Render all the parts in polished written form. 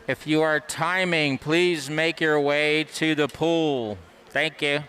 If you are timing, please make your way to the pool. Thank you.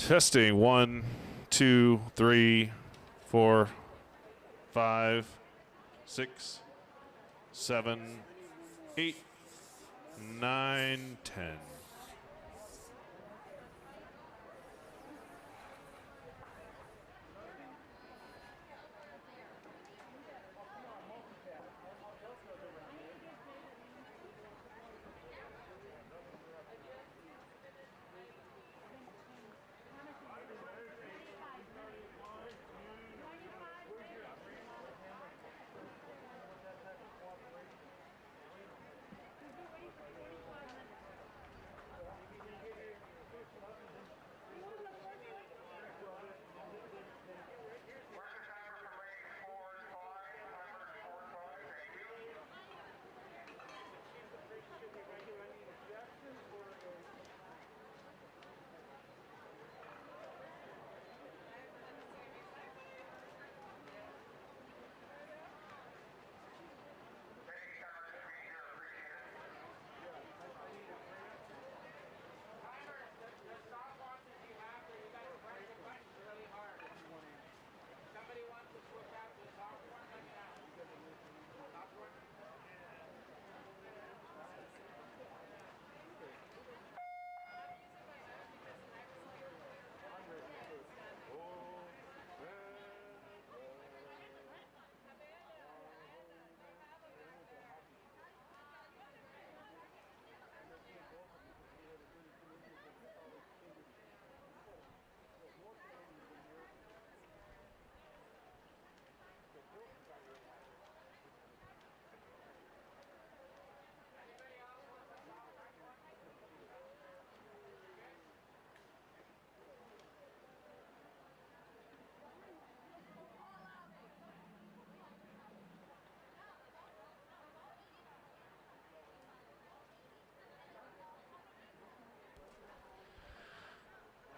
Testing 1, 2, 3, 4, 5, 6, 7, 8, 9, 10.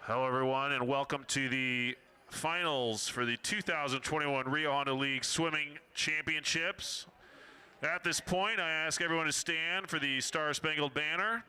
Hello, everyone, and welcome to the finals for the 2021 Rio Hondo League Swimming Championships. At this point, I ask everyone to stand for the Star-Spangled Banner.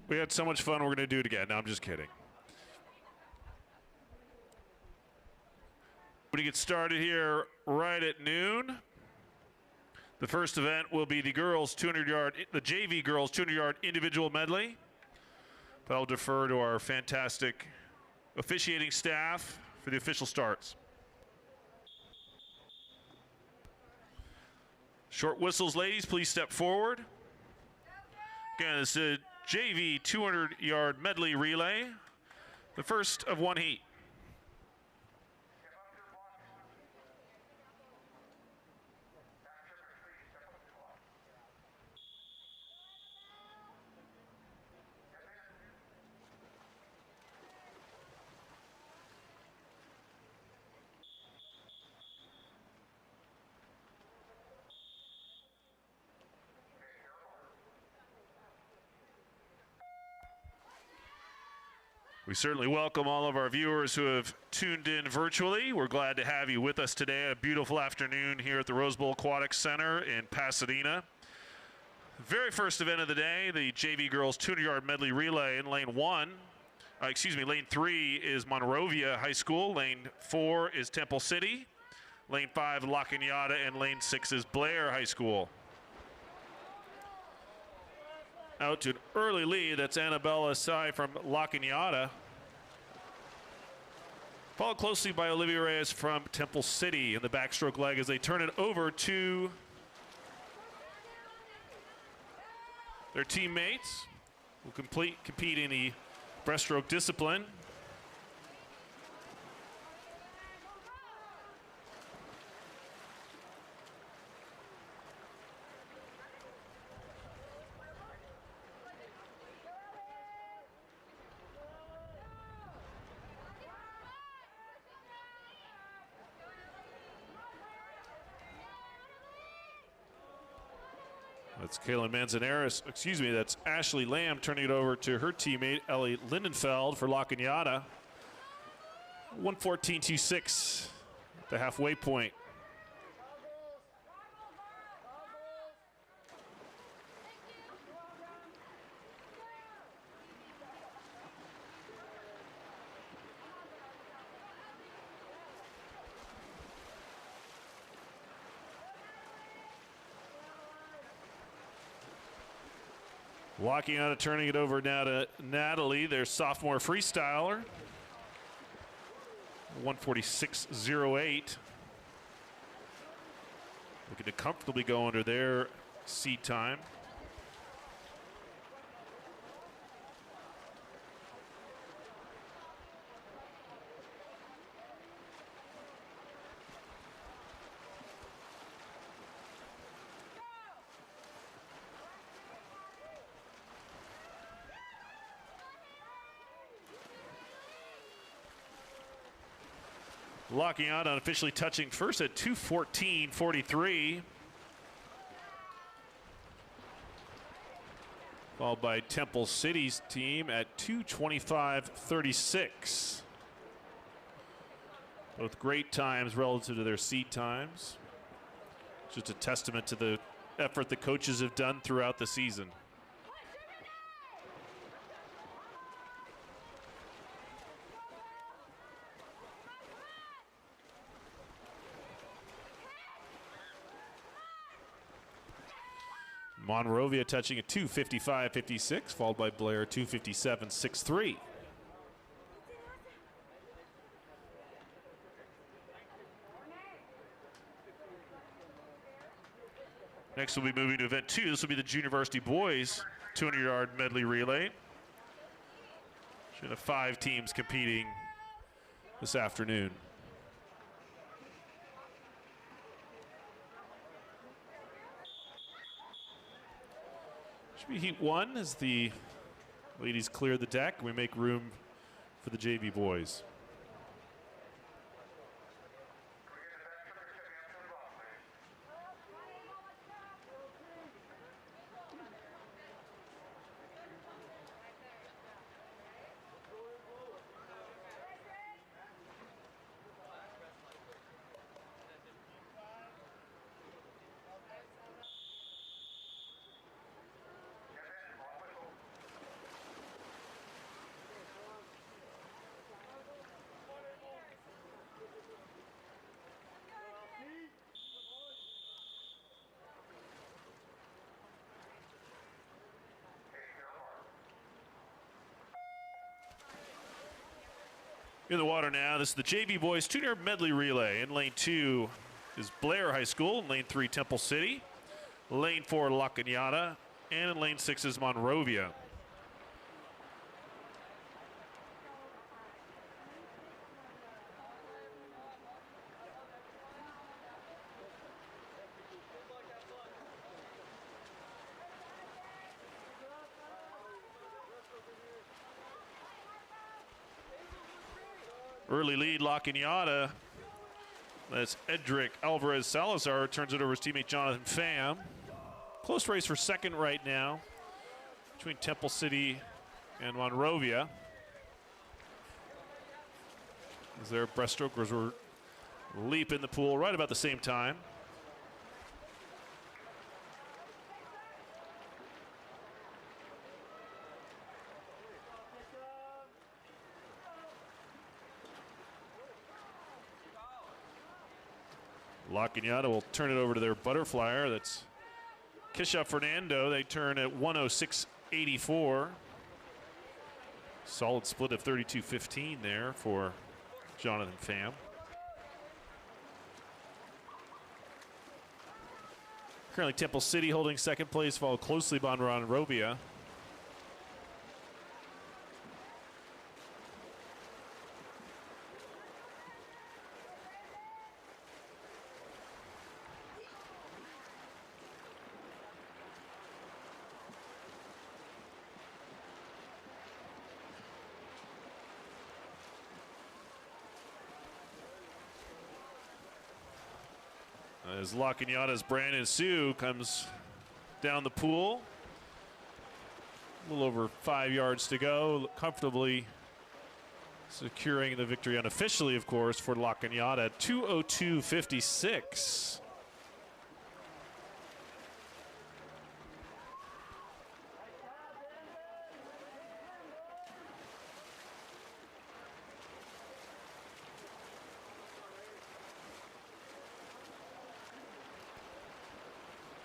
We had so much fun, we're going to do it again. No, I'm just kidding. We're going to get started here right at noon. The first event will be the girls 200-yard, the JV girls 200-yard individual medley. But I'll defer to our fantastic officiating staff for the official starts. Short whistles, ladies, please step forward. Again, this is a JV 200-yard medley relay, the first of one heat. We certainly welcome all of our viewers who have tuned in virtually. We're glad to have you with us today. A beautiful afternoon here at the Rose Bowl Aquatic Center in Pasadena. Very first event of the day, the JV girls 200-yard medley relay in lane 3 is Monrovia High School. Lane 4 is Temple City. Lane 5, La Cañada, and lane 6 is Blair High School. Out to an early lead, that's Annabella Sai from La Cañada. Followed closely by Olivia Reyes from Temple City in the backstroke leg as they turn it over to their teammates who compete in the breaststroke discipline. That's Kaylin Manzanares, that's Ashley Lamb turning it over to her teammate, Ellie Lindenfeld for La Cañada. 1:14.26 at the halfway point. Walking out and turning it over now to Natalie, their sophomore freestyler. 1:46.08. Looking to comfortably go under their seed time. Locking out, unofficially touching first at 2:14.43. Followed by Temple City's team at 2:25.36. Both great times relative to their seed times. Just a testament to the effort the coaches have done throughout the season. Monrovia touching at 2:55.56, followed by Blair 2:57.63. Next we'll be moving to event 2. This will be the Junior Varsity Boys 200-yard medley relay. Should have 5 teams competing this afternoon. Should be heat 1 as the ladies clear the deck. We make room for the JV boys. In the water now, this is the JV Boys 200 medley relay. In lane 2 is Blair High School. In lane 3, Temple City. Lane 4, La Cañada. And in lane 6 is Monrovia. Early lead, La Cañada. That's Edric Alvarez Salazar. Turns it over to his teammate Jonathan Pham. Close race for second right now between Temple City and Monrovia. As their breaststrokers were leap in the pool right about the same time. La Cañada will turn it over to their butterflyer. That's Kisha Fernando. They turn at 106.84. Solid split of 32.15 there for Jonathan Pham. Currently Temple City holding second place, followed closely by Monrovia. As La Cañada's Brandon Sue comes down the pool. A little over 5 yards to go, comfortably securing the victory unofficially, of course, for La Cañada, 2:02.56.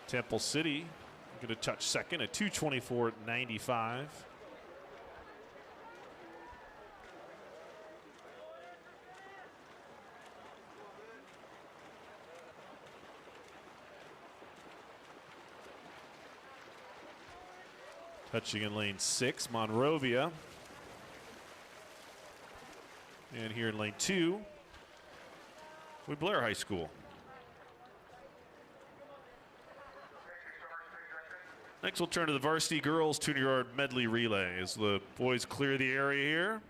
Temple City going to touch second at 2:24.95. Touching in lane 6, Monrovia. And here in lane 2, with Blair High School. Next, we'll turn to the Varsity Girls 200-yard medley relay as the boys clear the area here.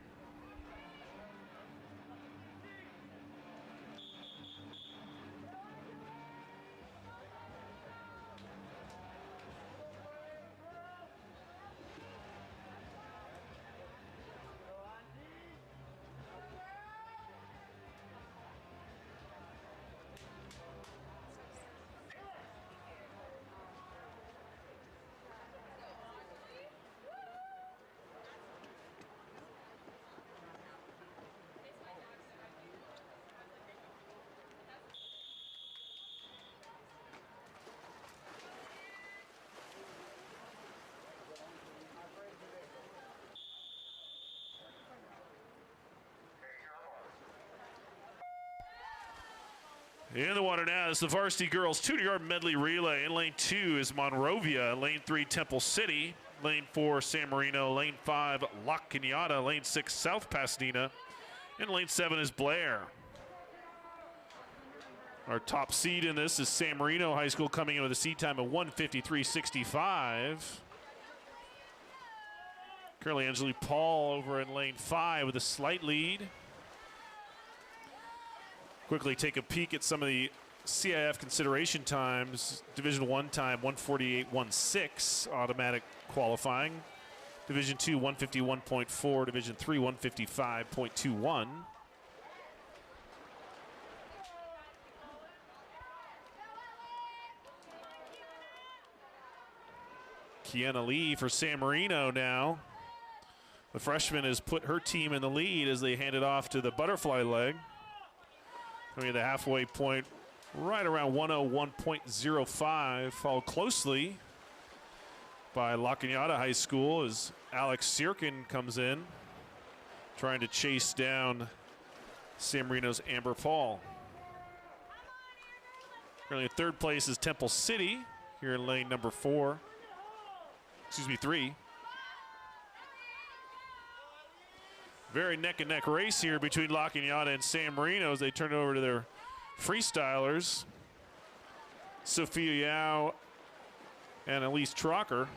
In the water now is the Varsity Girls 200-yard medley relay. In lane 2 is Monrovia. Lane 3, Temple City. Lane 4, San Marino. Lane 5, La Cañada. Lane 6, South Pasadena. And lane 7 is Blair. Our top seed in this is San Marino High School, coming in with a seed time of 1:53.65. Currently Angelique Paul over in lane 5 with a slight lead. Quickly take a peek at some of the CIF consideration times. Division 1 time 1:48.16, automatic qualifying. Division 2 1:51.4, Division 3 1:55.21. Kiana Lee for San Marino now. The freshman has put her team in the lead as they hand it off to the butterfly leg. Coming to the halfway point right around 101.05, followed closely by La Cañada High School as Alex Sirkin comes in, trying to chase down San Marino's Amber Paul. Currently in third place is Temple City here in lane number 3. Very neck and neck race here between La Cañada and San Marino as they turn it over to their freestylers, Sophia Yao and Elise Trocker.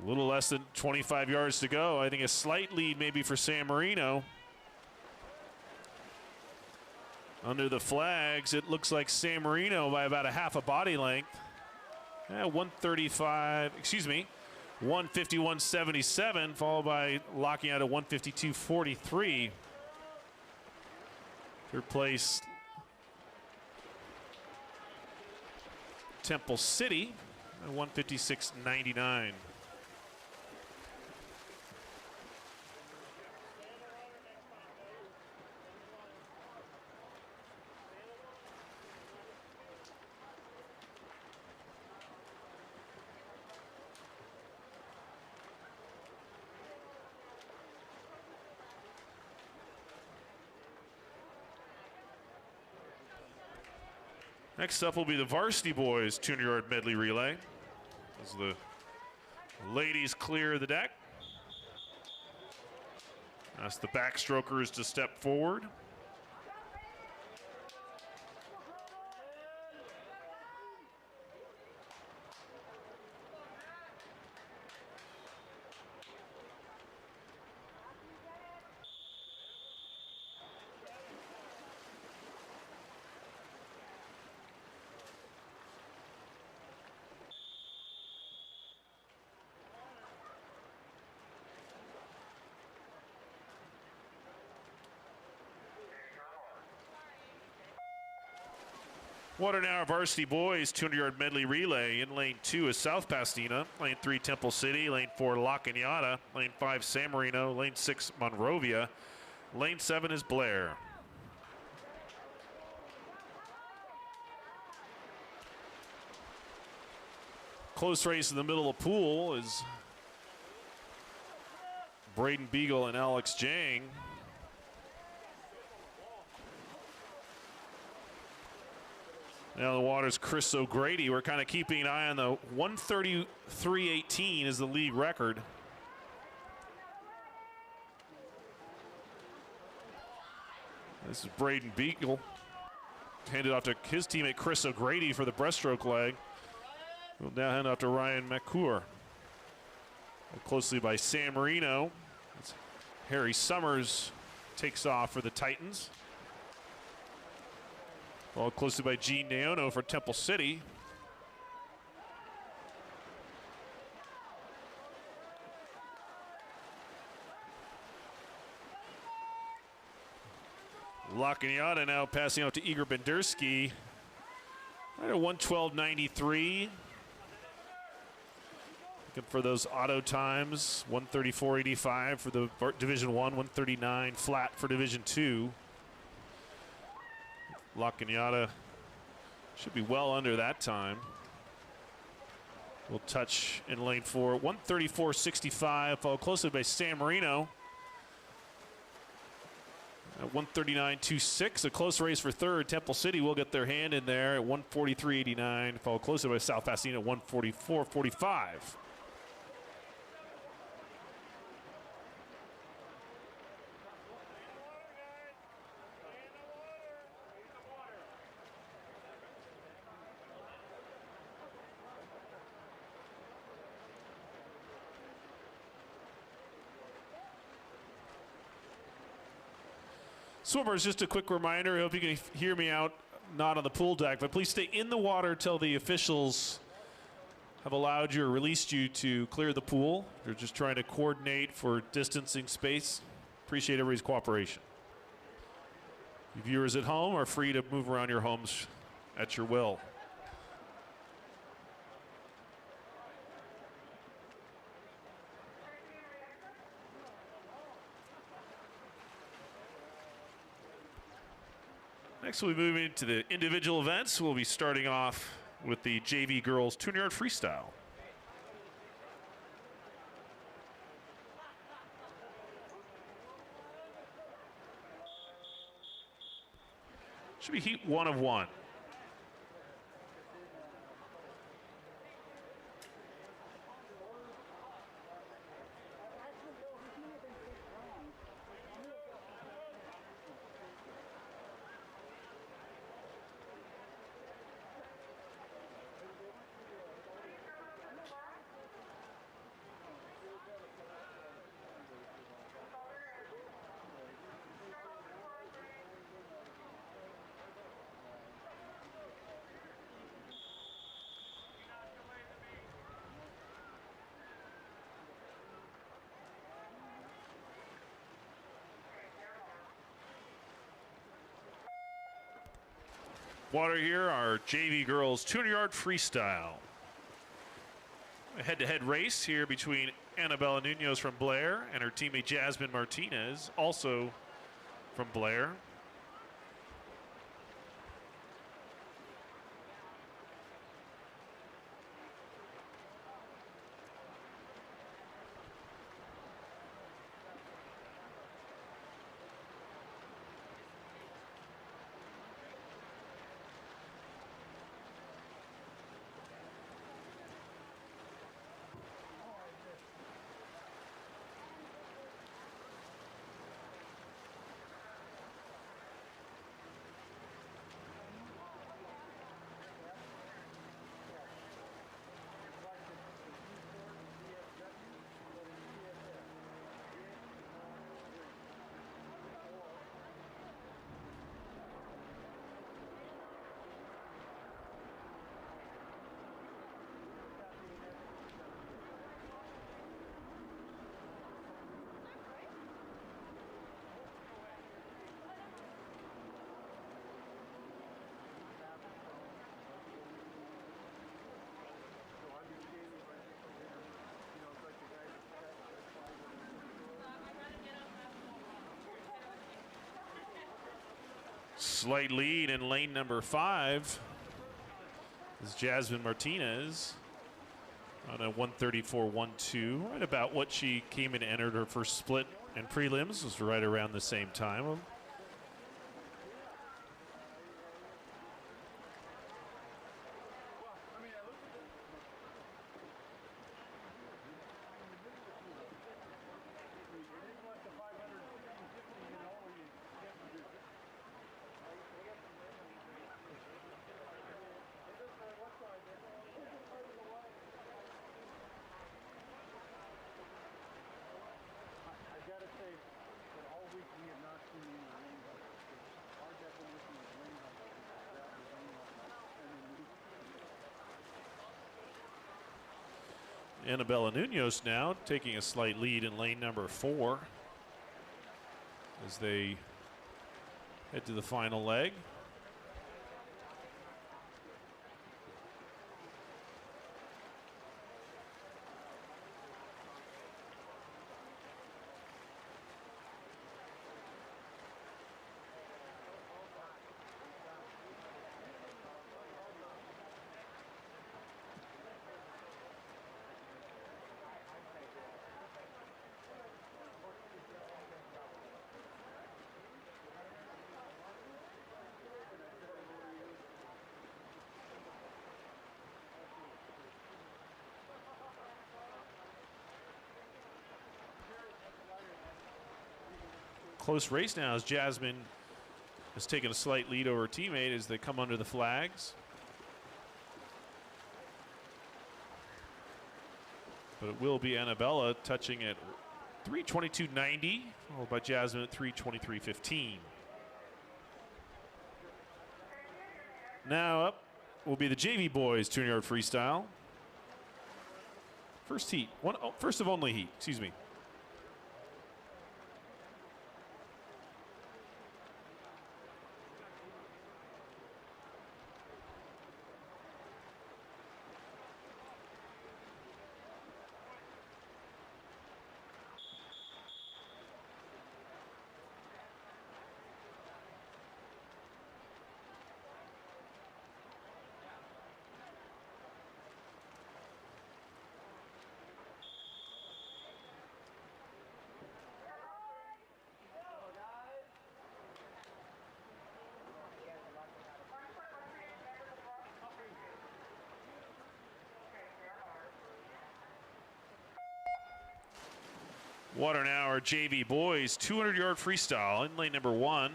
A little less than 25 yards to go. I think a slight lead maybe for San Marino. Under the flags, it looks like San Marino by about a half a body length. 151.77, followed by La Cañada 152.43. Third place, Temple City at 156.99. Next up will be the Varsity Boys 200-yard medley relay. As the ladies clear the deck. Ask the backstrokers to step forward. Water now, Varsity Boys 200-yard medley relay. In lane 2 is South Pasadena, lane 3 Temple City, lane 4 La Cañada, lane 5 San Marino, lane 6 Monrovia, lane 7 is Blair. Close race in the middle of the pool is Braden Beagle and Alex Jang. Now the water's Chris O'Grady. We're kind of keeping an eye on the 133.18 is the league record. This is Braden Beagle. Handed off to his teammate Chris O'Grady for the breaststroke leg. We'll now hand off to Ryan McClure. Closely by San Marino. As Harry Summers takes off for the Titans. Followed closely by Gene Naono for Temple City. La Cañada now passing out to Igor Bendersky. Right at 112.93. Looking for those auto times. 134.85 for the Division 1, 139 flat for Division 2. La Cañada should be well under that time. We'll touch in lane 4. 134.65, followed closely by San Marino. At 139.26, a close race for third. Temple City will get their hand in there at 143.89, followed closely by South Pasadena at 144.45. Swimmers, just a quick reminder. I hope you can hear me out, not on the pool deck, but please stay in the water till the officials have allowed you or released you to clear the pool. They're just trying to coordinate for distancing space. Appreciate everybody's cooperation. You viewers at home are free to move around your homes at your will. Next, we'll be moving to the individual events. We'll be starting off with the JV girls 200-yard freestyle. Should be heat 1 of 1. Water here, our JV girls 200-yard freestyle. A head-to-head race here between Annabella Nunez from Blair and her teammate Jasmine Martinez, also from Blair. slight lead in lane number 5 is Jasmine Martinez on a 134.12, right about what she came in and entered her first split and prelims, was right around the same time. Annabella Munoz now taking a slight lead in lane number 4 as they head to the final leg. Close race now as Jasmine has taken a slight lead over her teammate as they come under the flags. But it will be Annabella touching at 3:22.90, followed by Jasmine at 3:23.15. Now up will be the JV boys 200-yard freestyle. First heat, first of only heat, excuse me. Water now our JV boys 200-yard freestyle in lane number 1.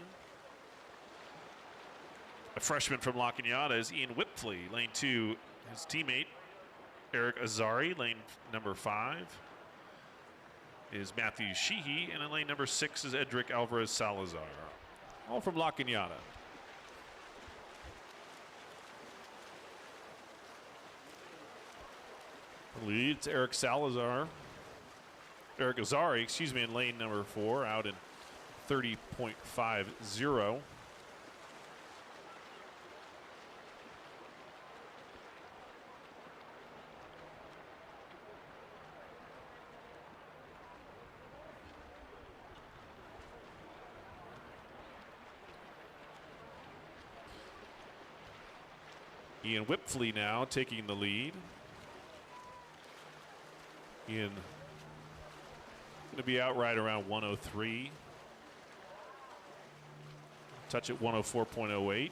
A freshman from La Cañada is Ian Whipfley. Lane 2, his teammate Eric Azari. Lane number 5 is Matthew Sheehy, and in lane number 6 is Edric Alvarez Salazar. All from La Cañada. Leads Eric Azari, excuse me, in lane number 4, out in 30.50. Ian Whipfley now taking the lead. Ian going to be out right around 103. Touch at 104.08.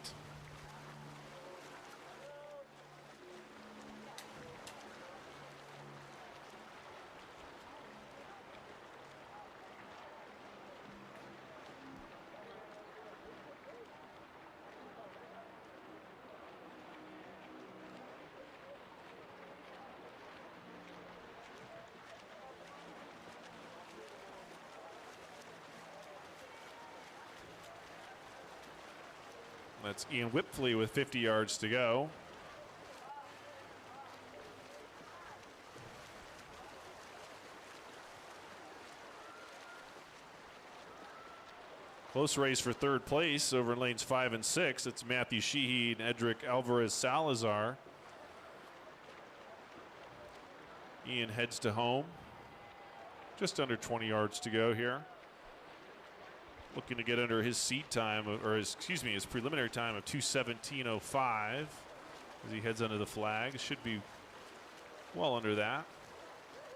That's Ian Whipfley with 50 yards to go. Close race for third place over in lanes 5 and 6. It's Matthew Sheehy and Edric Alvarez Salazar. Ian heads to home. Just under 20 yards to go here. looking to get under his seed time, or his preliminary time of 2:17:05 as he heads under the flag. Should be well under that,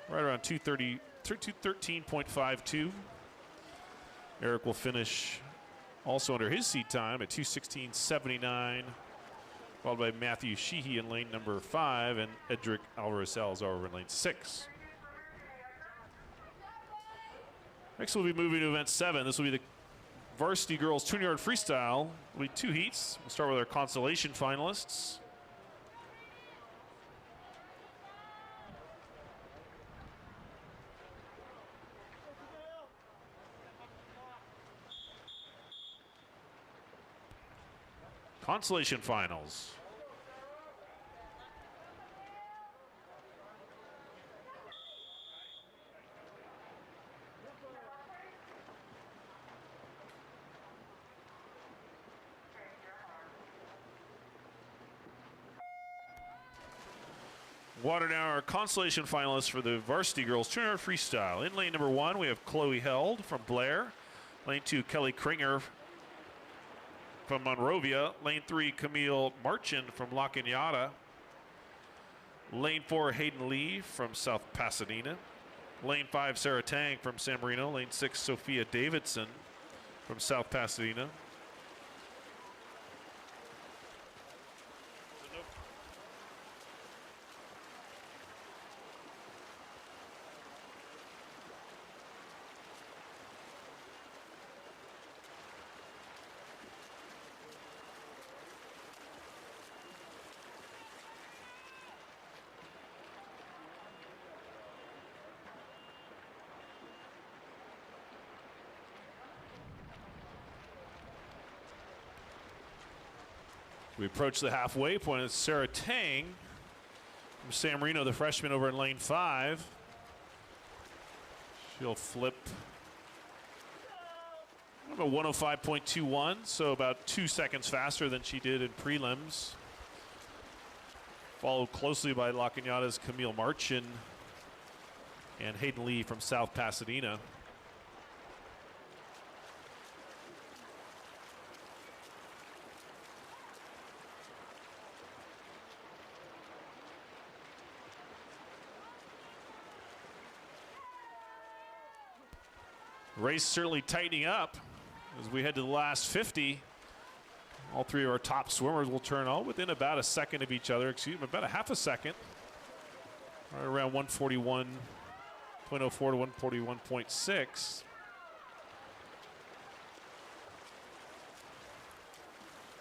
right around 213.52. Eric will finish also under his seed time at 2:16:79, followed by Matthew Sheehy in lane number 5 and Edric Alvarez-Salazar over in lane 6. Next, we'll be moving to event 7. This will be the Varsity Girls 200-yard freestyle. It'll be 2 heats. We'll start with our consolation finalists. Consolation finals. Water now our consolation finalists for the Varsity Girls 200 freestyle. In lane number 1, we have Chloe Held from Blair. Lane 2, Kelly Kringer from Monrovia. Lane 3, Camille Marchand from La Cañada. Lane 4, Hayden Lee from South Pasadena. Lane 5, Sarah Tang from San Marino. Lane 6, Sophia Davidson from South Pasadena. We approach the halfway point. It's Sarah Tang from San Marino, the freshman over in lane 5. She'll flip about 105.21, so about 2 seconds faster than she did in prelims. Followed closely by La Cañada's Camille Marchand and Hayden Lee from South Pasadena. Race certainly tightening up as we head to the last 50. All 3 of our top swimmers will turn all within about a second of each other. Excuse me, about a half a second. Right around 141.04 to 141.6.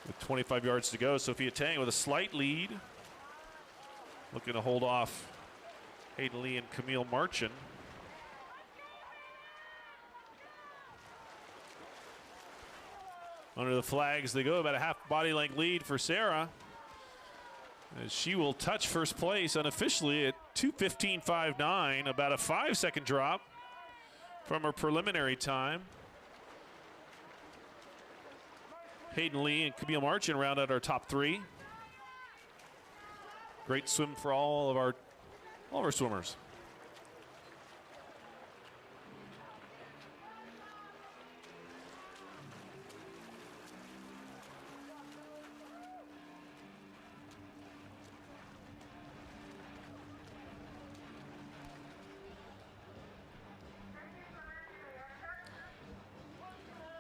With 25 yards to go, Sophia Tang with a slight lead. Looking to hold off Hayden Lee and Camille Marchand. Under the flags they go, about a half body length lead for Sarah, as she will touch first place unofficially at 2:15.59, about a 5-second drop from her preliminary time. Hayden Lee and Camille Marchand round out our top 3. Great swim for all of our swimmers.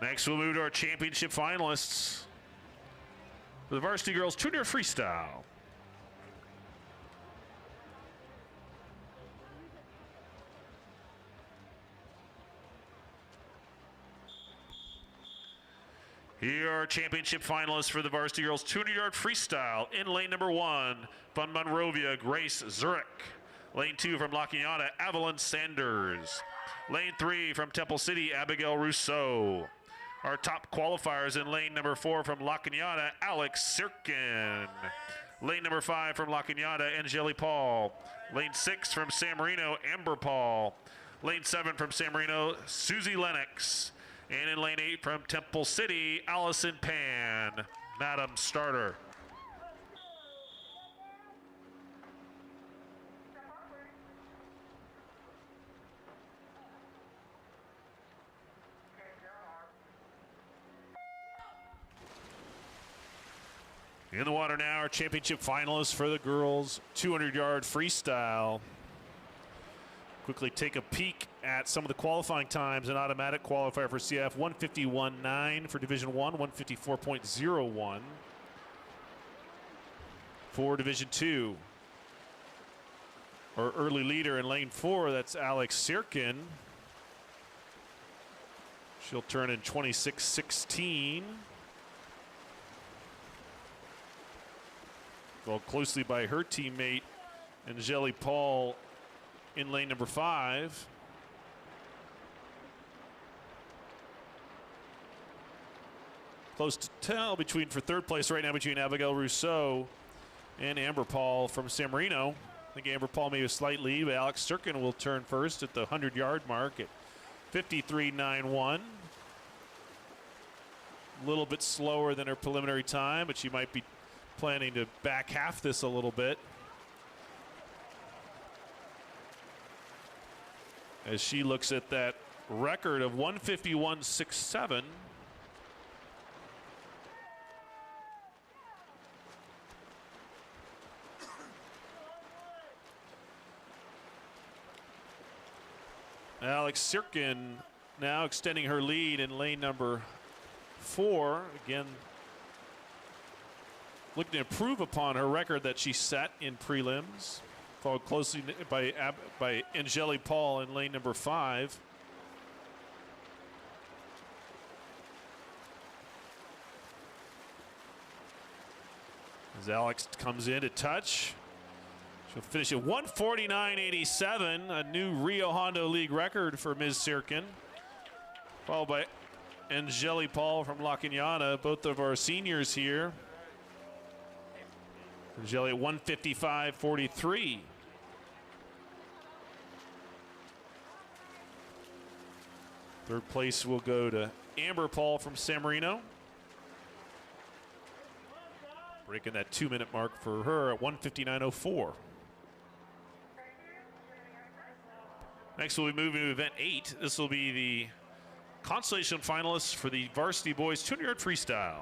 Next, we'll move to our championship finalists for the Varsity Girls 200 freestyle. Here are championship finalists for the Varsity Girls 200-yard freestyle. In lane number 1, from Monrovia, Grace Zurich. Lane 2 from La Cañada, Evelyn Sanders. Lane 3 from Temple City, Abigail Rousseau. Our top qualifiers in lane number 4 from La Cañada, Alex Sirkin. Lane number 5 from La Cañada, Angeli Paul. Lane 6 from San Marino, Amber Paul. Lane 7 from San Marino, Susie Lennox. And in lane 8 from Temple City, Allison Pan, Madam Starter. In the water now, our championship finalists for the girls 200-yard freestyle. Quickly take a peek at some of the qualifying times. An automatic qualifier for CF, 151.9 for Division 1, 154.01 for Division 2. Our early leader in lane 4, that's Alex Sirkin. She'll turn in 26.16. Followed closely by her teammate, Angeli Paul, in lane number 5. Close to tell for third place right now between Abigail Rousseau and Amber Paul from San Marino. I think Amber Paul may have a slight lead, but Alex Sirkin will turn first at the 100-yard mark at 53.91. A little bit slower than her preliminary time, but she might be planning to back half this a little bit as she looks at that record of 151.67. Alex Sirkin now extending her lead in lane number 4. Again, looking to improve upon her record that she set in prelims. Followed closely by Angeli Paul in lane number 5. As Alex comes in to touch, she'll finish at 149.87, a new Rio Hondo League record for Ms. Sirkin. Followed by Angeli Paul from La Cañada, both of our seniors here. Angeli at 155.43. Third place will go to Amber Paul from San Marino. Breaking that 2-minute mark for her at 159.04. Next we'll be moving to event 8. This will be the consolation finalists for the Varsity Boys 200-yard freestyle.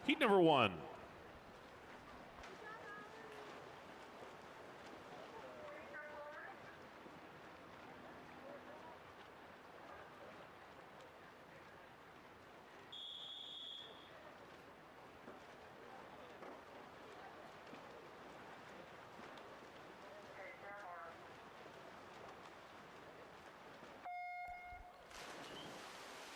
Heat number 1.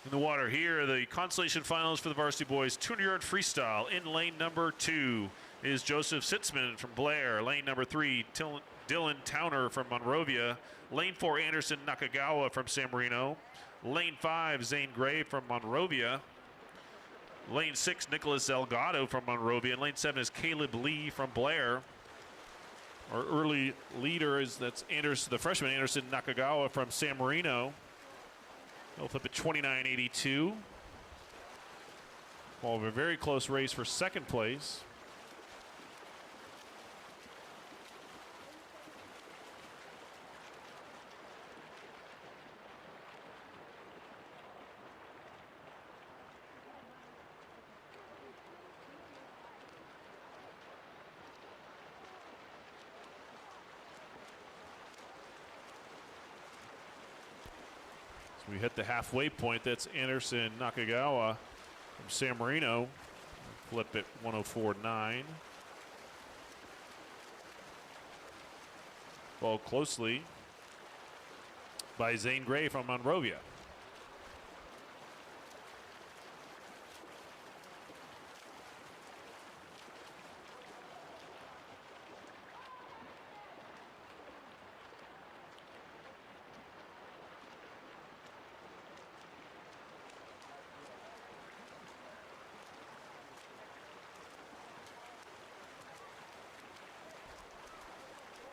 In the water here, the consolation finals for the Varsity Boys 200-yard freestyle. In lane number 2 is Joseph Sitzman from Blair. Lane number 3, Dylan Towner from Monrovia. Lane 4, Anderson Nakagawa from San Marino. Lane 5, Zane Gray from Monrovia. Lane 6, Nicholas Elgato from Monrovia. And lane 7 is Caleb Lee from Blair. Our early leader is the freshman Anderson Nakagawa from San Marino. He'll flip at 29.82. Well, a very close race for second place. We hit the halfway point. That's Anderson Nakagawa from San Marino. Flip at 104.9. Followed closely by Zane Gray from Monrovia.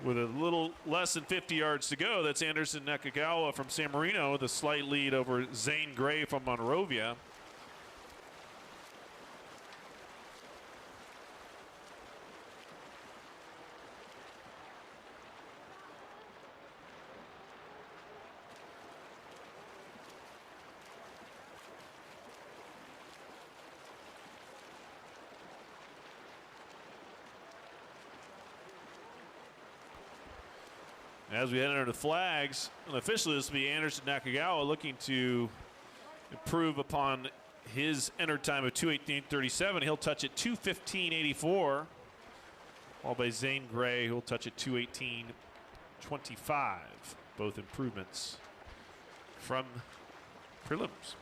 With a little less than 50 yards to go, that's Anderson Nakagawa from San Marino with a slight lead over Zane Gray from Monrovia. As we head into the flags, unofficially this will be Anderson Nakagawa looking to improve upon his enter time of 2:18.37. He'll touch at 2:15.84. All by Zane Gray, who'll touch at 2:18.25. Both improvements from prelims.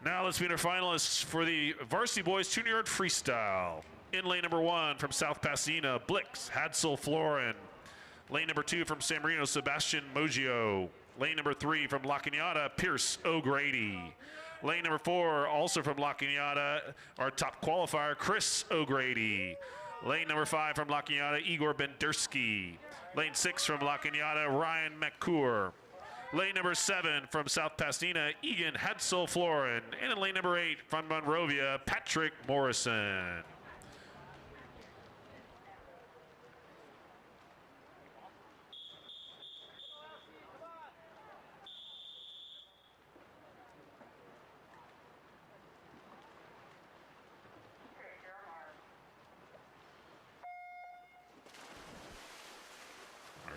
Now let's meet our finalists for the Varsity Boys 200-yard freestyle. In lane number 1 from South Pasadena, Blix Hadsel Florin. Lane number 2 from San Marino, Sebastian Moggio. Lane number 3 from La Cañada, Pierce O'Grady. Lane number 4, also from La Cañada, our top qualifier, Chris O'Grady. Lane number 5 from La Cañada, Igor Bendersky. Lane 6 from La Cañada, Ryan McCour. Lane number 7 from South Pasadena, Egan Hadsel Florin. And in lane number 8 from Monrovia, Patrick Morrison.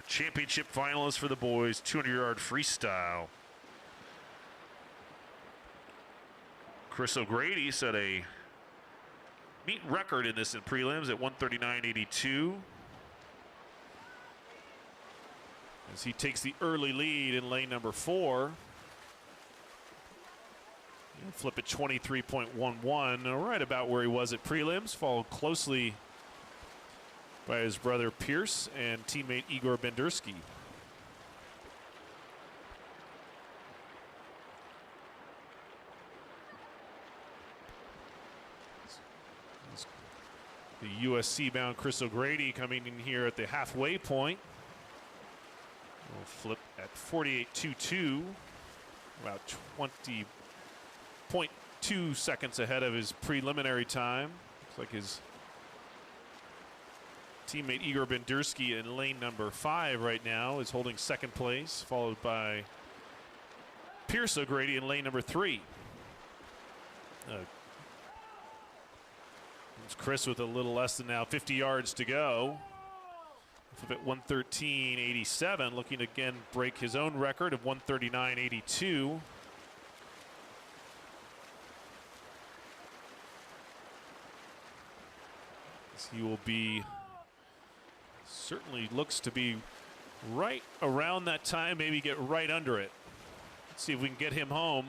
Championship finalists for the boys 200-yard freestyle. Chris O'Grady set a meet record in this in prelims at 139.82 as he takes the early lead in lane number 4. He'll flip at 23.11, right about where he was at prelims, followed closely by his brother Pierce and teammate Igor Bendersky. The USC-bound Chris O'Grady coming in here at the halfway point. We'll flip at 48.22, about 20.2 seconds ahead of his preliminary time. Looks like his teammate Igor Bendersky in lane number 5 right now is holding second place, followed by Pierce O'Grady in lane number 3. It's Chris with a little less than now 50 yards to go. Flip at 113.87, looking to again break his own record of 139.82. He will be, certainly looks to be right around that time, maybe get right under it. Let's see if we can get him home.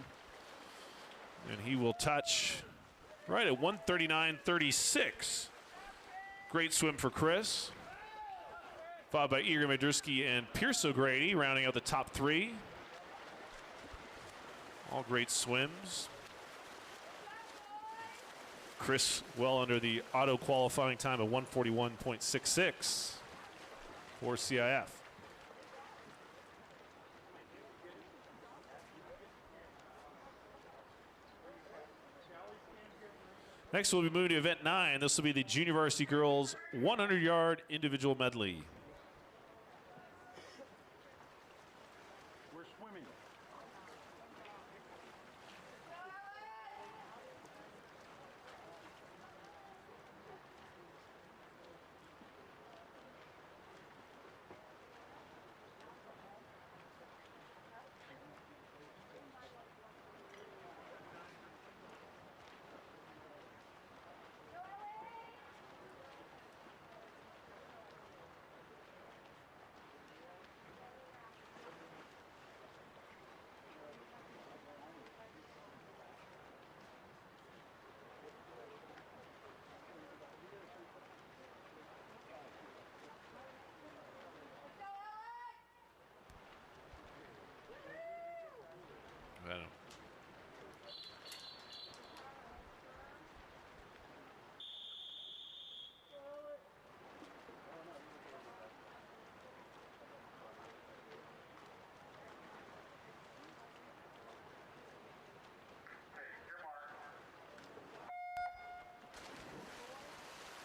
And he will touch right at 139.36. Great swim for Chris. Followed by Igor Bendersky and Pierce O'Grady, rounding out the top 3. All great swims. Chris well under the auto qualifying time of 141.66 for CIF. Next we'll be moving to event 9. This will be the Junior Varsity Girls 100-yard individual medley. I don't.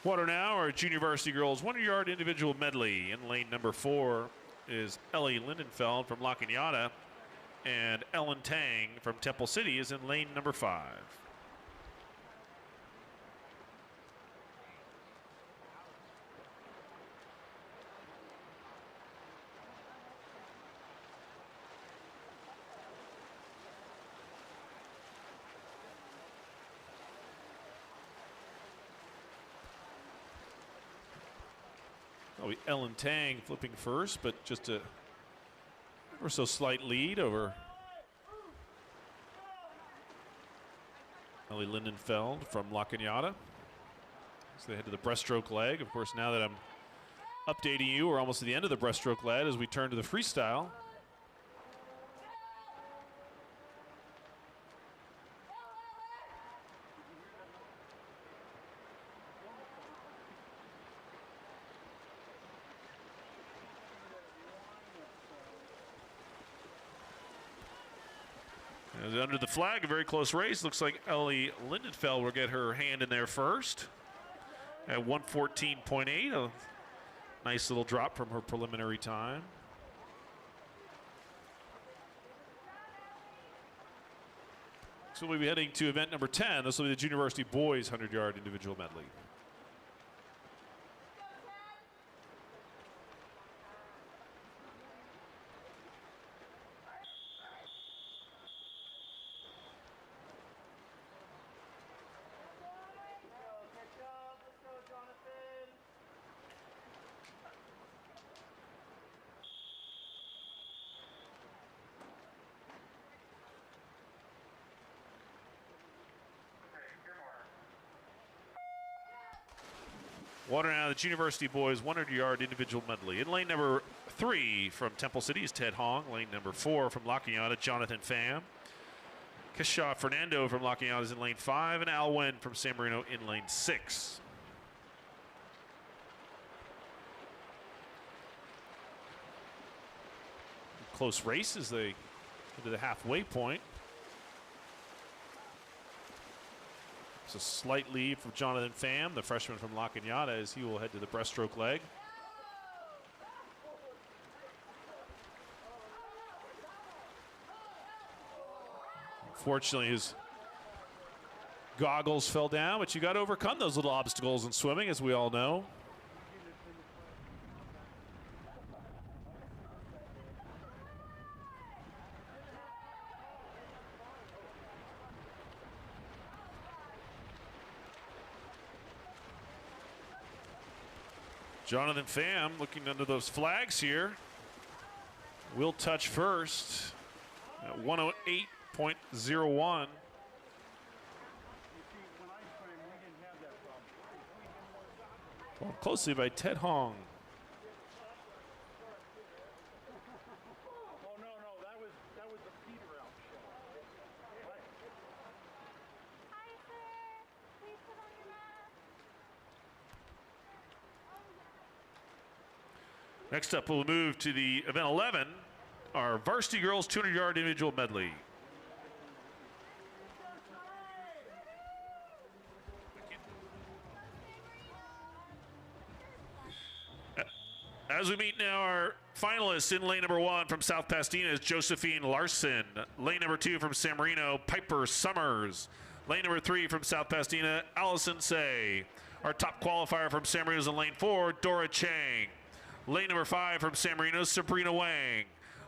Water now, our junior varsity girls 100-yard individual medley. In lane number 4 is Ellie Lindenfeld from La Cañada, and Ellen Tang from Temple City is in lane number 5. Ellen Tang flipping first, but just a ever so slight lead over Ellie Lindenfeld from La Cañada. So they head to the breaststroke leg. Of course, now that I'm updating you, we're almost at the end of the breaststroke leg as we turn to the freestyle. Under the flag, a very close race. Looks like Ellie Lindenfeld will get her hand in there first at 1:14.8. A nice little drop from her preliminary time. So we'll be heading to event number 10. This will be the Junior Varsity Boys 100-yard individual medley. Water now, the Junior Varsity Boys 100-yard individual medley. In lane number 3 from Temple City is Ted Hong. Lane number 4 from La Cañada, Jonathan Pham. Kishaw Fernando from La Cañada is in lane 5, and Al Wen from San Marino in lane 6. Close race as they get to the halfway point. It's a slight lead from Jonathan Pham, the freshman from La Cañada, as he will head to the breaststroke leg. Unfortunately, his goggles fell down, but you got to overcome those little obstacles in swimming, as we all know. Jonathan Pham looking under those flags here. Will touch first at 108.01. Followed closely by Ted Hong. Next up, we'll move to the event 11, our varsity girls 200-yard individual medley. As we meet now, our finalists in lane number 1 from South Pasadena is Josephine Larson. Lane number 2 from San Marino, Piper Summers. Lane number 3 from South Pasadena, Allison Say. Our top qualifier from San Marino is in lane 4, Dora Chang. Lane number 5 from San Marino, Sabrina Wang.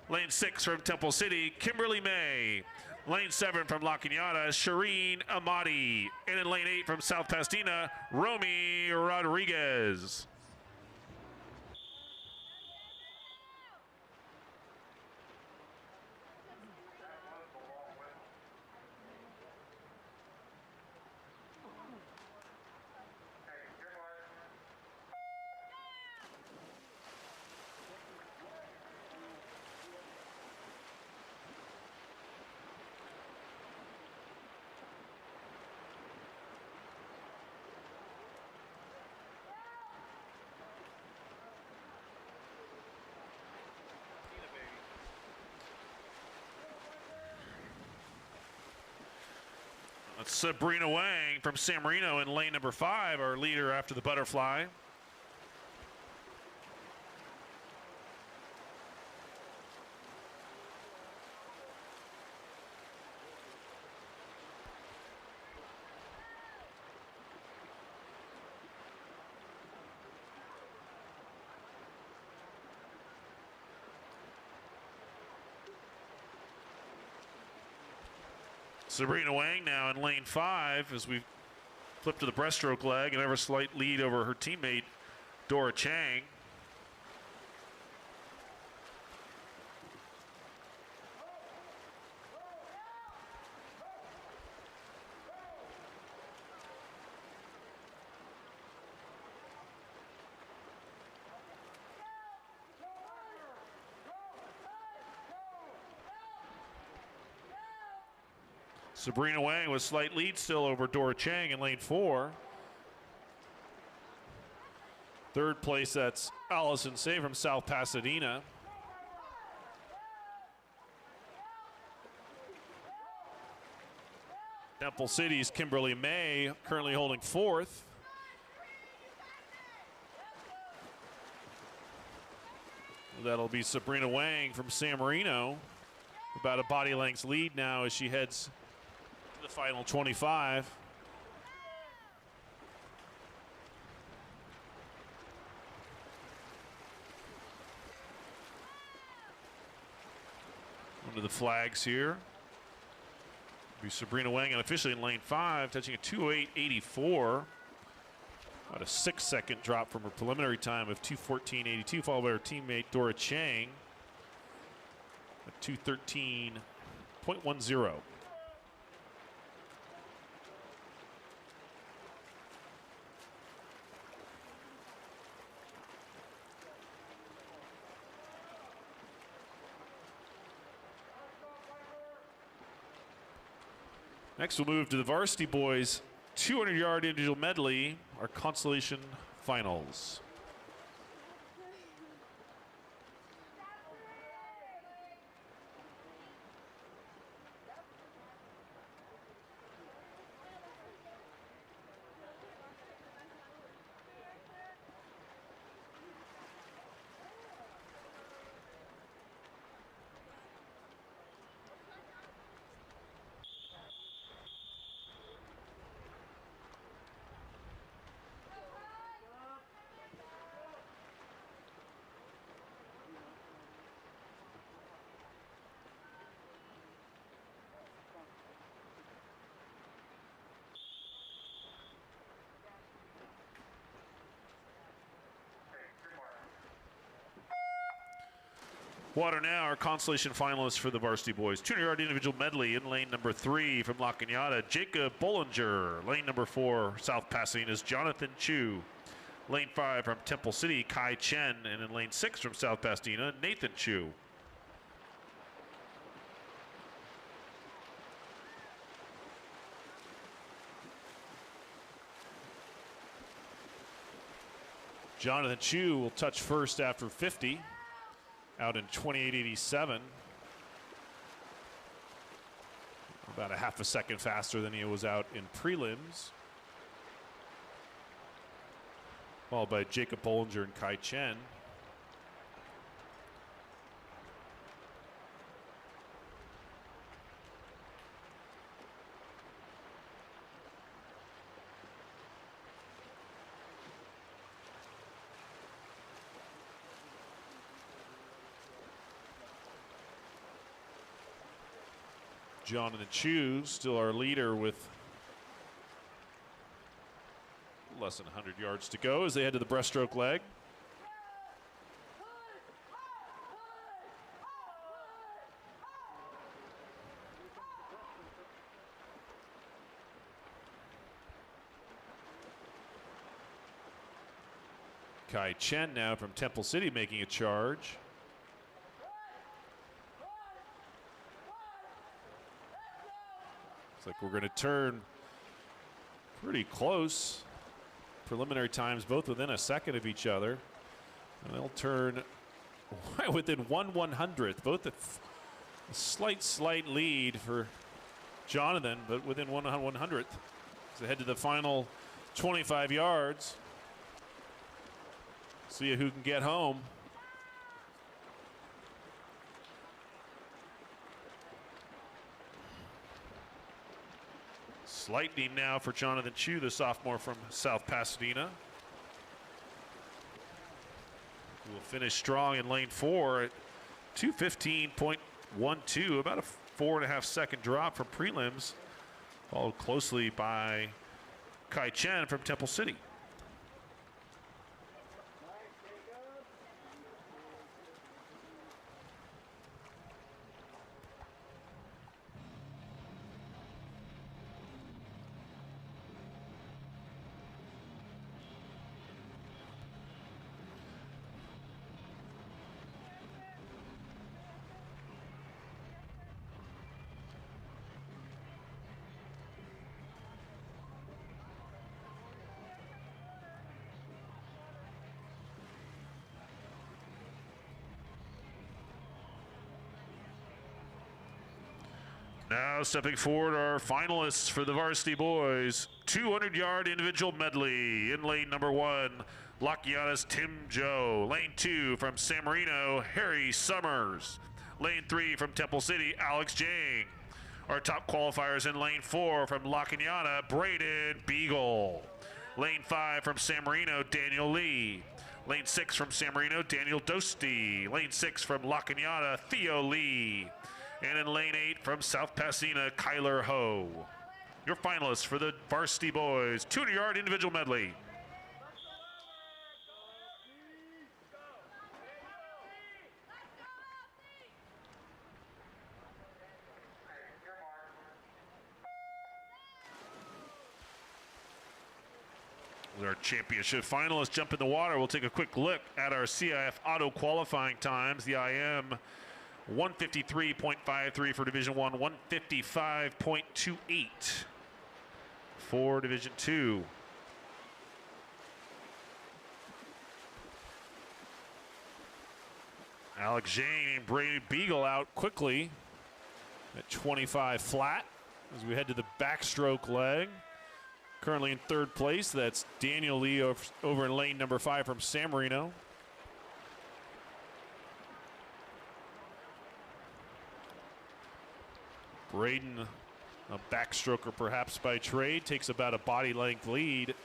Lane 6 from Temple City, Kimberly May. Lane 7 from La Cañada, Shireen Amati. And in lane 8 from South Pasadena, Romy Rodriguez. That's Sabrina Wang from San Marino in lane number 5, our leader after the butterfly. Sabrina Wang now in lane 5 as we flip to the breaststroke leg and ever slight lead over her teammate Dora Chang. Sabrina Wang with slight lead still over Dora Chang in lane 4. Third place, that's Allison Say from South Pasadena. Temple City's Kimberly May currently holding 4th. That'll be Sabrina Wang from San Marino. About a body length's lead now as she heads to the final 25. Under the flags here. Be Sabrina Wang and officially in lane 5, touching a 2:08.84. About a 6-second drop from her preliminary time of 2:14.82, followed by her teammate Dora Chang at 2:13.10. Next, we'll move to the varsity boys 200-yard individual medley, our consolation finals. Water now, our consolation finalists for the varsity boys. 200-yard individual medley in lane number 3 from La Cañada, Jacob Bollinger. Lane number 4, South Pasadena's Jonathan Chu. Lane 5 from Temple City, Kai Chen. And in lane 6 from South Pasadena, Nathan Chu. Jonathan Chu will touch first after 50. Out in 28.87. About a half a second faster than he was out in prelims. Followed by Jacob Bollinger and Kai Chen. Jonathan Chu, still our leader with less than 100 yards to go as they head to the breaststroke leg. Kai Chen now from Temple City making a charge. Looks like we're going to turn pretty close. Preliminary times both within a second of each other. And they'll turn within 1/100th. Both a slight lead for Jonathan, but within 1/100th. As they head to the final 25 yards. See who can get home. Slight lead now for Jonathan Chu, the sophomore from South Pasadena. Who will finish strong in lane 4 at 2:15.12, about a 4.5 second drop from prelims, followed closely by Kai Chen from Temple City. Now stepping forward are finalists for the varsity boys. 200-yard individual medley in lane number 1, Lakiana's Tim Joe. Lane 2 from San Marino, Harry Summers. Lane 3 from Temple City, Alex Jang. Our top qualifiers in lane 4 from La Cañada, Braden Beagle. Lane 5 from San Marino, Daniel Lee. Lane 6 from San Marino, Daniel Dosti. Lane 6 from La Cañada, Theo Lee. And in lane 8 from South Pasadena, Kyler Ho. Your finalists for the varsity boys, 200-yard individual medley. With our championship finalists jump in the water, we'll take a quick look at our CIF auto qualifying times. The IM 153.53 for Division 1, 155.28 for Division 2. Alex Jane and Brady Beagle out quickly at 25 flat as we head to the backstroke leg. Currently in 3rd place, that's Daniel Lee over in lane number 5 from San Marino. Braden, a backstroker perhaps by trade, takes about a body length lead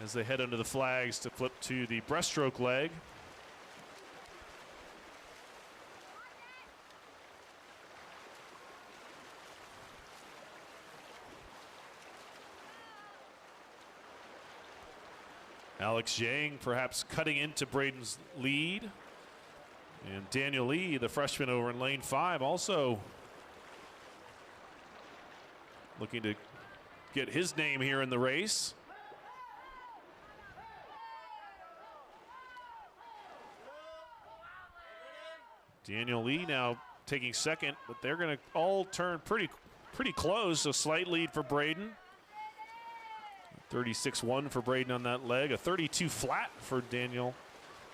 as they head under the flags to flip to the breaststroke leg. Alex Yang perhaps cutting into Braden's lead. And Daniel Lee, the freshman over in lane 5, also looking to get his name here in the race. Daniel Lee now taking 2nd, but they're going to all turn pretty close. So slight lead for Braden. 36-1 for Braden on that leg. A 32 flat for Daniel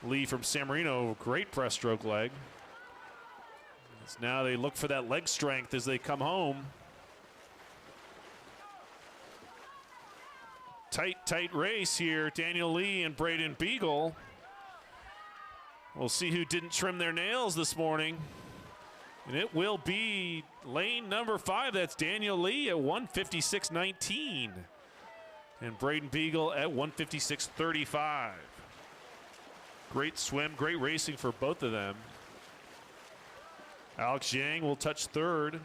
Lee from San Marino. Great breaststroke leg. As now they look for that leg strength as they come home. Tight race here. Daniel Lee and Braden Beagle. We'll see who didn't trim their nails this morning. And it will be lane number 5. That's Daniel Lee at 156.19. And Braden Beagle at 156.35. Great swim, great racing for both of them. Alex Yang will touch 3rd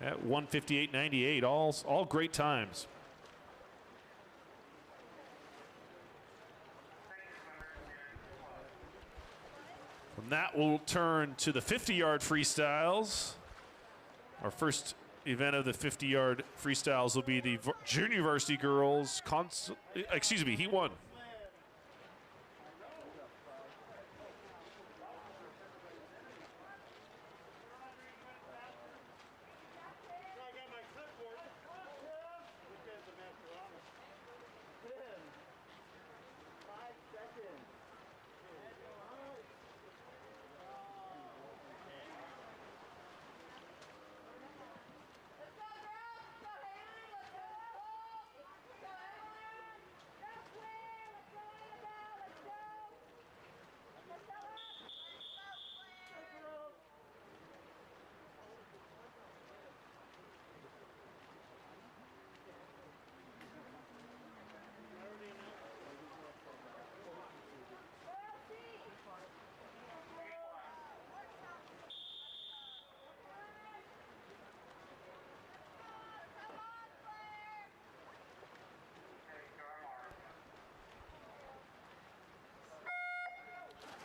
at 158.98. All great times. From that, we'll turn to the 50-yard freestyles. Our first event of the 50-yard freestyles will be the junior varsity girls. Heat 1.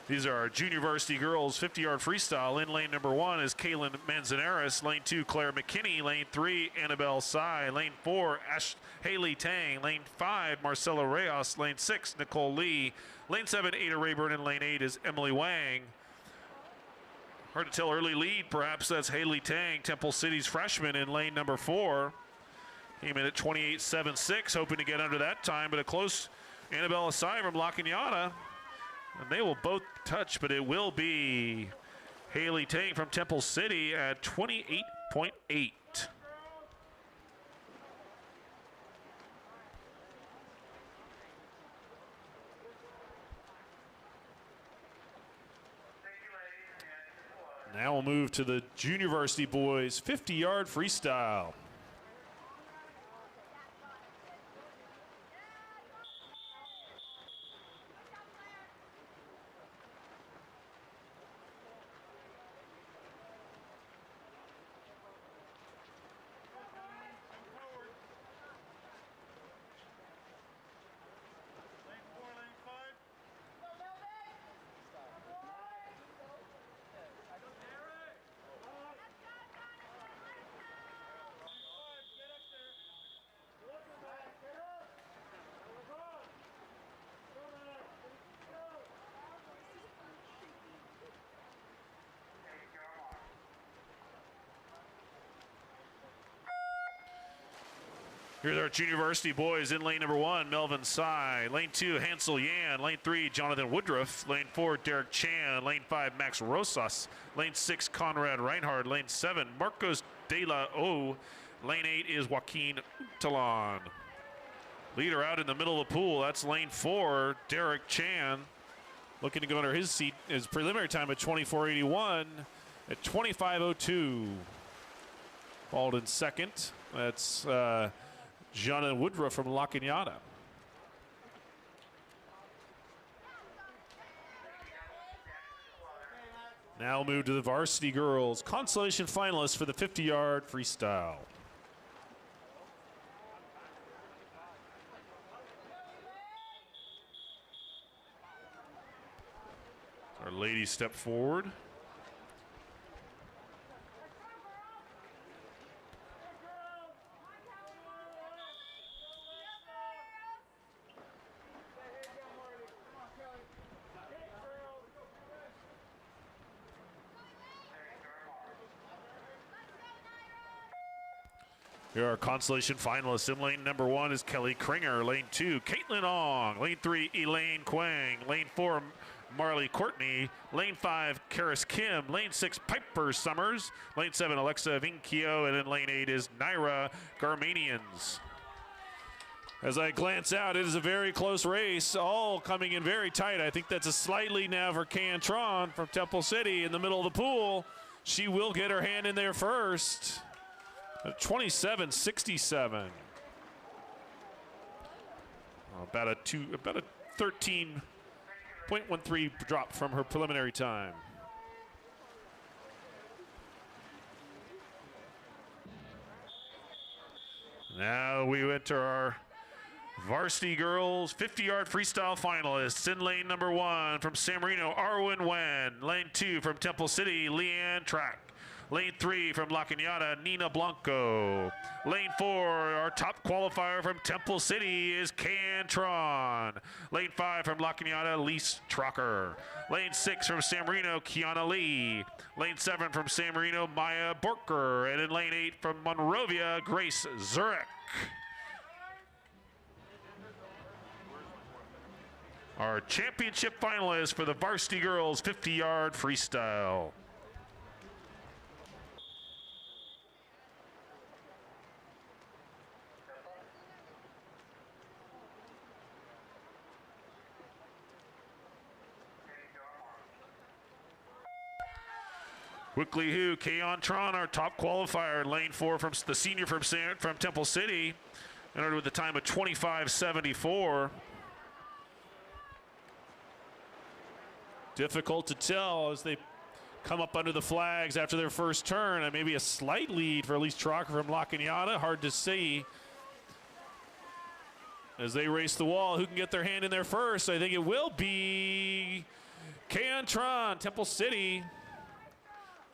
These are our junior varsity girls 50-yard freestyle. In lane number 1 is Kaylin Manzanares. Lane 2, Claire McKinney. Lane 3, Annabelle Tsai. Lane 4, Haley Tang. Lane 5, Marcela Reyes. Lane 6, Nicole Lee. Lane 7, Ada Rayburn. And lane 8 is Emily Wang. Hard to tell early lead. Perhaps that's Haley Tang, Temple City's freshman in lane number 4. Came in at 28.76, hoping to get under that time, but a close Annabelle Tsai from La Cañada. And they will both touch, but it will be Haley Tang from Temple City at 28.8. Now we'll move to the junior varsity boys 50-yard freestyle. Here's our junior varsity boys in lane number 1, Melvin Tsai. Lane 2, Hansel Yan. Lane 3, Jonathan Woodruff. Lane 4, Derek Chan. Lane 5, Max Rosas. Lane 6, Conrad Reinhardt. Lane 7, Marcos De La O. Lane 8 is Joaquin Talon. Leader out in the middle of the pool. That's lane 4, Derek Chan. Looking to go under his seat. His preliminary time at 24.81 at 25.02. Followed in second. That's Jonathan Woodruff from La Cañada. Now we'll move to the varsity girls consolation finalists for the 50-yard freestyle. Our ladies step forward. Here are consolation finalists. In lane number 1 is Kelly Kringer. Lane 2, Caitlin Ong. Lane 3, Elaine Quang. Lane 4, Marley Courtney. Lane 5, Karis Kim. Lane 6, Piper Summers. Lane 7, Alexa Vinkio. And in lane 8 is Naira Garmanians. As I glance out, it is a very close race, all coming in very tight. I think that's a slight lead now for Kayan Tron from Temple City in the middle of the pool. She will get her hand in there first. 27.67. About a 13.13 drop from her preliminary time. Now we enter our varsity girls 50-yard freestyle finalists. In lane number 1 from San Marino, Arwen Wen. Lane 2 from Temple City, Leanne Track. Lane 3 from La Cañada, Nina Blanco. Lane 4, our top qualifier from Temple City is Kayan Tron. Lane 5 from La Cañada, Lise Trocker. Lane 6 from San Marino, Kiana Lee. Lane 7 from San Marino, Maya Borker. And in lane 8 from Monrovia, Grace Zurek. Our championship finalists for the varsity girls 50-yard freestyle. Quickly who, Kayan Tron, our top qualifier in lane 4 from the senior from Temple City, entered with a time of 25.74. Difficult to tell as they come up under the flags after their first turn, and maybe a slight lead for Elise Trocker from La Cañada. Hard to see as they race the wall. Who can get their hand in there first? I think it will be K-Tron, Temple City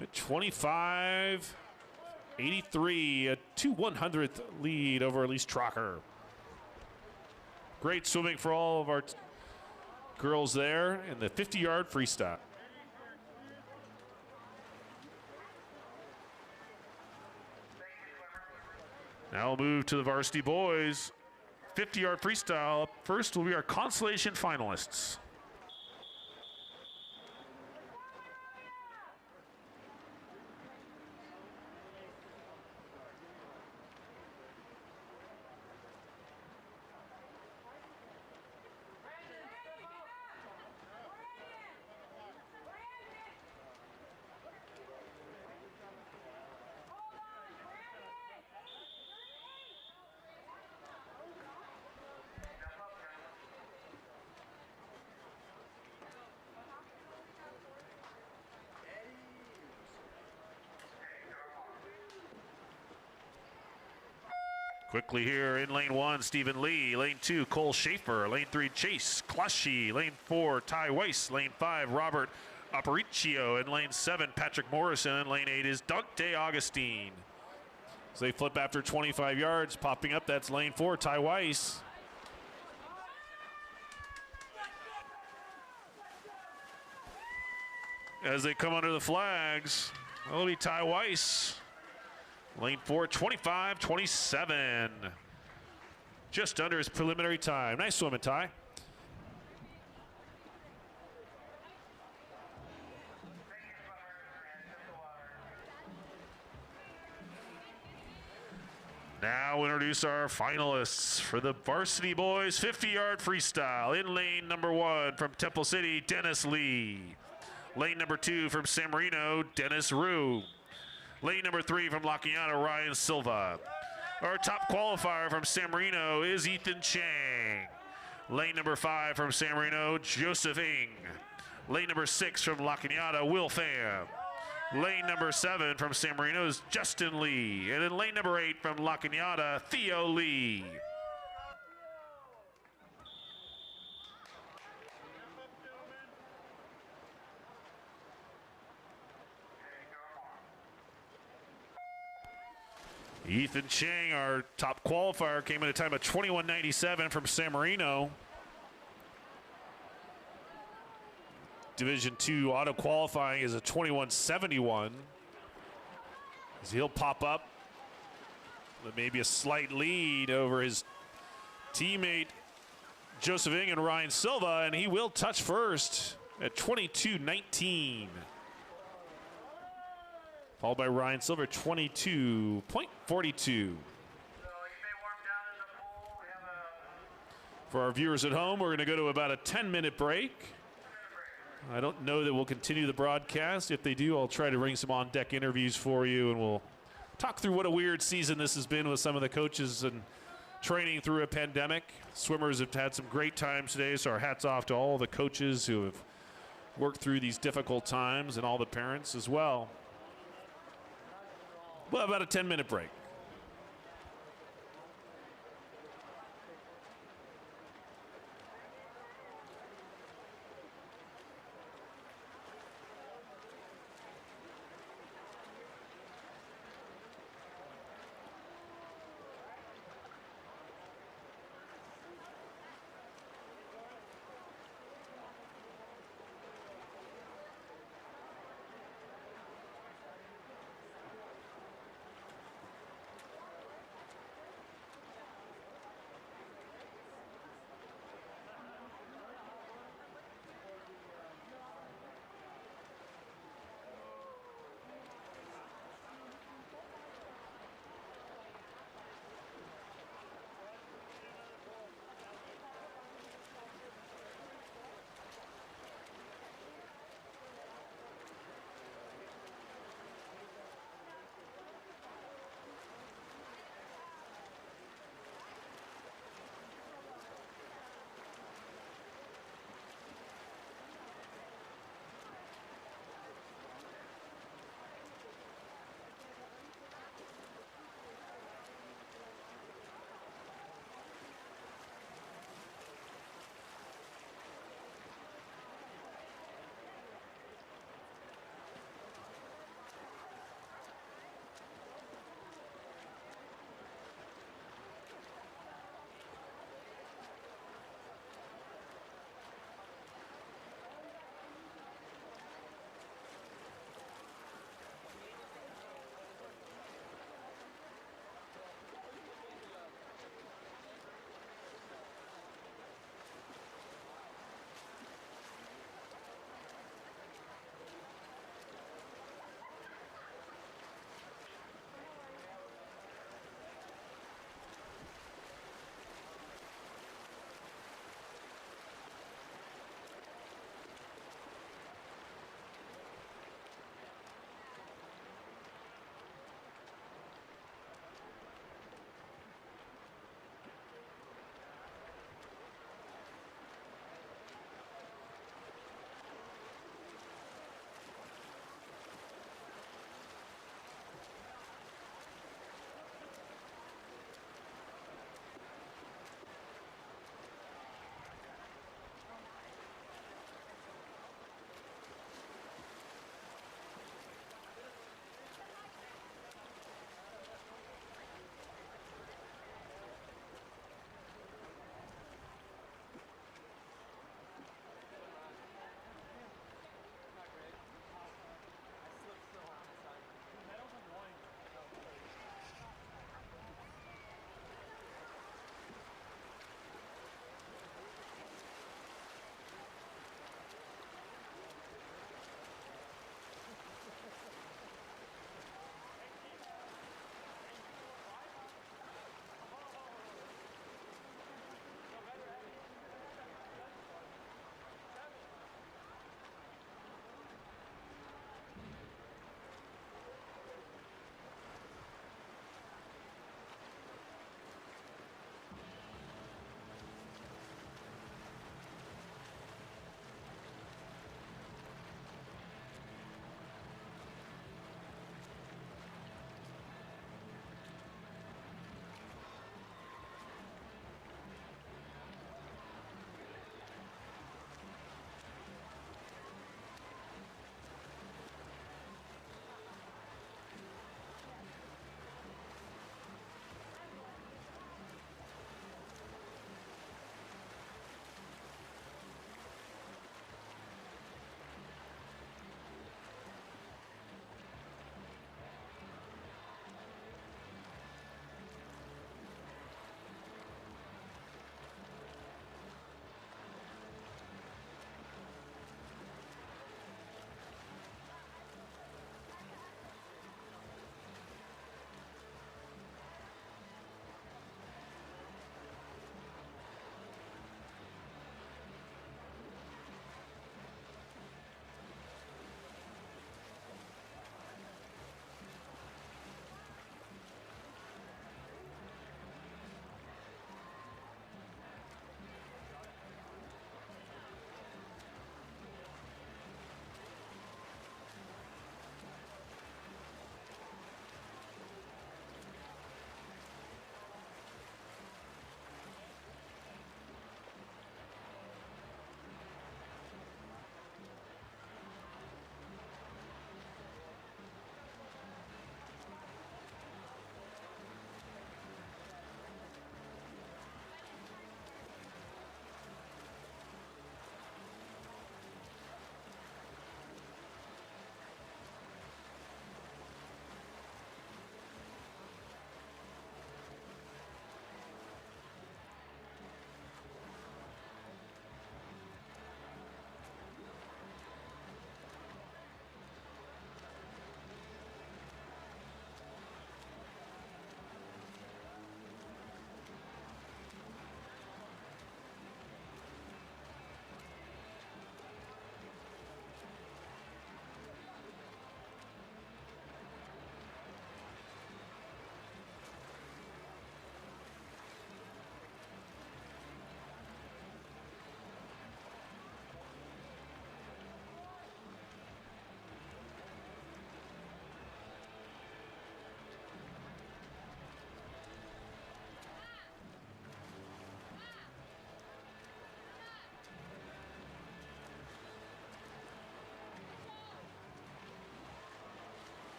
at 25-83, a 2/100th lead over Elise Trocker. Great swimming for all of our girls there in the 50-yard freestyle. Now we'll move to the varsity boys. 50-yard freestyle. Up first will be our consolation finalists. Quickly here in lane 1, Stephen Lee. Lane 2, Cole Schaefer. Lane 3, Chase Clushy. Lane 4, Ty Weiss. Lane 5, Robert Aparicio. And lane 7, Patrick Morrison. And lane 8 is Dante Augustine. As they flip after 25 yards, popping up, that's lane 4, Ty Weiss. As they come under the flags, that'll be Ty Weiss. Lane 4, 25-27. Just under his preliminary time. Nice swimming, Ty. Now we'll introduce our finalists for the varsity boys 50-yard freestyle. In lane number 1 from Temple City, Dennis Lee. Lane number 2 from San Marino, Dennis Rue. Lane number 3 from La Cañada, Ryan Silva. Our top qualifier from San Marino is Ethan Chang. Lane number 5 from San Marino, Joseph Ng. Lane number 6 from La Cañada, Will Pham. Lane number 7 from San Marino is Justin Lee. And in lane number 8 from La Cañada, Theo Lee. Ethan Chang, our top qualifier, came in a time of 21:97 from San Marino. Division II auto qualifying is a 21:71. As he'll pop up with maybe a slight lead over his teammate Joseph Ng and Ryan Silva, and he will touch first at 22:19. Followed by Ryan Silver, 22.42. For our viewers at home, we're going to go to about a 10-minute break. I don't know that we'll continue the broadcast. If they do, I'll try to bring some on-deck interviews for you, and we'll talk through what a weird season this has been with some of the coaches and training through a pandemic. Swimmers have had some great times today, so our hats off to all the coaches who have worked through these difficult times and all the parents as well. We'll have about a 10-minute break.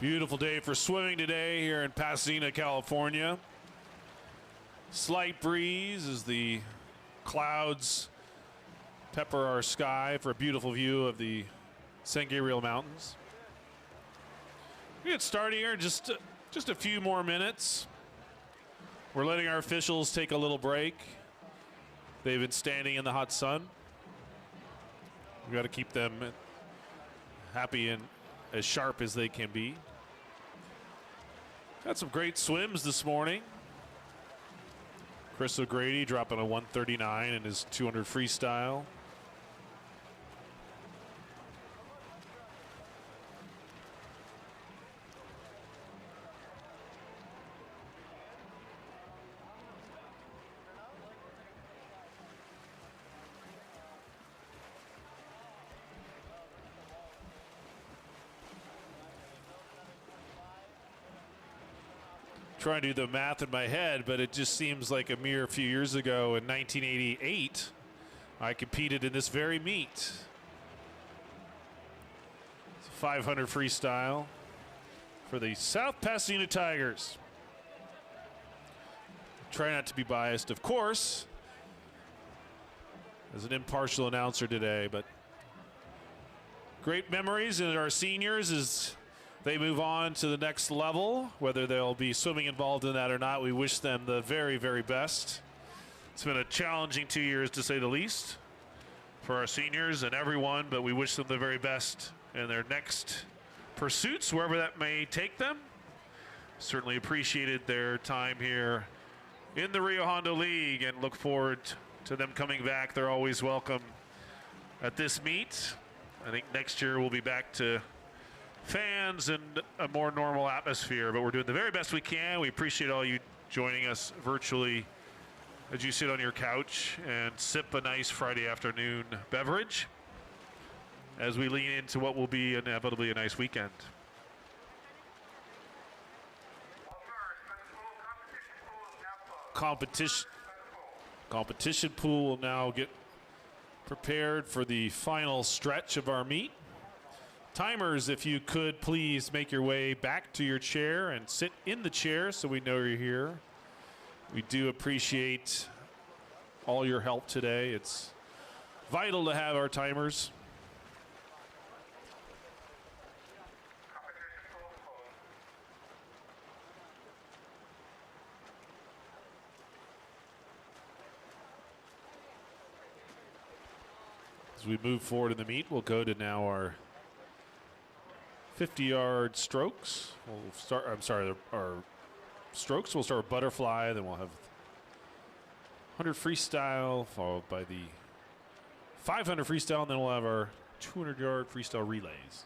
Beautiful day for swimming today here in Pasadena, California. Slight breeze as the clouds pepper our sky for a beautiful view of the San Gabriel Mountains. We get started here in just a few more minutes. We're letting our officials take a little break. They've been standing in the hot sun. We've got to keep them happy and as sharp as they can be. Had some great swims this morning. Chris O'Grady dropping a 139 in his 200 freestyle. Trying to do the math in my head, but it just seems like a mere few years ago in 1988, I competed in this very meet. It's a 500 freestyle for the South Pasadena Tigers. Try not to be biased, of course, as an impartial announcer today, but great memories in our seniors as they move on to the next level. Whether they'll be swimming involved in that or not, we wish them the very, very best. It's been a challenging 2 years, to say the least, for our seniors and everyone, but we wish them the very best in their next pursuits, wherever that may take them. Certainly appreciated their time here in the Rio Hondo League and look forward to them coming back. They're always welcome at this meet. I think next year we'll be back to fans and a more normal atmosphere, but we're doing the very best we can. We appreciate all you joining us virtually as you sit on your couch and sip a nice Friday afternoon beverage as we lean into what will be inevitably a nice weekend. Competition pool will now get prepared for the final stretch of our meet. Timers, if you could please make your way back to your chair and sit in the chair so we know you're here. We do appreciate all your help today. It's vital to have our timers. As we move forward in the meet, we'll go to now our 50-yard strokes. We'll start, our strokes. We'll start with butterfly, then we'll have 100 freestyle, followed by the 500 freestyle, and then we'll have our 200-yard freestyle relays.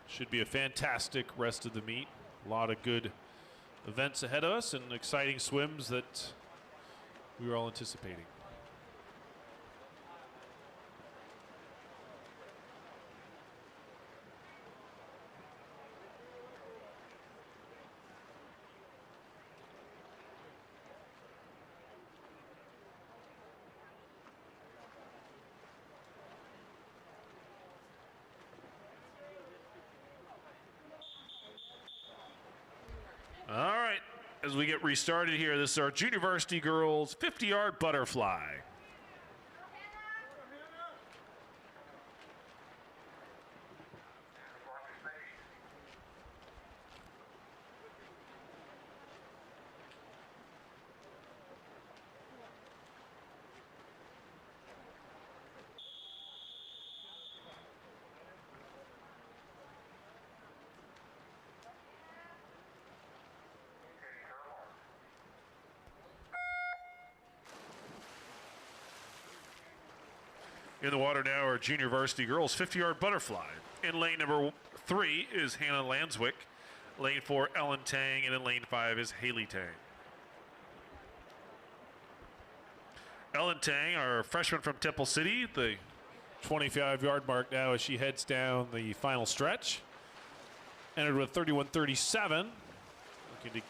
Should be a fantastic rest of the meet. A lot of good events ahead of us and exciting swims that we were all anticipating. All right, as we get restarted here, this is our junior varsity girls 50-yard butterfly. In the water now are junior varsity girls 50-yard butterfly. In lane number 3 is Hannah Lanswick. Lane 4, Ellen Tang. And in lane 5 is Haley Tang. Ellen Tang, our freshman from Temple City, the 25-yard mark now as she heads down the final stretch. Entered with 31:37. Looking to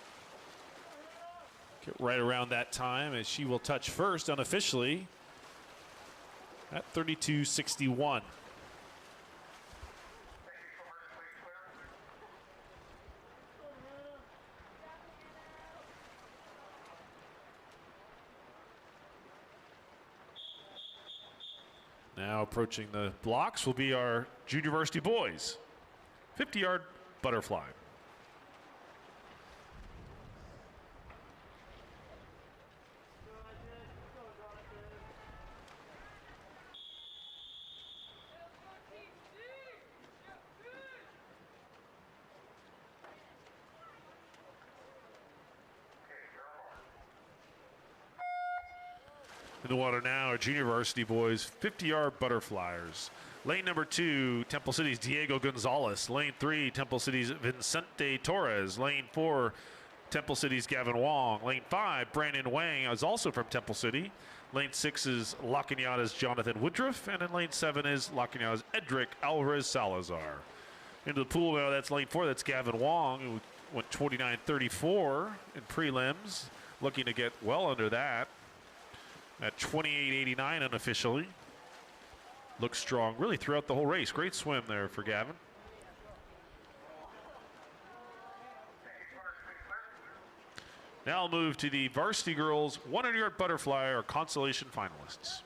get right around that time as she will touch first unofficially at 32:61. Now approaching the blocks will be our junior varsity boys. 50-yard butterfly. In the water now are junior varsity boys, 50-yard butterflyers. Lane number 2, Temple City's Diego Gonzalez. Lane 3, Temple City's Vicente Torres. Lane 4, Temple City's Gavin Wong. Lane 5, Brandon Wang is also from Temple City. Lane 6 is La Cañada's Jonathan Woodruff. And in lane 7 is La Cañada's Edric Alvarez Salazar. Into the pool now, that's lane 4, that's Gavin Wong, who went 29.34 in prelims. Looking to get well under that. At 28.89 unofficially. Looks strong really throughout the whole race. Great swim there for Gavin. Now I'll move to the varsity girls 100-yard butterfly or consolation finalists.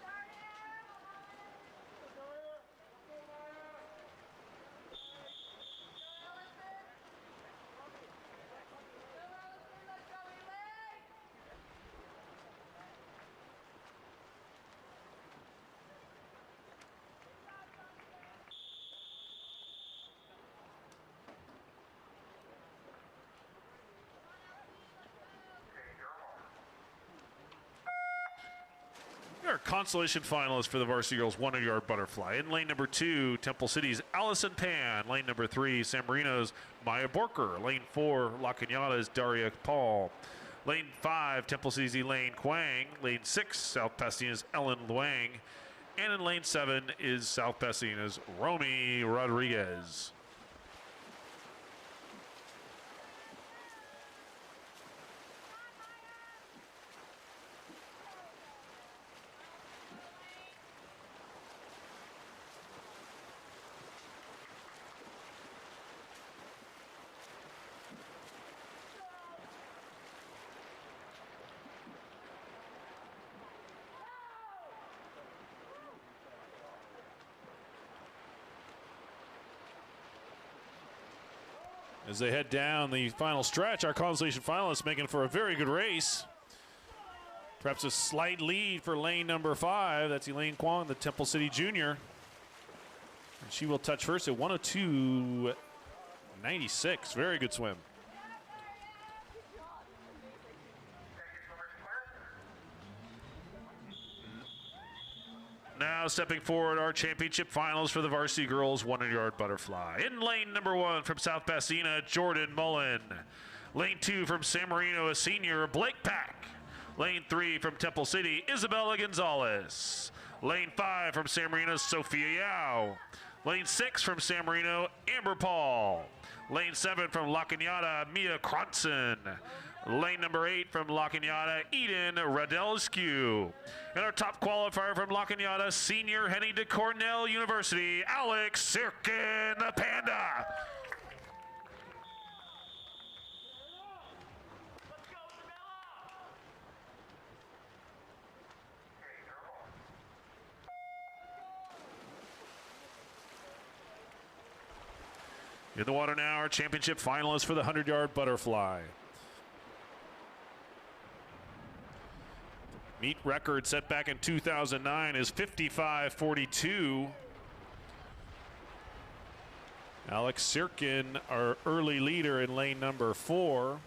Our consolation finalists for the varsity girls 100-yard butterfly. In lane number 2, Temple City's Allison Pan. Lane number 3, San Marino's Maya Borker. Lane 4, La Cañada's Daria Paul. Lane 5, Temple City's Elaine Quang. Lane 6, South Pasadena's Ellen Luang. And in lane 7 is South Pasadena's Romy Rodriguez. As they head down the final stretch, our consolation finalists making for a very good race. Perhaps a slight lead for lane number 5. That's Elaine Kwong, the Temple City junior. And she will touch first at 102.96. Very good swim. Now stepping forward, our championship finals for the varsity girls 100-yard butterfly. In lane number 1 from South Pasadena, Jordan Mullen. Lane 2 from San Marino, a senior, Blake Pack. Lane 3 from Temple City, Isabella Gonzalez. Lane 5 from San Marino, Sophia Yao. Lane 6 from San Marino, Amber Paul. Lane 7 from La Cañada, Mia Cronson. Lane number 8 from La Cañada, Eden Radelscu. And our top qualifier from La Cañada, senior heading to Cornell University, Alex Sirkin, the Panda. In the water now, our championship finalists for the 100-yard butterfly. Meet record set back in 2009 is 55.42. Alex Sirkin, our early leader in lane number 4,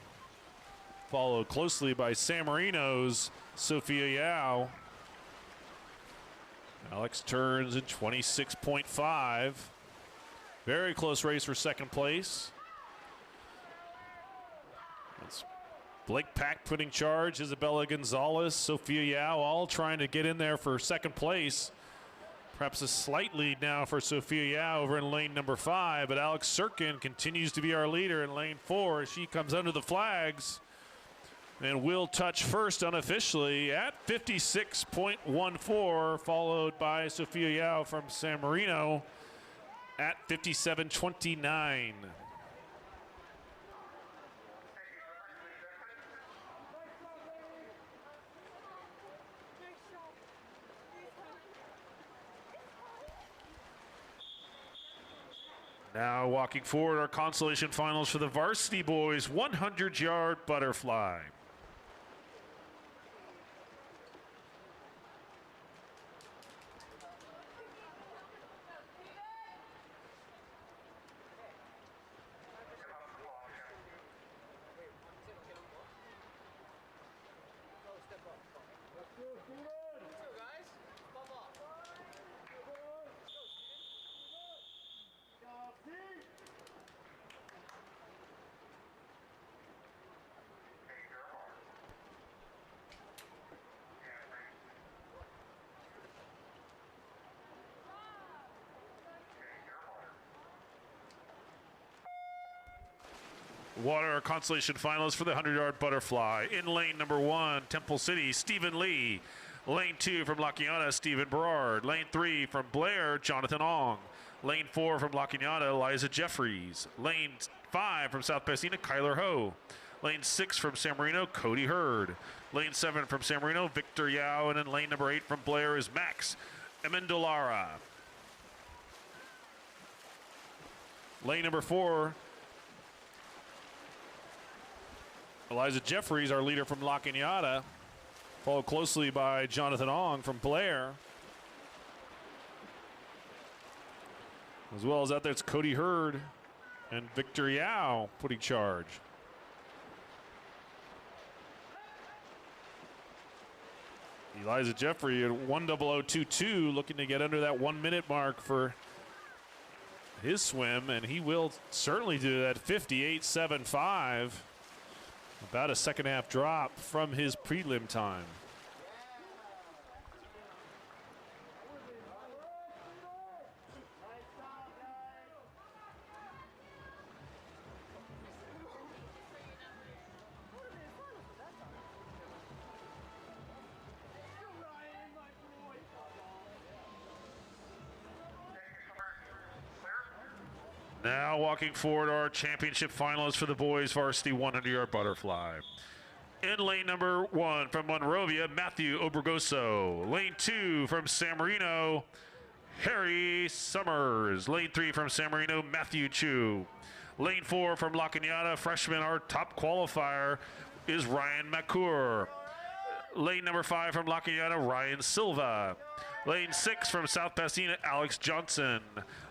followed closely by San Marino's Sophia Yao. Alex turns in 26.5. Very close race for second place. That's Blake Pack putting charge, Isabella Gonzalez, Sophia Yao, all trying to get in there for second place. Perhaps a slight lead now for Sophia Yao over in lane number 5, but Alex Sirkin continues to be our leader in lane 4 as she comes under the flags and will touch first unofficially at 56.14, followed by Sophia Yao from San Marino at 57.29. Now walking forward, our consolation finals for the varsity boys 100-yard butterfly. What are our consolation finalists for the 100-yard butterfly? In lane number 1, Temple City, Stephen Lee. Lane 2 from La Cañada, Stephen Berard. Lane 3 from Blair, Jonathan Ong. Lane 4 from La Cañada, Eliza Jeffries. Lane 5 from South Pasadena, Kyler Ho. Lane 6 from San Marino, Cody Hurd. Lane 7 from San Marino, Victor Yao. And in lane number 8 from Blair is Max Amendolara. Lane number 4, Eliza Jeffries, our leader from La Cañada, followed closely by Jonathan Ong from Blair. As well as out there, it's Cody Hurd and Victor Yao putting charge. Eliza Jeffrey at 1:0022, looking to get under that 1 minute mark for his swim, and he will certainly do that. 58.75. About a second half drop from his prelim time. Now walking forward, our championship finalists for the boys varsity 100-yard butterfly. In lane number 1 from Monrovia, Matthew Obregoso. Lane 2 from San Marino, Harry Summers. Lane 3 from San Marino, Matthew Chu. Lane 4 from La Cañada, freshman, our top qualifier is Ryan McClure. Lane number 5 from La Cañada, Ryan Silva. Lane 6 from South Pasadena, Alex Johnson.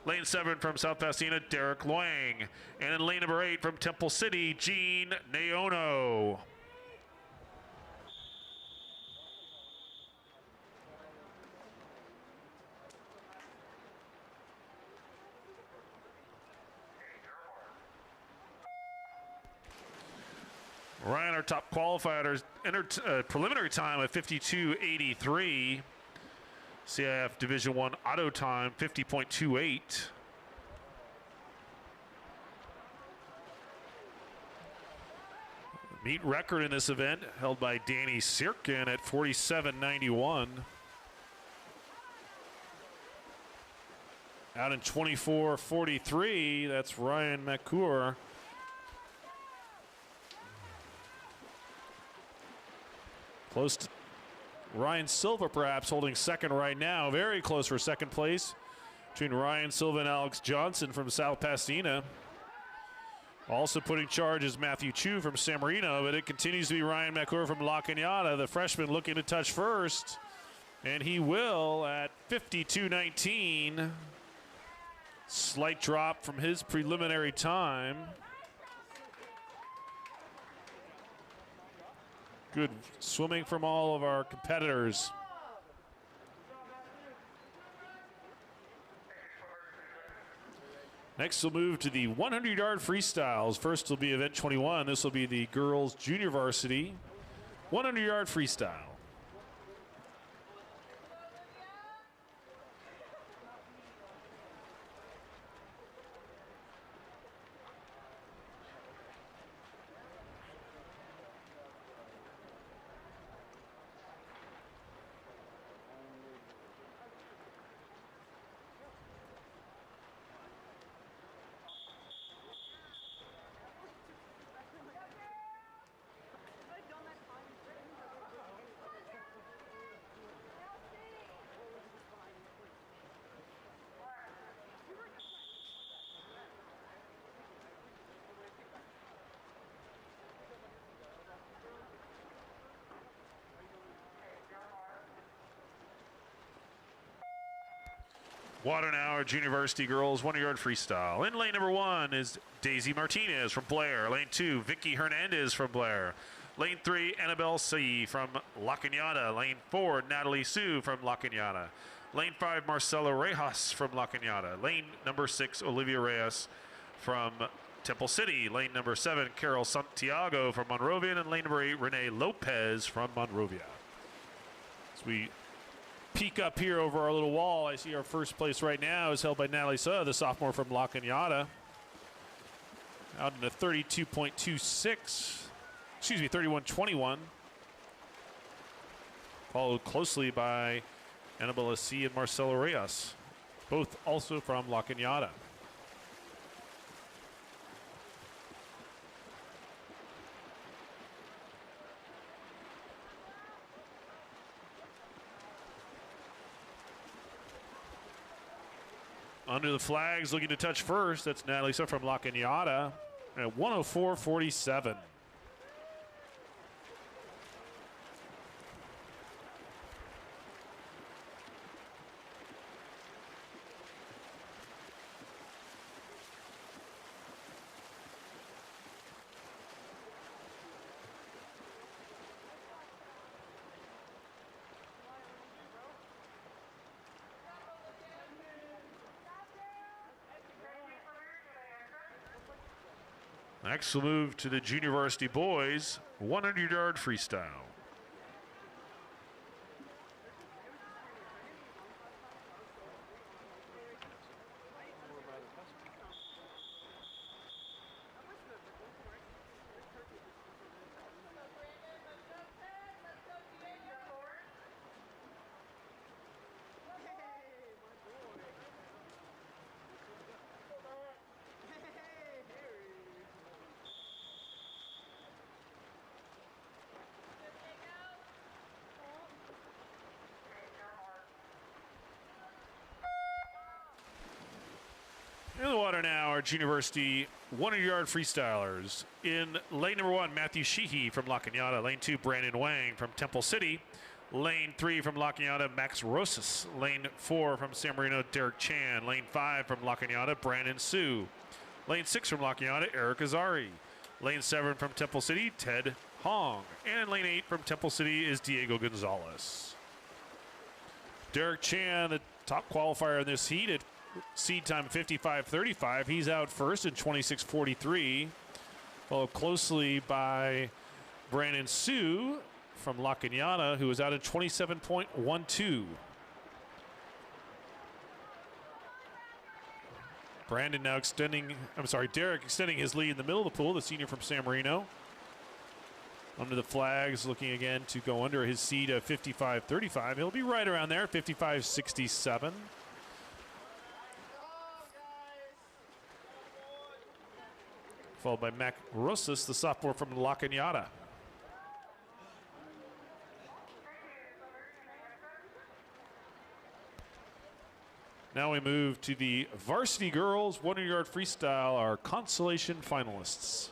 Lane 7 from South Pasadena, Derek Luang. And in lane number 8 from Temple City, Gene Naono. Ryan, our top qualifier, entered preliminary time at 52.83. CIF Division I auto time 50.28. Meet record in this event held by Danny Sirkin at 47.91. Out in 24.43, that's Ryan McClure. Close to Ryan Silva perhaps holding second right now. Very close for second place between Ryan Silva and Alex Johnson from South Pasadena. Also putting charge is Matthew Chu from San Marino, but it continues to be Ryan McClure from La Cañada, the freshman looking to touch first. And he will at 52.19. Slight drop from his preliminary time. Good swimming from all of our competitors. Next we'll move to the 100-yard freestyles. First will be event 21. This will be the girls junior varsity 100-yard freestyle. Water now, our Junior Varsity Girls 100-yard freestyle. In lane number 1 is Daisy Martinez from Blair. Lane 2, Vicky Hernandez from Blair. Lane 3, Annabelle C. from La Cañada. Lane 4, Natalie Sue from La Cañada. Lane 5, Marcela Rejas from La Cañada. Lane number 6, Olivia Reyes from Temple City. Lane number 7, Carol Santiago from Monrovia. And lane number 8, Renee Lopez from Monrovia. As we peek up here over our little wall, I see our first place right now is held by Natalie Sue, the sophomore from La Cañada. Out in a 32.26, excuse me, 31.21. Followed closely by Annabella C. and Marcelo Reyes, both also from La Cañada. Under the flags, looking to touch first. That's Natalie Sue from La Cañada at 104.47. Next, we'll move to the Junior Varsity Boys 100-yard freestyle. In the water now, our Junior Varsity 100-yard freestylers. In lane number 1, Matthew Sheehy from La Cañada. Lane 2, Brandon Wang from Temple City. Lane 3 from La Cañada, Max Rosas. Lane 4 from San Marino, Derek Chan. Lane 5 from La Cañada, Brandon Sue. Lane 6 from La Cañada, Eric Azari. Lane 7 from Temple City, Ted Hong. And lane 8 from Temple City is Diego Gonzalez. Derek Chan, the top qualifier in this heat at seed time 55.35. He's out first in 26.43. Followed closely by Brandon Sue from La Cañada, who is out at 27.12. Brandon now Derek extending his lead in the middle of the pool, the senior from San Marino. Under the flags, looking again to go under his seed of 55.35. He'll be right around there, 55.67. Followed by Mac Rosas, the sophomore from La Cañada. Now we move to the Varsity Girls 100-yard freestyle, our consolation finalists.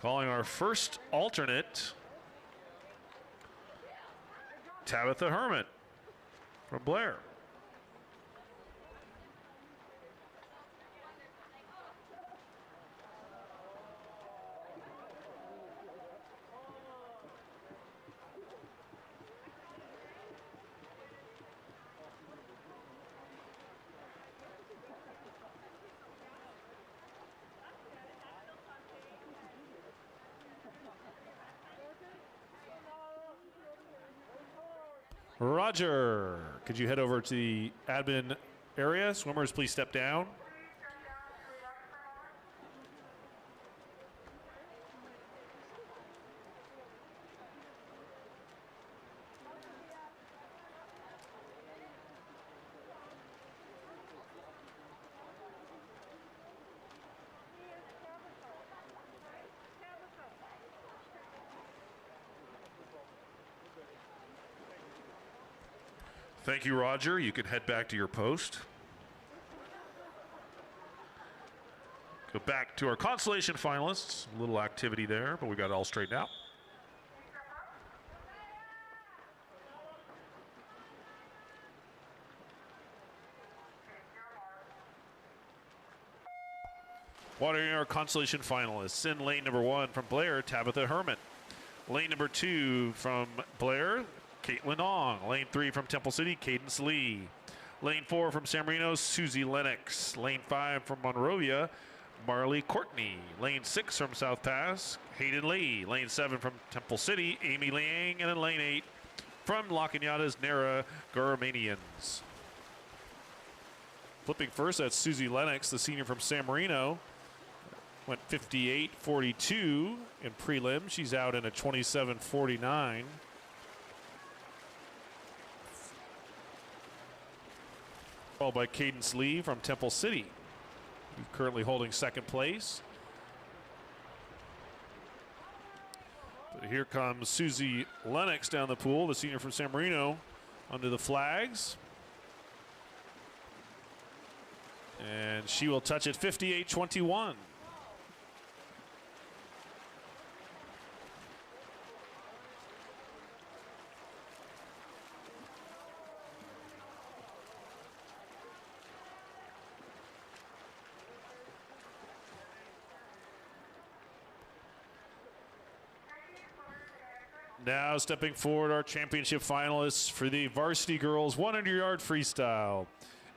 Calling our first alternate, Tabitha Hermit from Blair. Roger, could you head over to the admin area? Swimmers, please step down. Thank you, Roger. You can head back to your post. Go back to our consolation finalists. A little activity there, but we got it all straightened out. Watering our consolation finalists. In lane number 1 from Blair, Tabitha Herman. Lane number 2 from Blair, Caitlin Ong. Lane 3 from Temple City, Cadence Lee. Lane 4 from San Marino, Susie Lennox. Lane 5 from Monrovia, Marley Courtney. Lane 6 from South Pass, Hayden Lee. Lane 7 from Temple City, Amy Liang. And then lane 8 from La Cañada's Nara Garmanians. Flipping first, that's Susie Lennox, the senior from San Marino. Went 58.42 in prelim. She's out in a 27.49. Followed by Cadence Lee from Temple City, currently holding second place. But here comes Susie Lennox down the pool, the senior from San Marino, under the flags. And she will touch it 58.21. Now stepping forward, our championship finalists for the varsity girls 100-yard freestyle.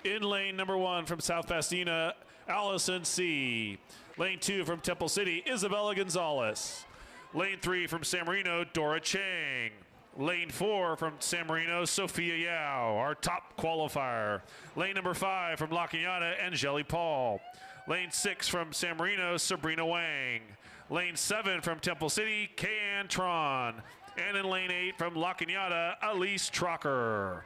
In lane number 1 from South Pasadena, Allison C. Lane 2 from Temple City, Isabella Gonzalez. Lane 3 from San Marino, Dora Chang. Lane 4 from San Marino, Sophia Yao, our top qualifier. Lane number 5 from La Cañada, Angeli Paul. Lane 6 from San Marino, Sabrina Wang. Lane 7 from Temple City, Kayan Tron. And in lane 8 from La Cañada, Elise Trocker.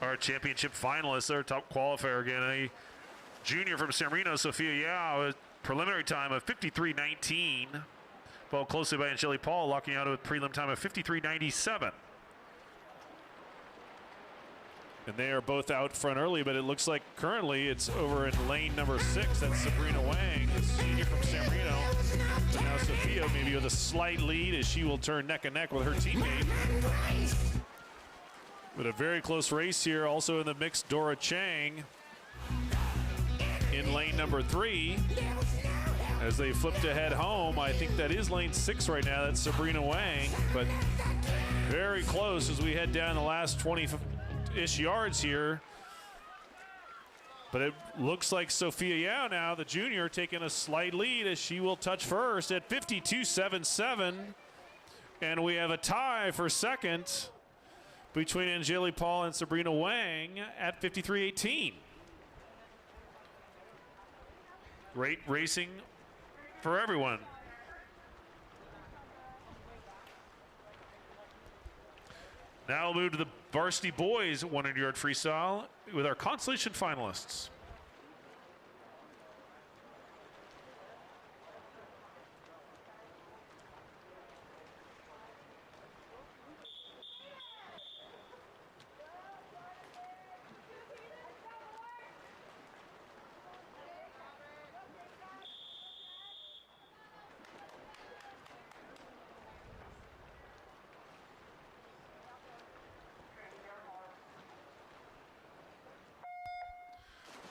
Our championship finalists, our top qualifier again, a junior from San Marino, Sophia Yao, a preliminary time of 53.19. Followed closely by Angeli Paul, locking out a prelim time of 53.97. And they are both out front early, but it looks like currently it's over in lane number 6. That's Sabrina Wang, the senior from San Marino. But now Sophia maybe with a slight lead as she will turn neck and neck with her teammate. But a very close race here. Also in the mix, Dora Chang in lane number 3. As they flip to head home, I think that is lane 6 right now. That's Sabrina Wang, but very close as we head down the last 20-ish yards here. But it looks like Sophia Yao now, the junior, taking a slight lead as she will touch first at 52.77. And we have a tie for second between Angeli Paul and Sabrina Wang at 53.18. Great racing for everyone. Now we'll move to the varsity boys 100-yard freestyle with our consolation finalists.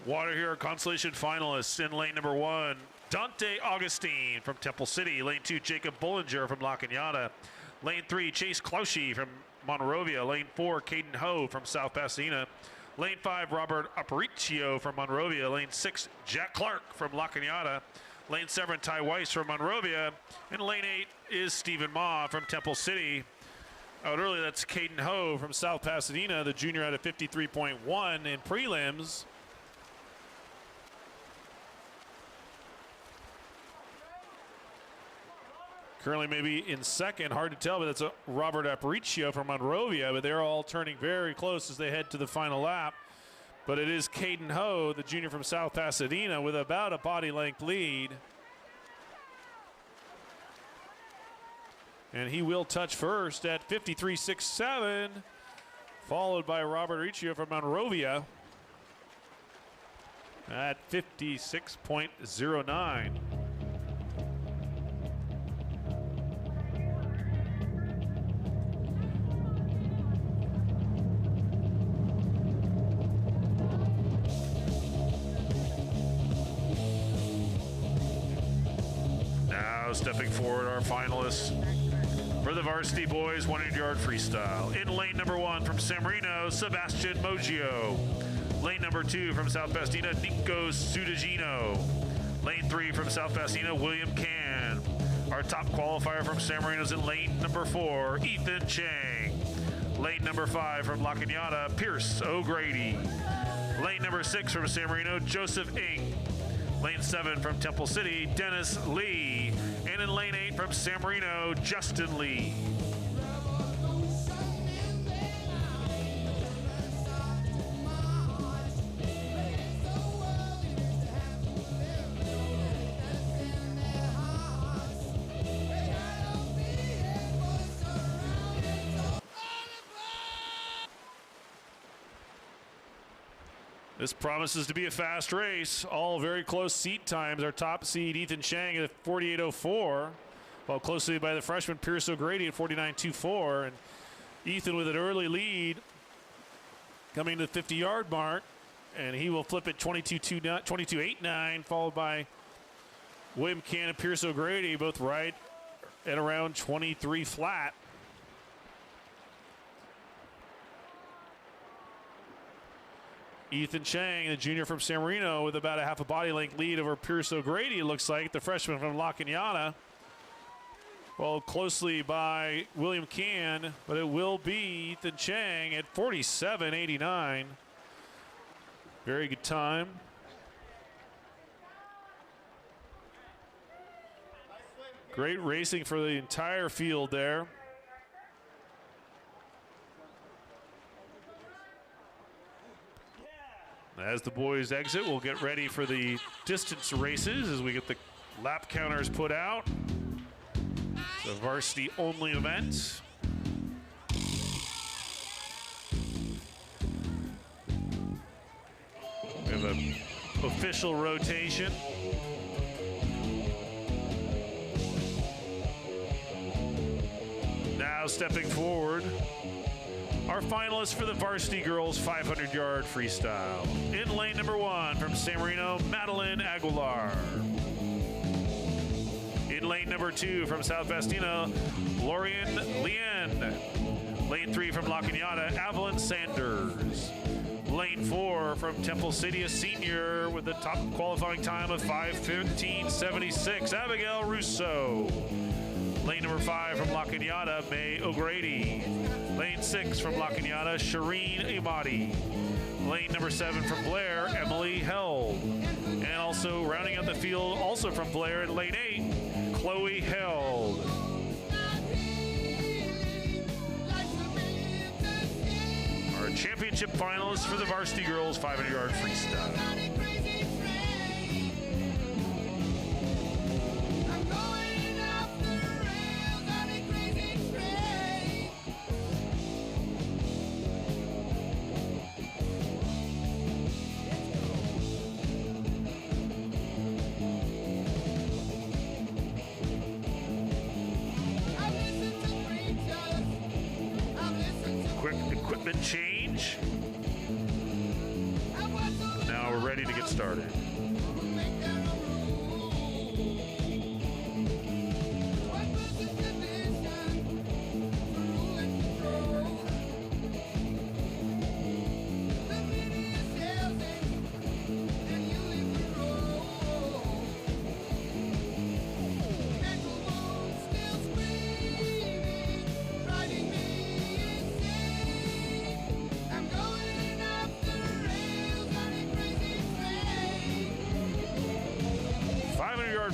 Water here, consolation finalists. In lane number 1, Dante Augustine from Temple City. Lane 2, Jacob Bullinger from La Cañada. Lane 3, Chase Cloushy from Monrovia. Lane 4, Caden Ho from South Pasadena. Lane 5, Robert Aparicio from Monrovia. Lane 6, Jack Clark from La Cañada. Lane 7, Ty Weiss from Monrovia. And lane 8 is Stephen Ma from Temple City. Out early, that's Caden Ho from South Pasadena, the junior at a 53.1 in prelims. Currently maybe in second, hard to tell, but that's a Robert Aparicio from Monrovia, but they're all turning very close as they head to the final lap. But it is Caden Ho, the junior from South Pasadena, with about a body length lead. And he will touch first at 53.67, followed by Robert Aparicio from Monrovia at 56.09. Stepping forward, our finalists for the varsity boys 100-yard freestyle. In lane number 1 from San Marino, Sebastian Moggio. Lane number 2 from South Pasadena, Nico Sudagino. Lane 3 from South Pasadena, William Can. Our top qualifier from San Marino is in lane number 4, Ethan Chang. Lane number 5 from La Cañada, Pierce O'Grady. Lane number 6 from San Marino, Joseph Ing. Lane 7 from Temple City, Dennis Lee. And in lane 8 from San Marino, Justin Lee. This promises to be a fast race. All very close seat times. Our top seed, Ethan Chang, at 48.04, while closely by the freshman, Pierce O'Grady at 49.24. And Ethan with an early lead coming to the 50-yard mark, and he will flip at 22.89, followed by William Can and Pierce O'Grady, both right at around 23 flat. Ethan Chang, the junior from San Marino, with about a half a body length lead over Pierce O'Grady, it looks like, the freshman from La Cañada. Followed closely by William Can, but it will be Ethan Chang at 47.89. Very good time. Great racing for the entire field there. As the boys exit, we'll get ready for the distance races as we get the lap counters put out. It's a varsity-only event. We have an official rotation. Now stepping forward, our finalists for the varsity girls 500-yard freestyle. In lane number 1 from San Marino, Madeline Aguilar. In lane number 2 from South Pasadena, Lorian Lien. Lane 3 from La Cañada, Evelyn Sanders. Lane 4 from Temple City, a senior with the top qualifying time of 5:15.76, Abigail Russo. Lane number 5 from La Cañada, May O'Grady. Lane 6 from La Cañada, Shireen Imadi. Lane number 7 from Blair, Emily Held. And also rounding out the field, also from Blair in lane 8, Chloe Held. Our championship finalists for the varsity girls 500-yard freestyle. Equipment change. Now we're ready to get started.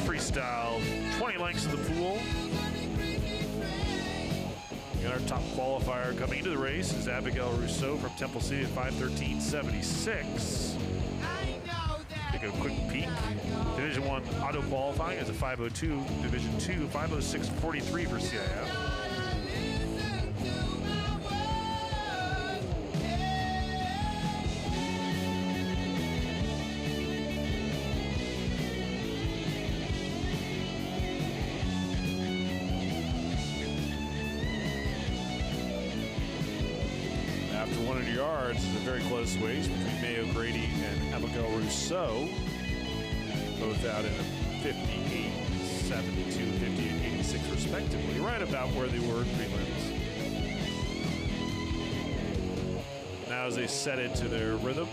Freestyle, 20 lengths of the pool. top qualifier coming into the race is Abigail Rousseau from Temple City at 5:13.76. Take a quick peek. Division 1 auto qualifying is a 5:02. Division 2, 5:06.43 for CIF. After 100 yards, it's a very close race between May O'Grady and Abigail Rousseau. Both out in a 58.72, 58.86 respectively, right about where they were in prelims. Now as they set into their rhythm.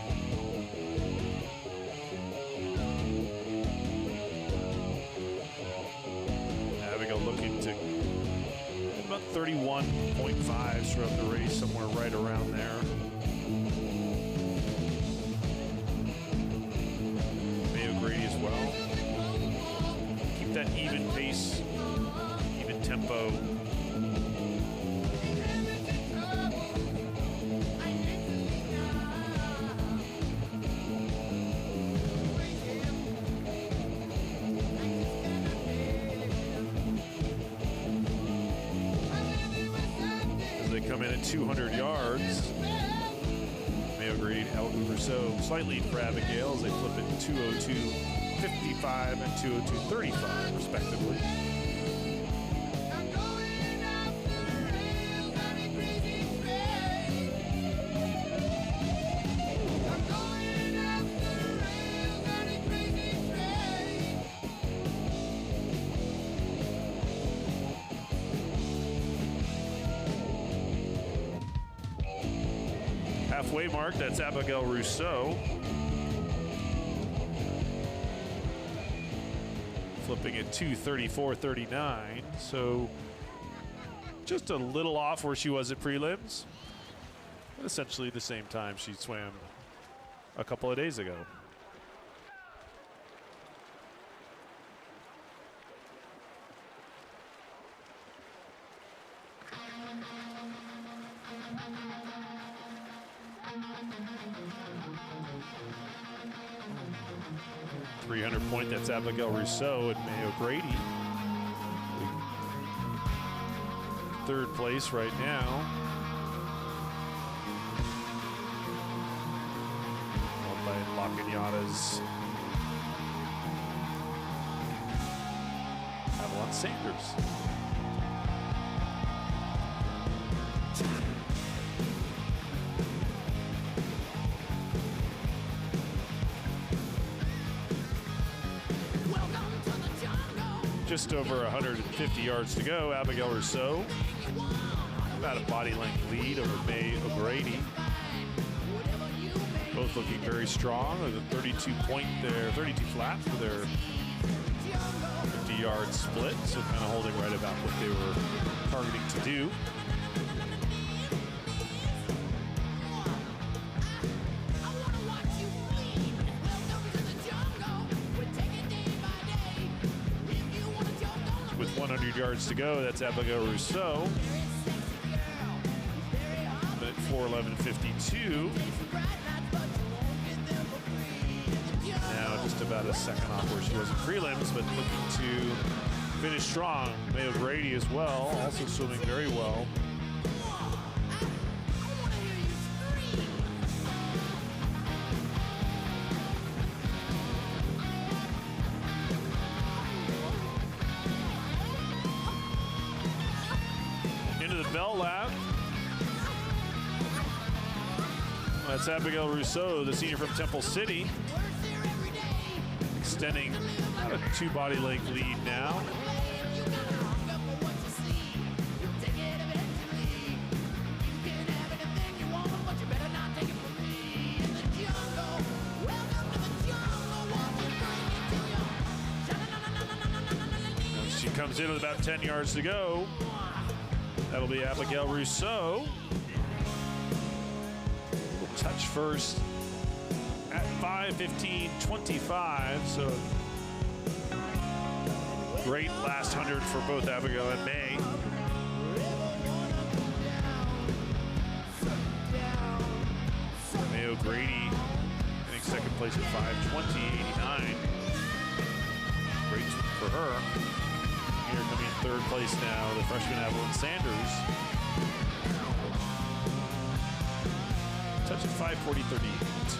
Abigail looking to about 31.5 throughout the race, somewhere right around there. May O'Grady as well. Keep that even pace, even tempo. Come in at 200 yards. May O'Grady, Elton Rousseau slightly for Abigail as they flip it 2:02.55 and 2:02.35 respectively. Halfway mark, that's Abigail Rousseau. Flipping at 2:34.39, so just a little off where she was at prelims, but essentially the same time she swam a couple of days ago. .300, that's Abigail Rousseau and May O'Grady. Third place right now. Held by Lacanyata's Avalon Sanders. Just over 150 yards to go. Abigail Rousseau, about a body length lead over May O'Grady. Both looking very strong. There's a 32 point there, 32 flat for their 50-yard split. So kind of holding right about what they were targeting to do. With 100 yards to go, that's Abigail Rousseau. At 4:11.52. Now just about a second off where she was in prelims, but looking to finish strong. May O'Grady as well, also swimming very well. Bell lap. That's Abigail Rousseau, the senior from Temple City, extending a 2 body length lead now. As she comes in with about 10 yards to go. That'll be Abigail Rousseau. Touch first at 5:15.25. So great last 100 for both Abigail and May. O'Grady getting second place at 5:20.89. Great for her. Here coming in third place now, the freshman Evelyn Sanders. Touch at 5:40.38.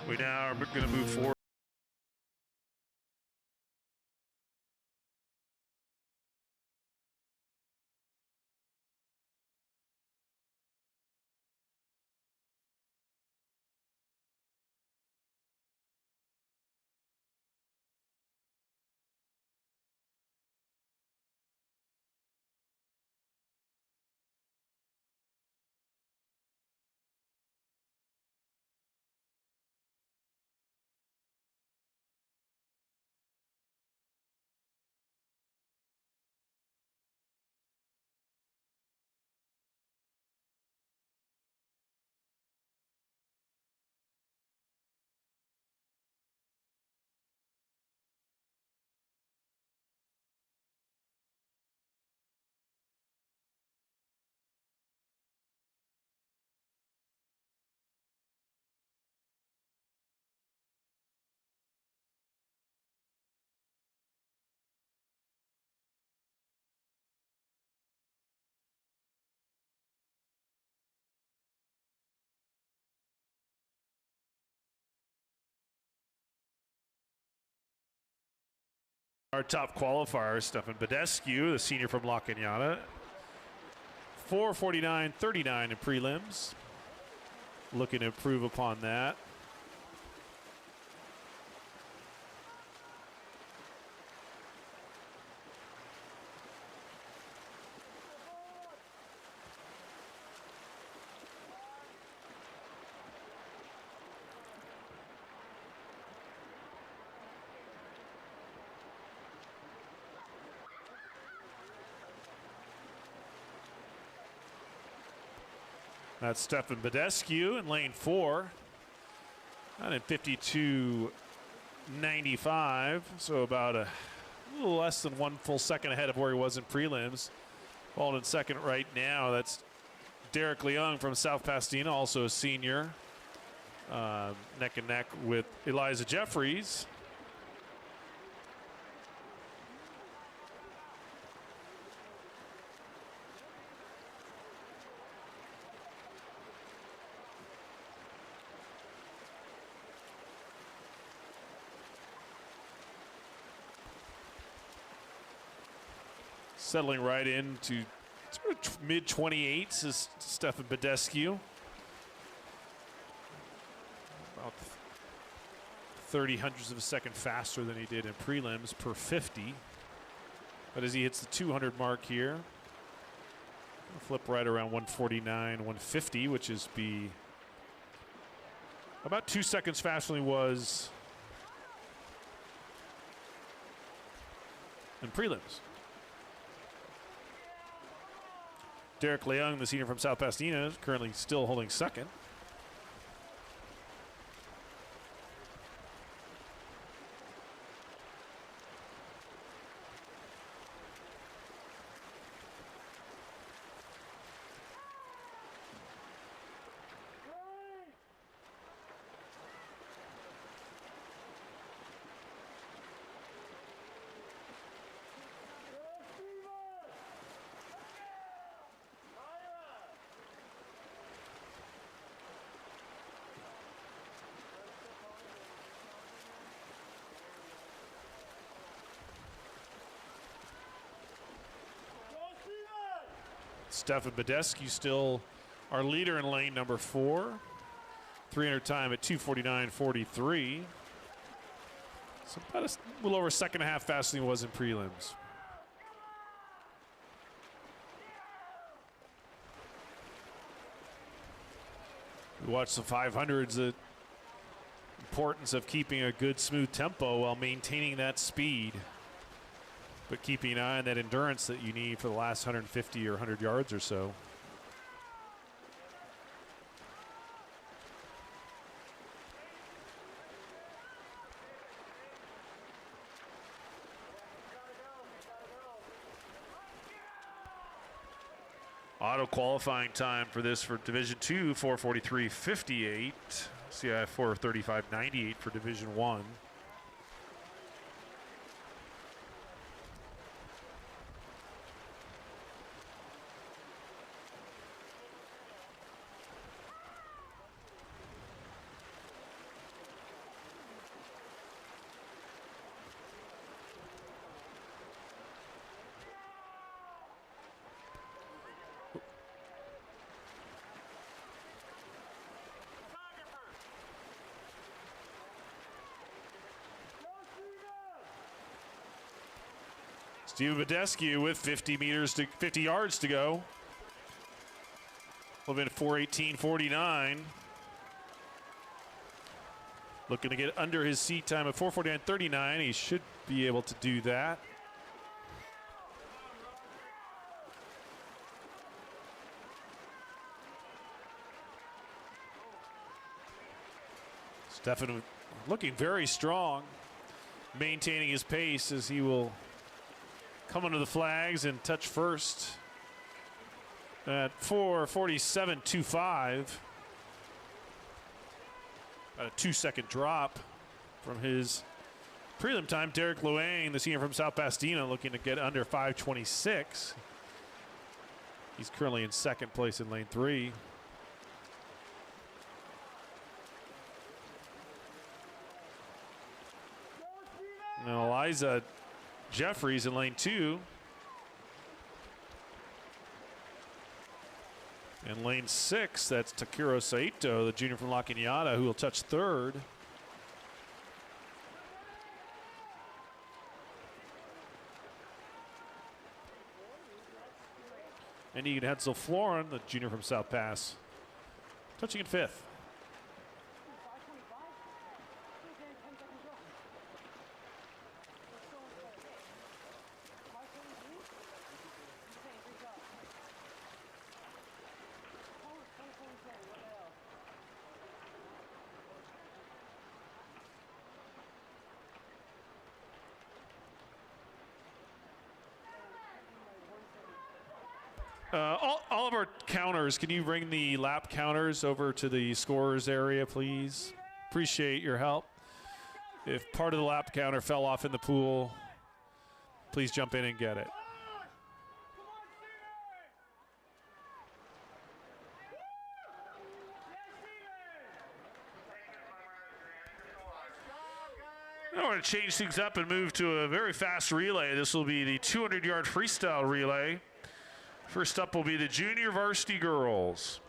We now are going to move forward. Our top qualifier, Stefan Badescu, the senior from La Cañada. 4:49.39 in prelims. Looking to improve upon that. That's Stefan Badescu in lane 4. Not in 52.95, so about a little less than 1 full second ahead of where he was in prelims. Followed in second right now, that's Derek Leung from South Pasadena, also a senior. Neck and neck with Eliza Jeffries. Settling right into mid-28s is Stefan Badescu. About 30 hundredths of a second faster than he did in prelims per 50. But as he hits the 200 mark here, flip right around 149, 150, which is be about 2 seconds faster than he was in prelims. Derek Leung, the senior from South Pasadena, is currently still holding second. Stefan Badescu still our leader in lane number 4. 300 time at 2:49.43. So about a little over a second and a half faster than he was in prelims. We watched the 500s, the importance of keeping a good smooth tempo while maintaining that speed, but keeping an eye on that endurance that you need for the last 150 or 100 yards or so. Auto qualifying time for this for Division 2, 4:43.58. CI 4:35.98 for Division 1. Steve Badescu with 50 yards to go. A little bit of 4:18.49. Looking to get under his seat time of 4:49.39. He should be able to do that. Stefan looking very strong, maintaining his pace as he will come under the flags and touch first at 4:47.25. About a 2-second drop from his prelim time. Derek Luang, the senior from South Pasadena, looking to get under 5:26. He's currently in second place in lane 3. Now Eliza Jeffries in lane 2. In lane 6, that's Takiro Saito, the junior from La Cañada, who will touch third. And Egan Hetzel Florin, the junior from South Pass, touching in fifth. All of our counters, can you bring the lap counters over to the scorers area, please? Appreciate your help. If part of the lap counter fell off in the pool, please jump in and get it. I want to change things up and move to a very fast relay. This will be the 200-yard freestyle relay. First up will be the junior varsity girls.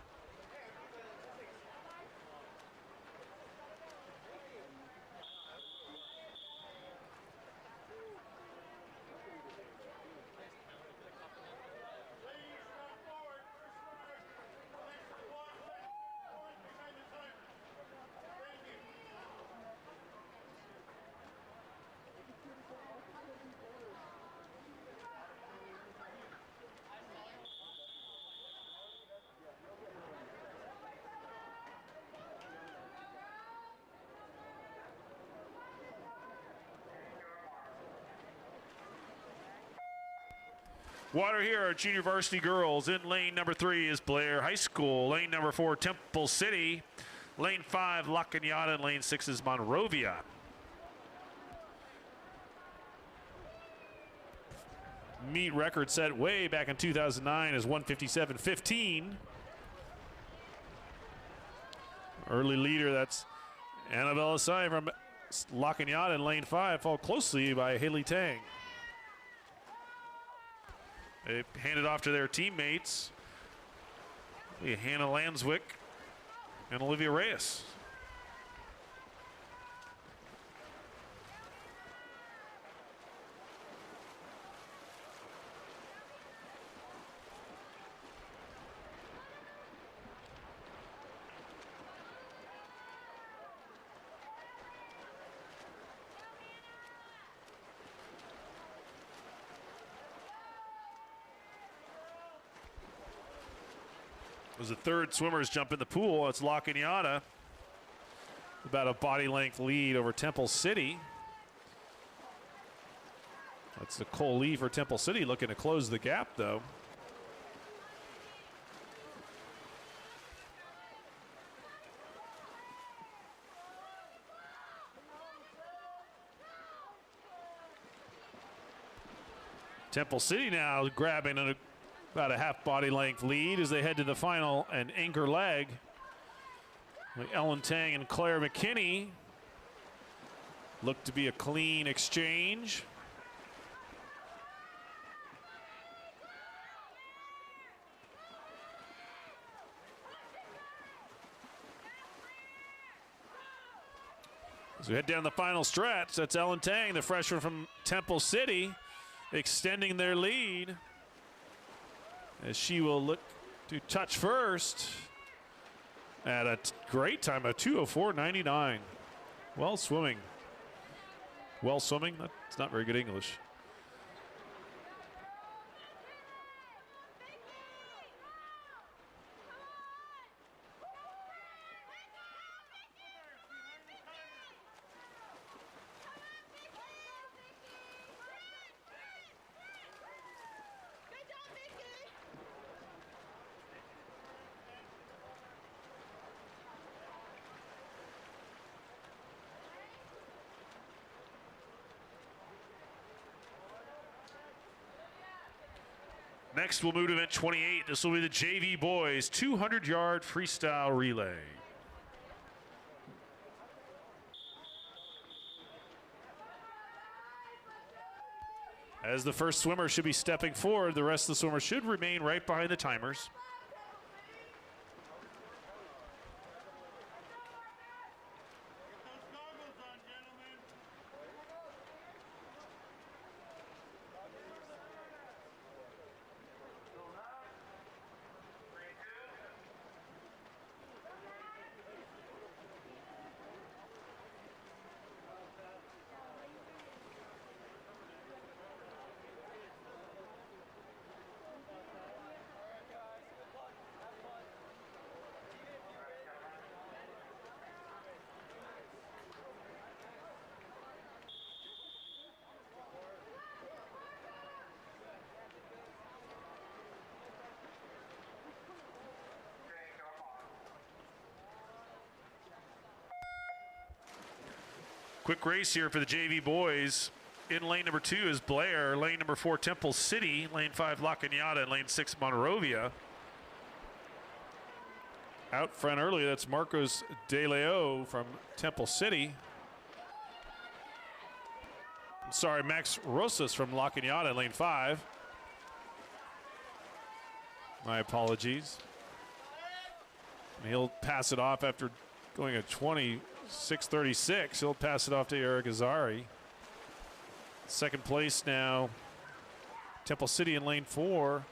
Water here are junior varsity girls. In lane number 3 is Blair High School. Lane number 4, Temple City. Lane 5, La Cañada, and lane 6 is Monrovia. Meet record set way back in 2009 is 157.15. Early leader, that's Annabella Sai from La Cañada in lane 5, followed closely by Haley Tang. They hand it off to their teammates, Hannah Lanswick and Olivia Reyes. As the third swimmers jump in the pool, it's La Cañada. About a body length lead over Temple City. That's Nicole Lee for Temple City looking to close the gap though. Temple City now grabbing about a half body length lead as they head to the final and anchor leg. Ellen Tang and Claire McKinney look to be a clean exchange. As we head down the final stretch, that's Ellen Tang, the freshman from Temple City, extending their lead, as she will look to touch first at a great time of 2:04.99. Well swimming. Well swimming, that's not very good English. Next, we'll move to event 28. This will be the JV boys 200-yard freestyle relay. As the first swimmer should be stepping forward, the rest of the swimmers should remain right behind the timers. Quick race here for the JV boys. In lane number 2 is Blair. Lane number 4, Temple City. Lane 5, La Cañada. And lane 6, Monrovia. Out front early, that's Marcos De Leo from Temple City. Sorry, Max Rosas from La Cañada in lane 5. My apologies. And he'll pass it off after going at 26:36. He'll pass it off to Eric Azari. Second place now, Temple City in lane 4.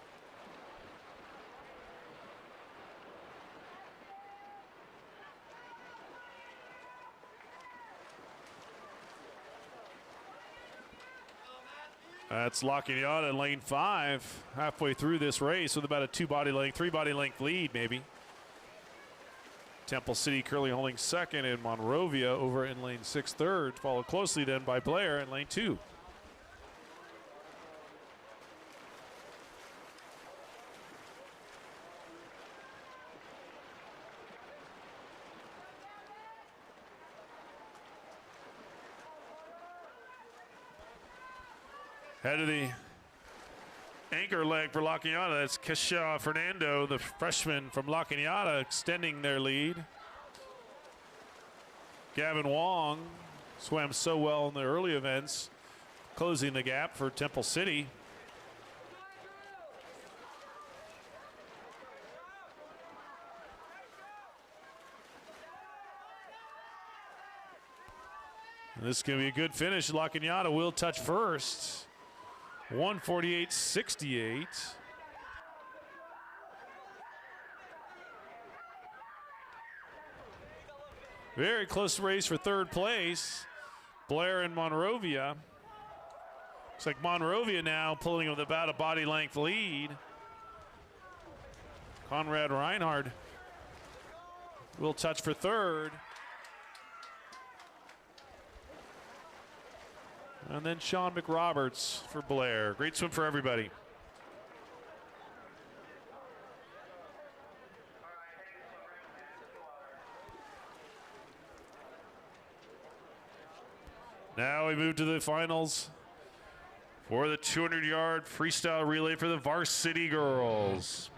That's La Cañada in lane 5, halfway through this race with about a 3 body length lead maybe. Temple City currently holding second, and Monrovia over in lane 6 third, followed closely then by Blair in lane 2. Head of the anchor leg for La Cañada. That's Kesha Fernando, the freshman from La Cañada, extending their lead. Gavin Wong swam so well in the early events, closing the gap for Temple City. This is going to be a good finish. La Cañada will touch first. 148.68. Very close race for third place. Blair and Monrovia. Looks like Monrovia now pulling with about a body length lead. Conrad Reinhardt will touch for third. And then Sean McRoberts for Blair. Great swim for everybody. Now we move to the finals for the 200-yard freestyle relay for the Varsity girls.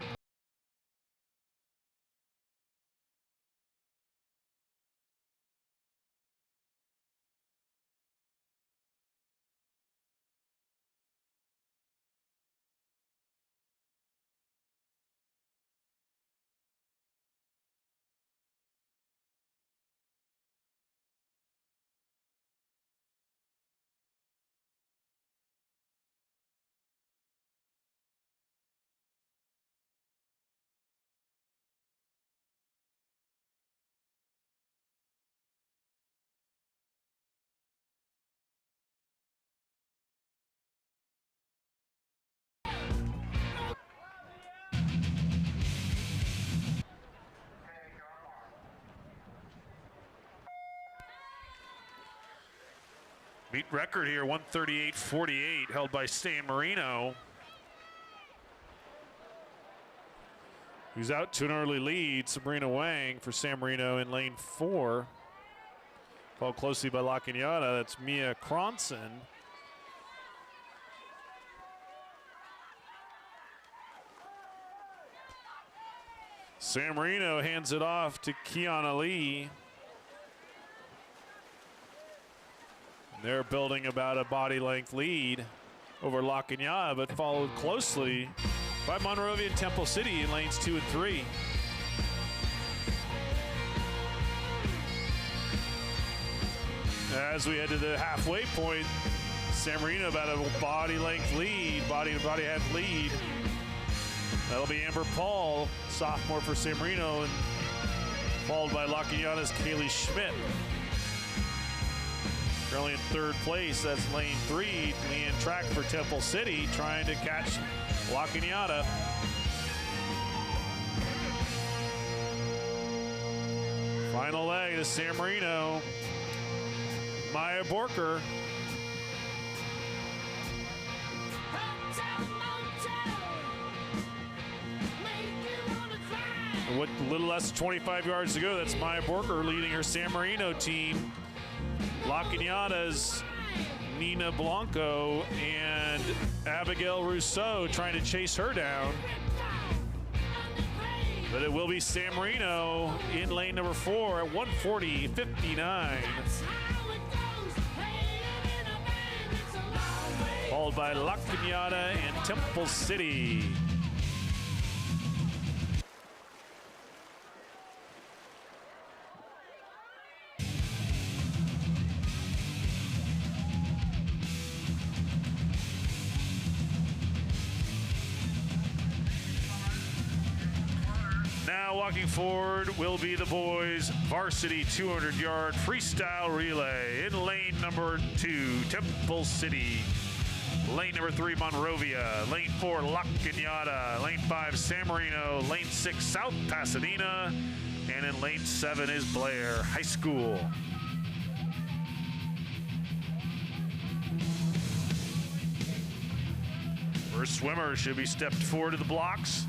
Meet record here, 138.48, held by San Marino, who's out to an early lead. Sabrina Wang for San Marino in lane 4. Followed closely by La Cañada. That's Mia Cronson. San Marino hands it off to Kiana Lee. They're building about a body length lead over La Cañada, but followed closely by Monrovia and Temple City in lanes 2 and 3. As we head to the halfway point, San Marino about a body length lead, body to body half lead. That'll be Amber Paul, sophomore for San Marino, and followed by La Cañada's Kaylee Schmidt. Currently in third place, that's lane 3. Leanne Track for Temple City, trying to catch La Cañada. Final leg, the San Marino. Maya Borker. With a little less than 25 yards to go, that's Maya Borker leading her San Marino team. La Cañada's Nina Blanco and Abigail Rousseau trying to chase her down. But it will be San Marino in lane number 4 at 140.59. Followed by La Cañada and Temple City. Now walking forward will be the boys' varsity 200-yard freestyle relay in lane number 2, Temple City. Lane number 3, Monrovia. Lane 4, La Cañada. Lane 5, San Marino. Lane 6, South Pasadena. And in lane 7 is Blair High School. First swimmer should be stepped forward to the blocks.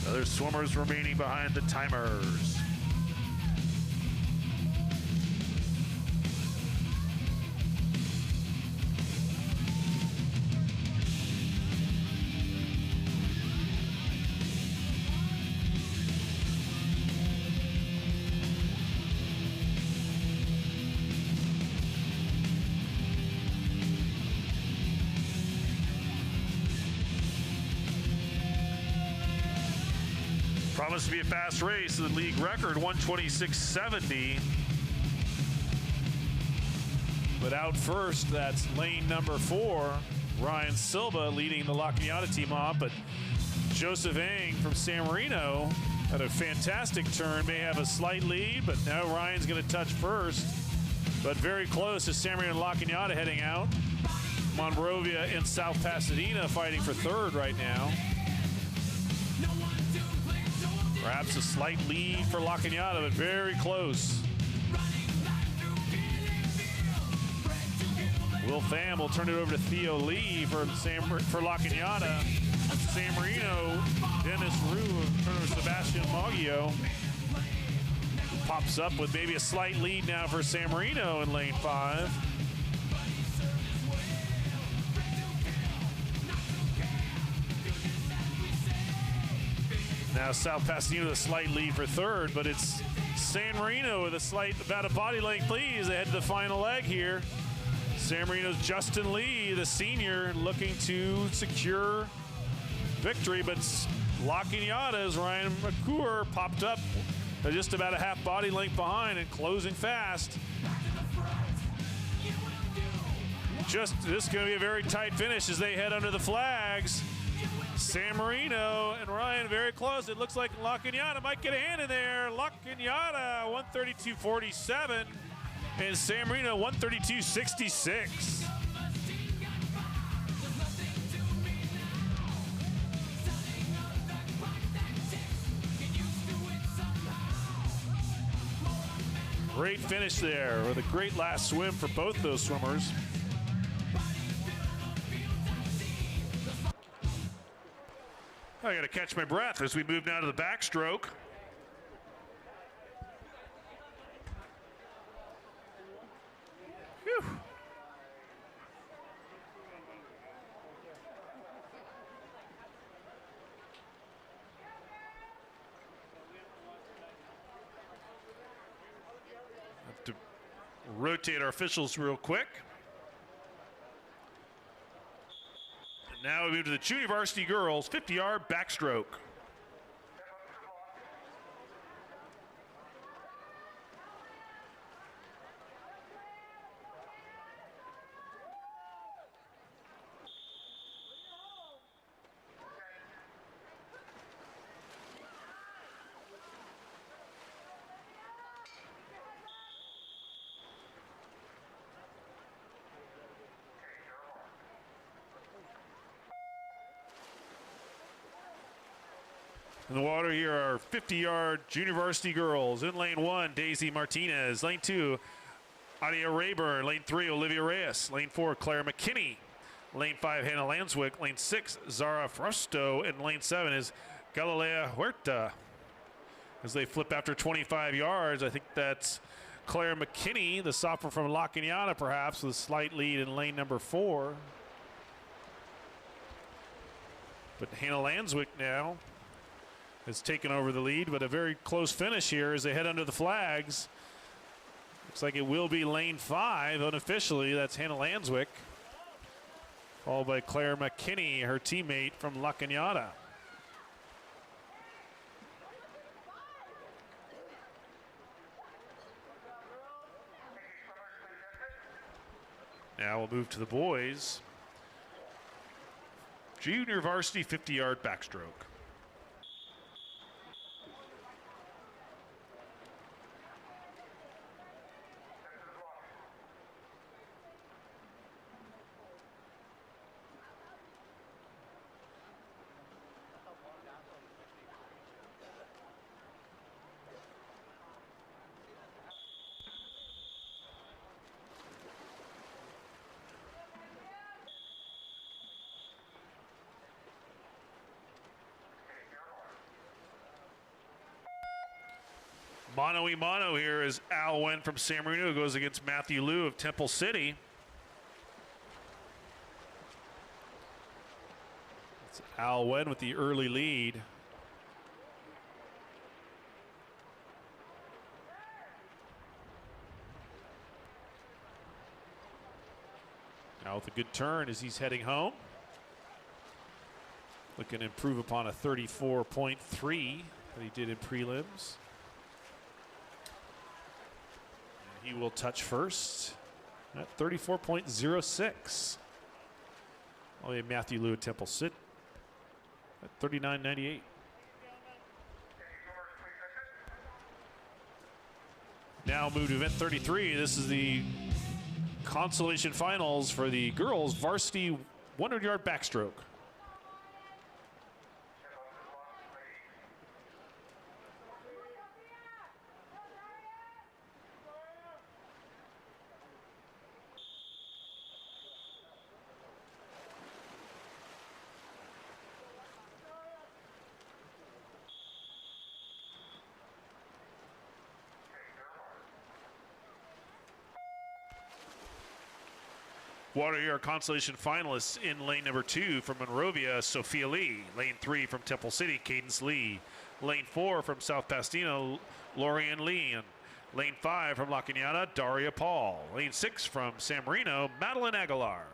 Other swimmers remaining behind the timers. Promised to be a fast race. The league record 126.70. But out first, that's lane number 4. Ryan Silva leading the La Cañada team off, but Joseph Ng from San Marino had a fantastic turn, may have a slight lead, but now Ryan's going to touch first. But very close to San Marino and La Cañada heading out. Monrovia and South Pasadena fighting for third right now. Perhaps a slight lead for La Cañada, but very close. Will Pham will turn it over to Theo Lee for La Cañada. San Marino, Dennis Rue, turn over Sebastian Maggio. Pops up with maybe a slight lead now for San Marino in lane 5. Now South Pasadena with a slight lead for third, but it's San Marino with a slight, about a body length lead as they head to the final leg here. San Marino's Justin Lee, the senior, looking to secure victory, but La Cañada's Ryan McClure popped up just about a half body length behind and closing fast. This is going to be a very tight finish as they head under the flags. San Marino and Ryan very close. It looks like La Cañada might get a hand in there. La Cañada 132.47 and San Marino 132.66. Great finish there with a great last swim for both those swimmers. I got to catch my breath as we move now to the backstroke. Whew. Have to rotate our officials real quick. Now we move to the junior varsity girls 50-yard backstroke. In the water here are 50-yard junior varsity girls. In lane 1, Daisy Martinez. Lane 2, Adia Rayburn. Lane 3, Olivia Reyes. Lane 4, Claire McKinney. Lane 5, Hannah Lanswick. Lane 6, Zara Frosto. And lane 7 is Galilea Huerta. As they flip after 25 yards, I think that's Claire McKinney, the sophomore from La Cañada, perhaps, with a slight lead in lane number 4. But Hannah Lanswick now has taken over the lead, but a very close finish here as they head under the flags. Looks like it will be lane 5 unofficially. That's Hannah Lanswick, followed by Claire McKinney, her teammate from La Cañada. Now we'll move to the boys. Junior varsity 50-yard backstroke. Mano-y-mano here is Al Wen from San Marino, who goes against Matthew Liu of Temple City. It's Al Wen with the early lead. Now with a good turn as he's heading home. Looking to improve upon a 34.3 that he did in prelims. And he will touch first at 34.06. Oh, yeah, Matthew Liu at Temple City at 39.98. Now move to event 33. This is the consolation finals for the girls varsity 100-yard backstroke. What are your consolation finalists in lane number 2 from Monrovia, Sophia Lee. Lane 3 from Temple City, Cadence Lee. Lane 4 from South Pasadena, Lorian Lee. Lane 5 from La Cañada, Daria Paul. Lane 6 from San Marino, Madeline Aguilar.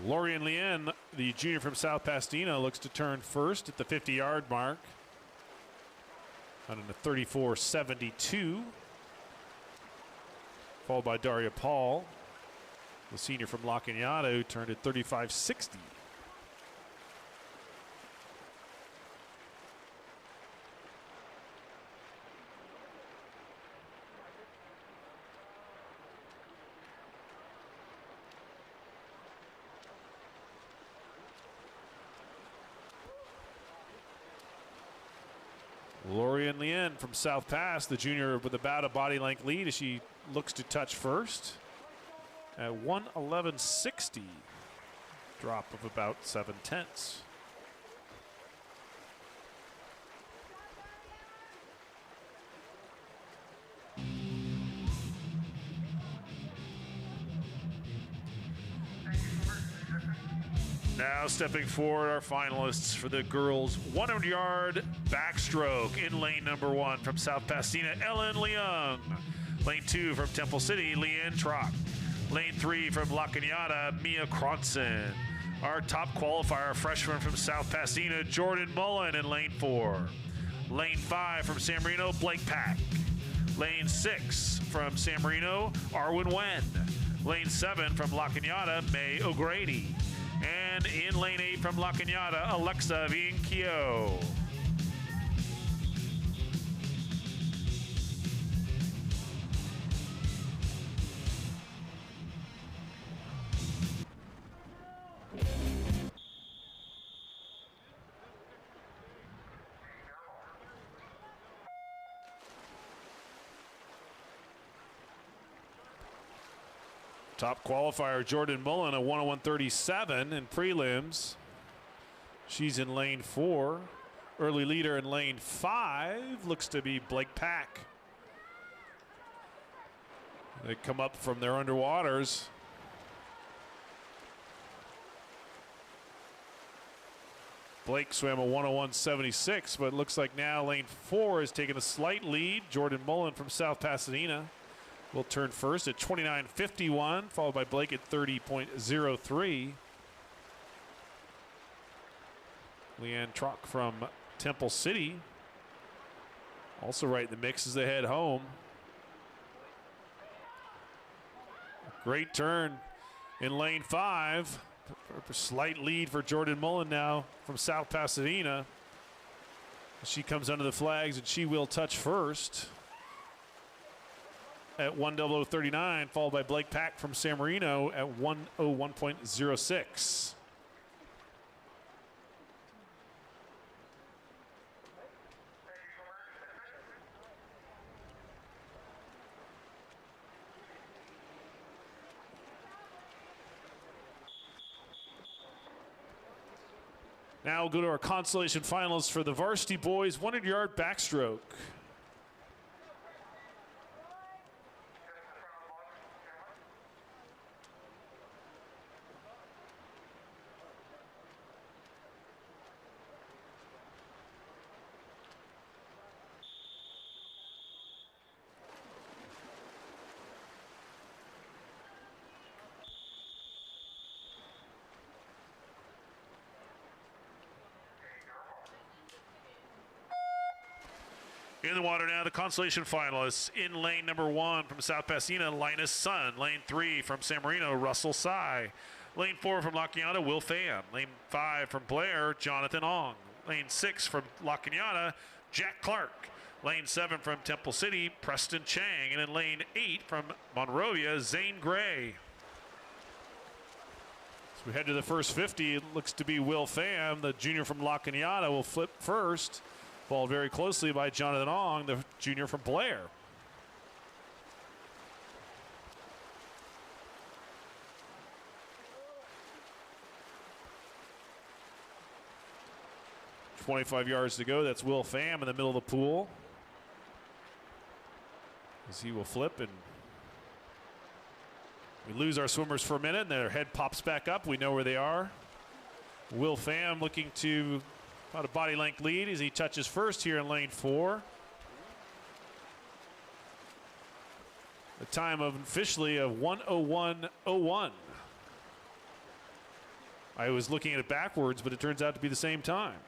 Lorian Lien, the junior from South Pasadena, looks to turn first at the 50-yard mark. On a 34.72. Followed by Daria Paul, the senior from La Cañada, who turned at 35.60. Lorian Lien from South Pass, the junior with about a body length lead as she looks to touch first at 1:11.60, drop of about 7/10. Now stepping forward, our finalists for the girls 100-yard backstroke. In lane number 1 from South Pasadena, Ellen Leung. Lane 2 from Temple City, Leanne Trock. Lane 3 from La Cañada, Mia Cronson. Our top qualifier, freshman from South Pasadena, Jordan Mullen in lane 4. Lane 5 from San Marino, Blake Pack. Lane 6 from San Marino, Arwen Wen. Lane 7 from La Cañada, May O'Grady. And in lane 8 from La Cañada, Alexa Vinkio. Top qualifier Jordan Mullen, a 1:01.37 in prelims. She's in lane 4. Early leader in lane 5 looks to be Blake Pack. They come up from their underwaters. Blake swam a 1:01.76, but it looks like now lane 4 is taking a slight lead. Jordan Mullen from South Pasadena will turn first at 29.51, followed by Blake at 30.03. Leanne Trock from Temple City, also right in the mix as they head home. Great turn in lane 5. A slight lead for Jordan Mullen now from South Pasadena. She comes under the flags and she will touch first at 1:00.39, followed by Blake Pack from San Marino at 1:01.06. Now we'll go to our consolation finals for the varsity boys 100-yard backstroke. In the water now, the consolation finalists. In lane number 1 from South Pasadena, Linus Sun. Lane 3 from San Marino, Russell Sy. Lane 4 from La Cañada, Will Pham. Lane 5 from Blair, Jonathan Ong. Lane 6 from La Cañada, Jack Clark. Lane 7 from Temple City, Preston Chang. And in lane 8 from Monrovia, Zane Gray. As we head to the first 50, it looks to be Will Pham, the junior from La Cañada, will flip first. Followed very closely by Jonathan Ong, the junior from Blair. .25 yards to go. That's Will Pham in the middle of the pool. As he will flip, and we lose our swimmers for a minute, and their head pops back up. We know where they are. Will Pham looking to about a body length lead as he touches first here in lane 4. A time of officially of 1:01:01. I was looking at it backwards, but it turns out to be the same time.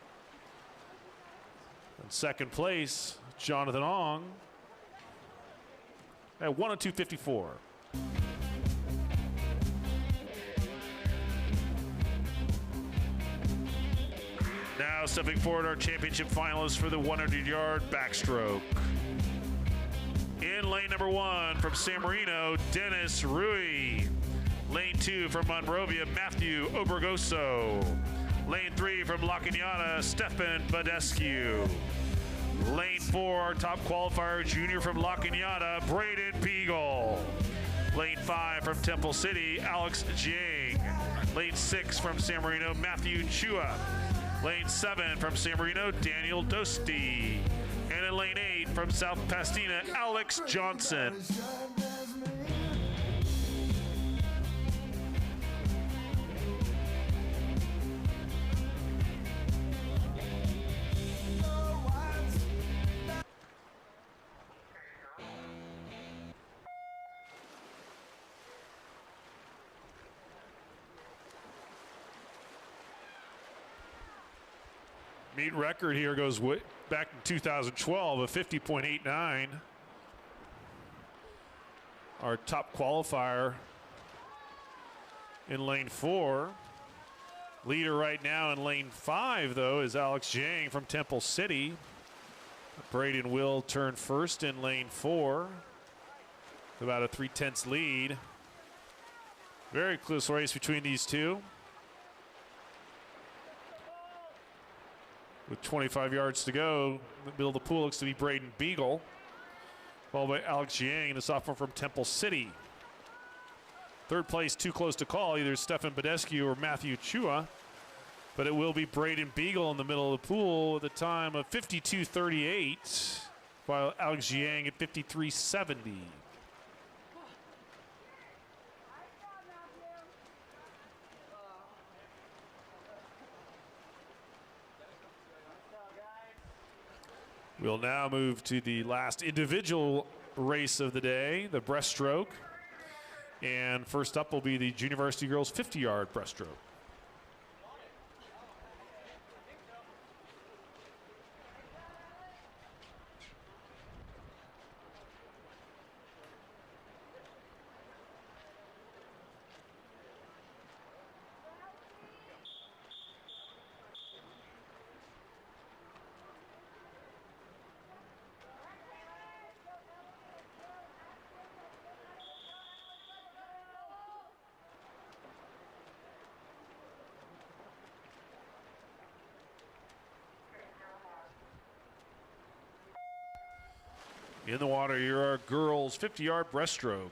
In second place, Jonathan Ong at 1:02:54. Now stepping forward, our championship finalists for the 100-yard backstroke. In lane number 1 from San Marino, Dennis Rui. Lane 2 from Monrovia, Matthew Obergoso. Lane 3 from La Cañada, Stefan Badescu. Lane 4, our top qualifier, junior from La Cañada, Braden Beagle. Lane 5 from Temple City, Alex Jiang. Lane 6 from San Marino, Matthew Chua. Lane 7 from San Marino, Daniel Dosti. And in lane 8 from South Pasadena, Alex Johnson. Meet record here goes back in 2012, a 50.89. Our top qualifier in lane 4. Leader right now in lane 5, though, is Alex Jiang from Temple City. Braden will turn first in lane 4. About a 3/10 lead. Very close race between these two. With 25 yards to go, the middle of the pool looks to be Braden Beagle, followed by Alex Jiang, the sophomore from Temple City. Third place, too close to call, either Stefan Badescu or Matthew Chua, but it will be Braden Beagle in the middle of the pool at the time of 52:38, while Alex Jiang at 53:70. We'll now move to the last individual race of the day, the breaststroke. And first up will be the Junior Varsity Girls 50-yard breaststroke. In the water, here are girls 50-yard breaststroke.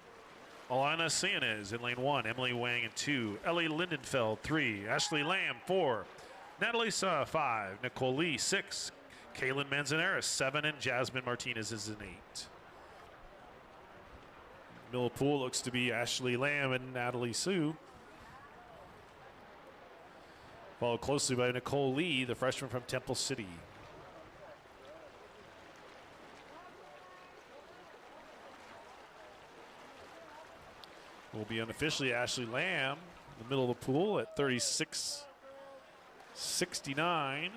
Alana Sienez in lane 1, Emily Wang in 2, Ellie Lindenfeld 3, Ashley Lamb 4, Natalie Sa 5, Nicole Lee 6, Kaylin Manzanares 7, and Jasmine Martinez is in 8. Middle pool looks to be Ashley Lamb and Natalie Sue. Followed closely by Nicole Lee, the freshman from Temple City. Will be unofficially Ashley Lamb in the middle of the pool at 36.69.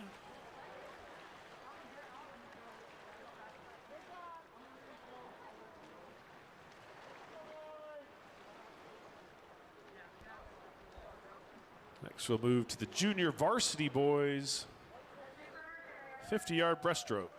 Next, we'll move to the junior varsity boys 50-yard breaststroke.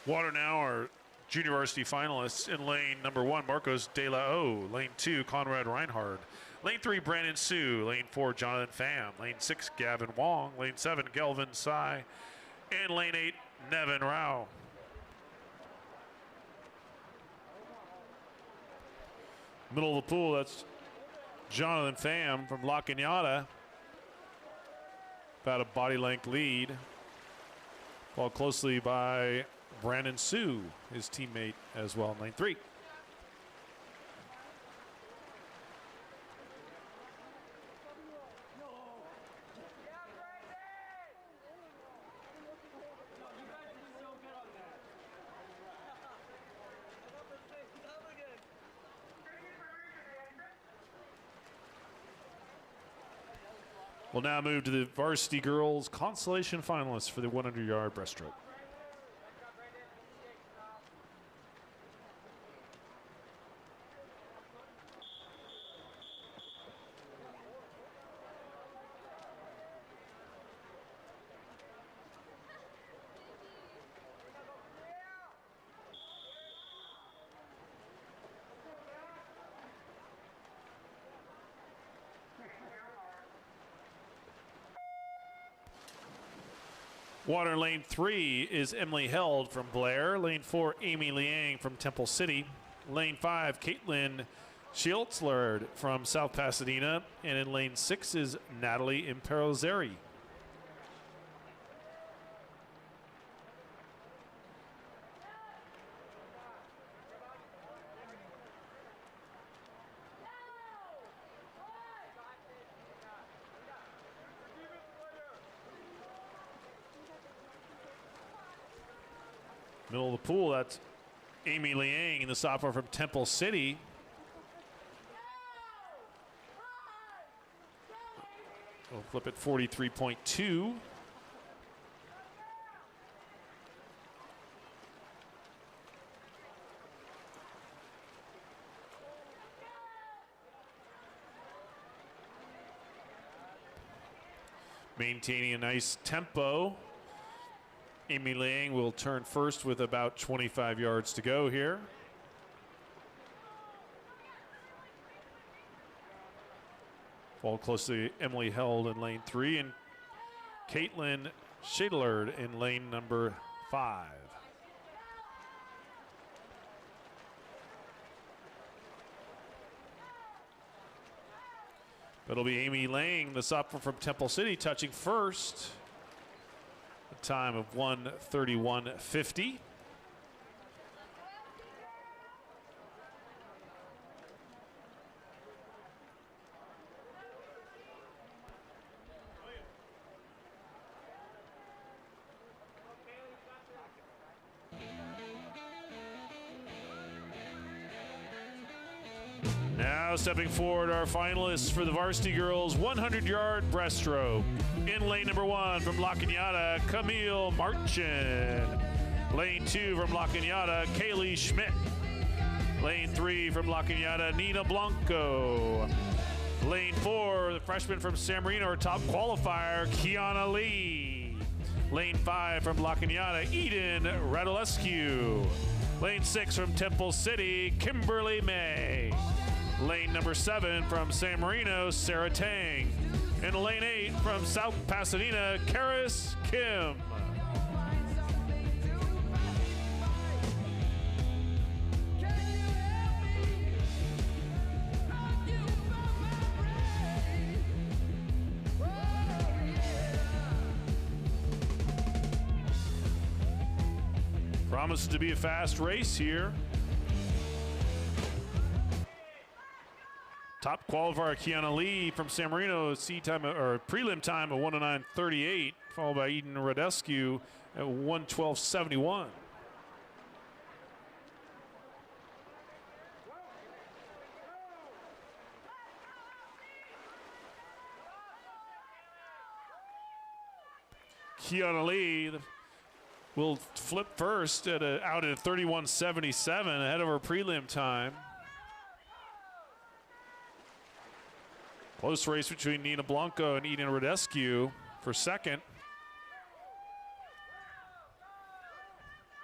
Water now our junior varsity finalists in lane number 1, Marcos De La O. Lane 2, Conrad Reinhard. Lane 3, Brandon Sue. Lane 4, Jonathan Pham. Lane 6, Gavin Wong. Lane 7, Gelvin Tsai. And lane 8, Nevin Rao. Middle of the pool, that's Jonathan Pham from La Cañada. About a body length lead. Followed closely by Brandon Sue, his teammate as well in lane 3. We'll now move to the varsity girls consolation finalists for the 100-yard breaststroke. Water in lane 3 is Emily Held from Blair. Lane 4, Amy Liang from Temple City. Lane 5, Caitlin Schiltzlerd from South Pasadena. And in lane 6 is Natalie Imperozeri. Middle of the pool, that's Amy Liang, the sophomore from Temple City. We'll flip it 43.2. Maintaining a nice tempo. Amy Liang will turn first with about 25 yards to go here. Followed closely Emily Held in lane 3 and Caitlin Schadlerd in lane number 5. It'll be Amy Liang, the sophomore from Temple City, touching first. A time of 1:31.50. Now stepping forward, our finalists for the varsity girls 100-yard breaststroke. In lane number 1 from La Cañada, Camille Marchin. Lane 2 from La Cañada, Kaylee Schmidt. Lane 3 from La Cañada, Nina Blanco. Lane 4, the freshman from San Marino, our top qualifier, Kiana Lee. Lane 5 from La Cañada, Eden Radulescu. Lane 6 from Temple City, Kimberly May. Lane number 7 from San Marino, Sarah Tang. And lane 8 from South Pasadena, Karis Kim. Promises to be a fast race here. Top qualifier Kiana Lee from San Marino, prelim time of 1:09:38, followed by Eden Radescu at 1:12:71. Kiana Lee will flip first out at 31:77, ahead of her prelim time. Close race between Nina Blanco and Eden Radescu for second.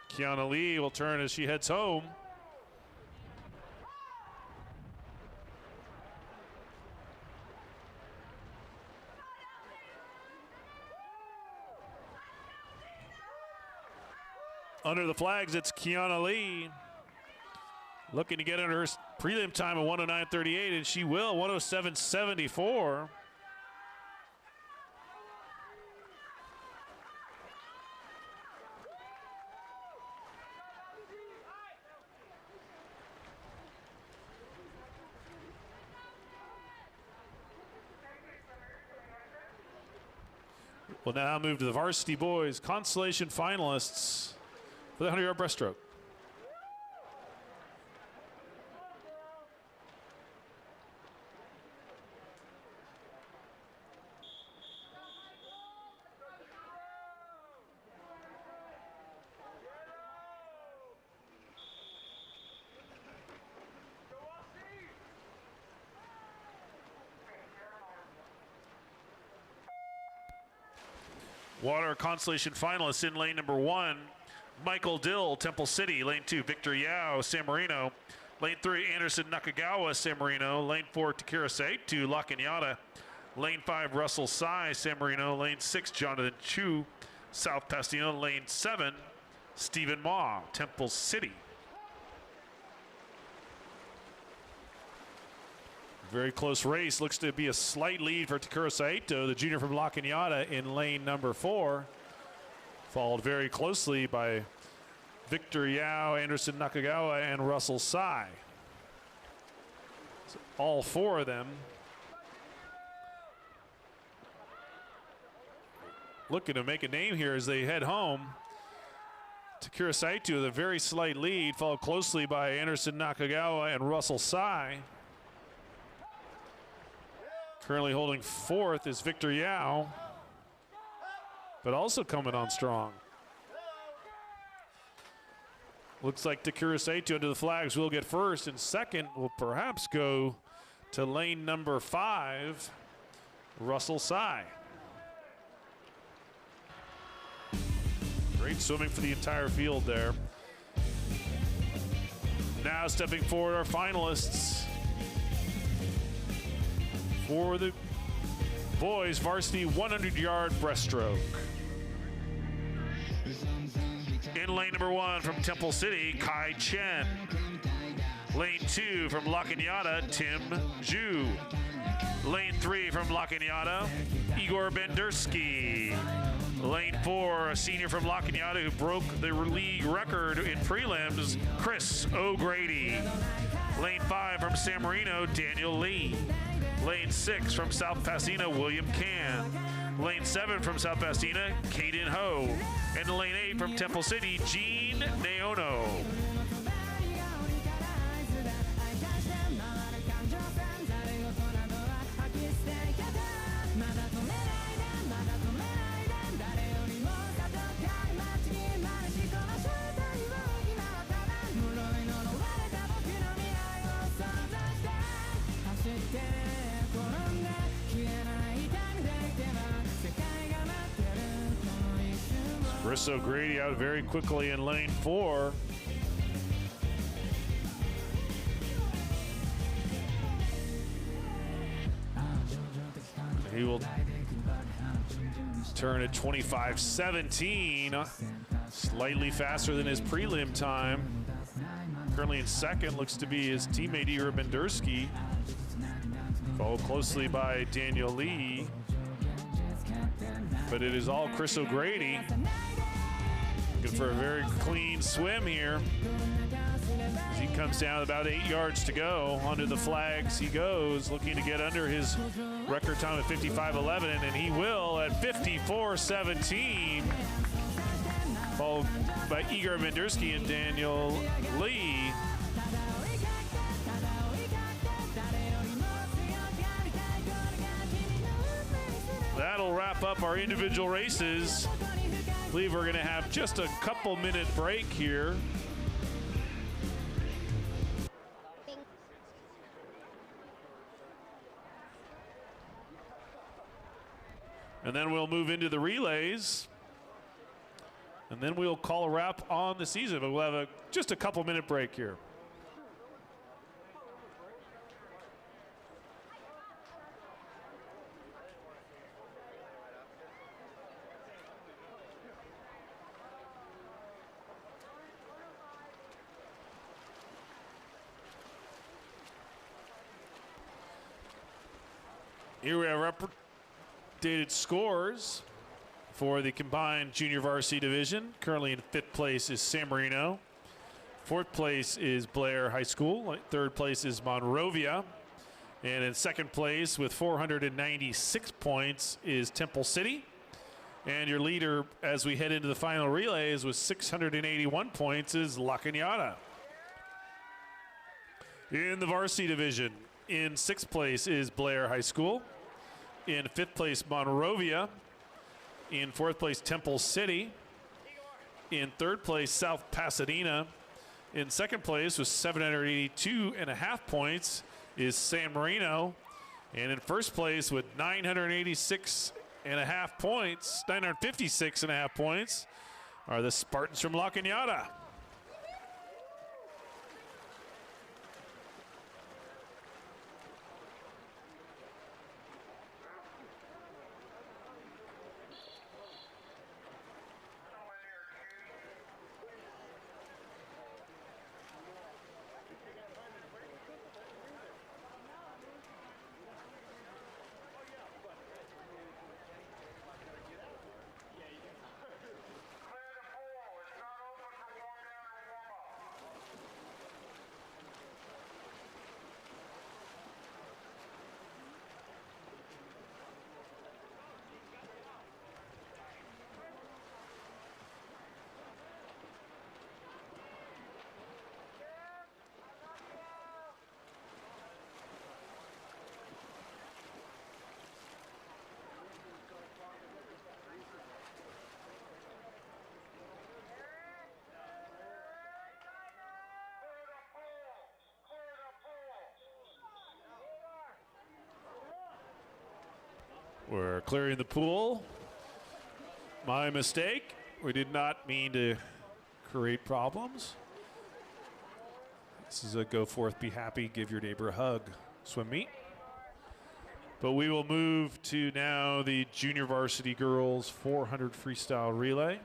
Kiana Lee will turn as she heads home. Under the flags, it's Kiana Lee looking to get under her prelim time of 1:09:38, and she will, 1:07:74. We'll now move to the varsity boys consolation finalists for the 100-yard breaststroke. Water consolation finalists in lane number 1. Michael Dill, Temple City. Lane 2, Victor Yao, San Marino. Lane 3, Anderson Nakagawa, San Marino. Lane 4, Takira Saito, La Cañada. Lane 5, Russell Sai, San Marino. Lane 6, Jonathan Chu, South Pasadena. Lane 7, Stephen Ma, Temple City. Very close race. Looks to be a slight lead for Takira Saito, the junior from La Cañada, in lane number 4. Followed very closely by Victor Yao, Anderson Nakagawa, and Russell Sai. So all 4 of them looking to make a name here as they head home. Takira Saito with a very slight lead, followed closely by Anderson Nakagawa and Russell Sai. Currently holding 4th is Victor Yao, but also coming on strong. Looks like Takira Saito under the flags will get first, and second will perhaps go to lane number 5, Russell Sai. Great swimming for the entire field there. Now stepping forward, our finalists for the boys varsity 100-yard breaststroke. In lane number 1 from Temple City, Kai Chen. Lane 2 from La Cañada, Tim Zhu. Lane 3 from La Cañada, Igor Bendersky. Lane 4, a senior from La Cañada who broke the league record in prelims, Chris O'Grady. Lane 5 from San Marino, Daniel Lee. Lane 6 from South Pasadena, William Can. Lane 7 from South Pasadena, Caden Ho. And lane 8 from Temple City, Gene Neono. Chris O'Grady out very quickly in lane 4. He will turn at 25:17, slightly faster than his prelim time. Currently in second looks to be his teammate Igor Bendersky, followed closely by Daniel Lee. But it is all Chris O'Grady. Looking for a very clean swim here. As he comes down about 8 yards to go. Under the flags he goes, looking to get under his record time of 55.11, and he will at 54.17. Followed by Igor Mendersky and Daniel Lee. That'll wrap up our individual races. I believe we're going to have just a couple-minute break here. And then we'll move into the relays. And then we'll call a wrap on the season. But we'll have just a couple-minute break here. Here we have updated scores for the combined junior varsity division. Currently in 5th place is San Marino. 4th place is Blair High School. 3rd place is Monrovia. And in 2nd place with 496 points is Temple City. And your leader as we head into the final relays with 681 points is La Cañada. In the varsity division, in 6th place is Blair High School. In 5th place, Monrovia. In 4th place, Temple City. In 3rd place, South Pasadena. In 2nd place with 782.5 points is San Marino. And in 1st place with 956.5 points, 956.5 points are the Spartans from La Cañada. We're clearing the pool. My mistake. We did not mean to create problems. This is a go forth, be happy, give your neighbor a hug swim meet. But we will move to now the junior varsity girls 400 freestyle relay.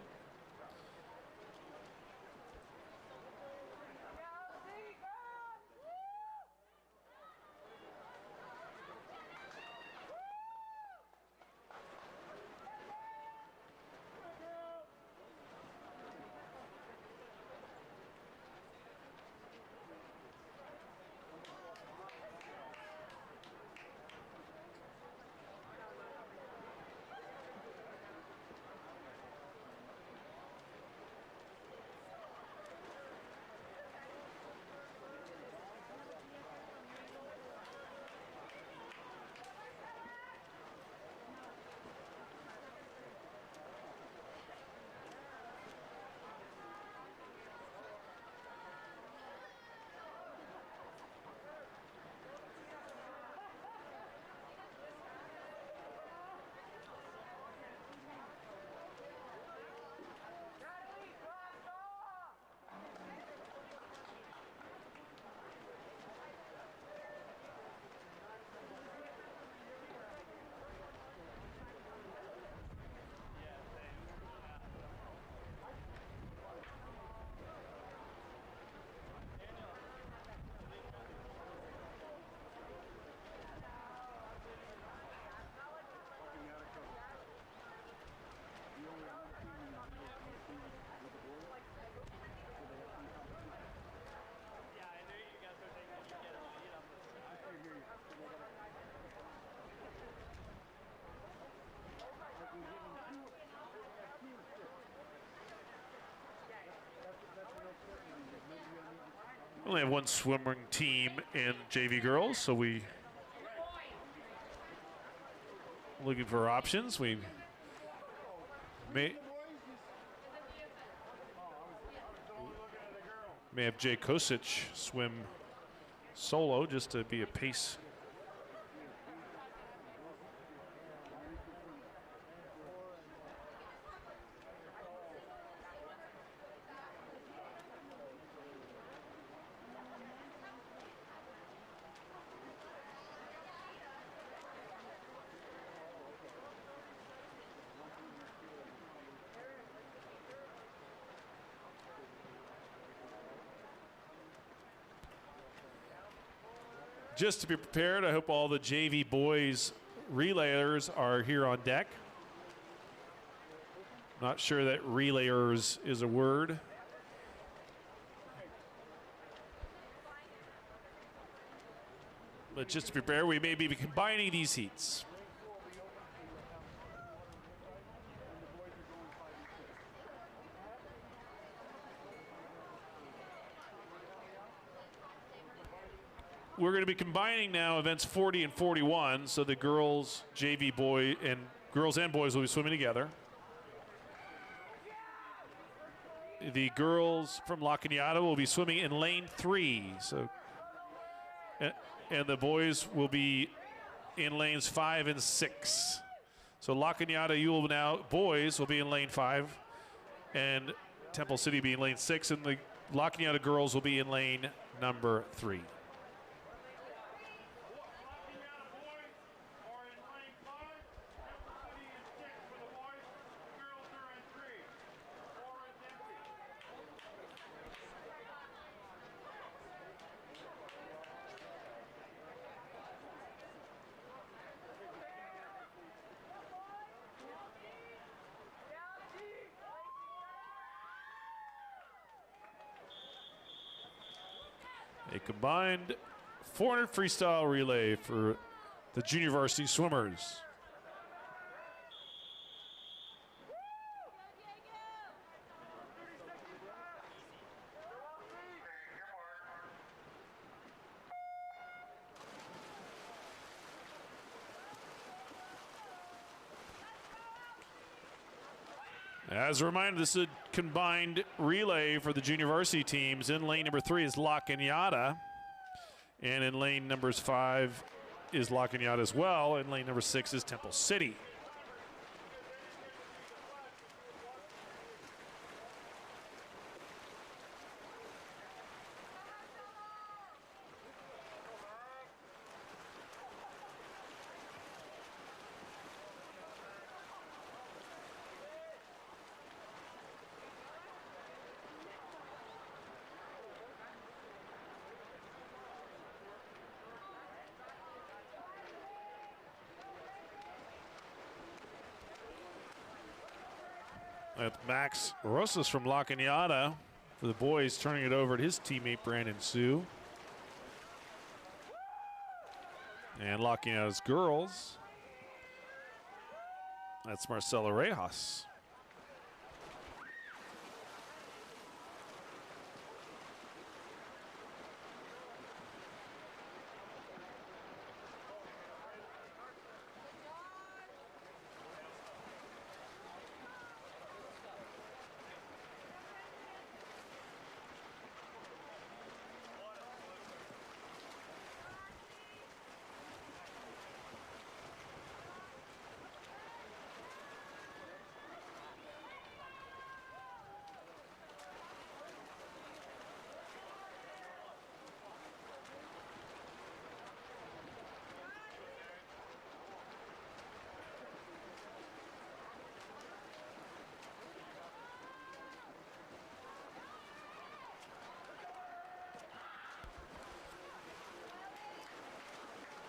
only have one swimming team in JV girls, so we looking for options. We may have Jay Kosic swim solo just to be a pace. Just to be prepared, I hope all the JV boys relayers are here on deck. Not sure that relayers is a word. But just to prepare, we may be combining these heats. We're going to be combining now events 40 and 41, so the girls, JV boy, and girls and boys will be swimming together. The girls from La Cañada will be swimming in lane 3, so, and the boys will be in lanes 5 and 6. So La Cañada, you will now, boys will be in lane 5, and Temple City be in lane 6, and the La Cañada girls will be in lane number 3. A combined 400 freestyle relay for the junior varsity swimmers. As a reminder, this is a combined relay for the junior varsity teams. In lane number 3 is La Cañada, and in lane numbers 5 is La Cañada as well, and lane number 6 is Temple City. With Max Rosas from La Cañada for the boys, turning it over to his teammate Brandon Sue. And La Cañada's girls, that's Marcela Rejas.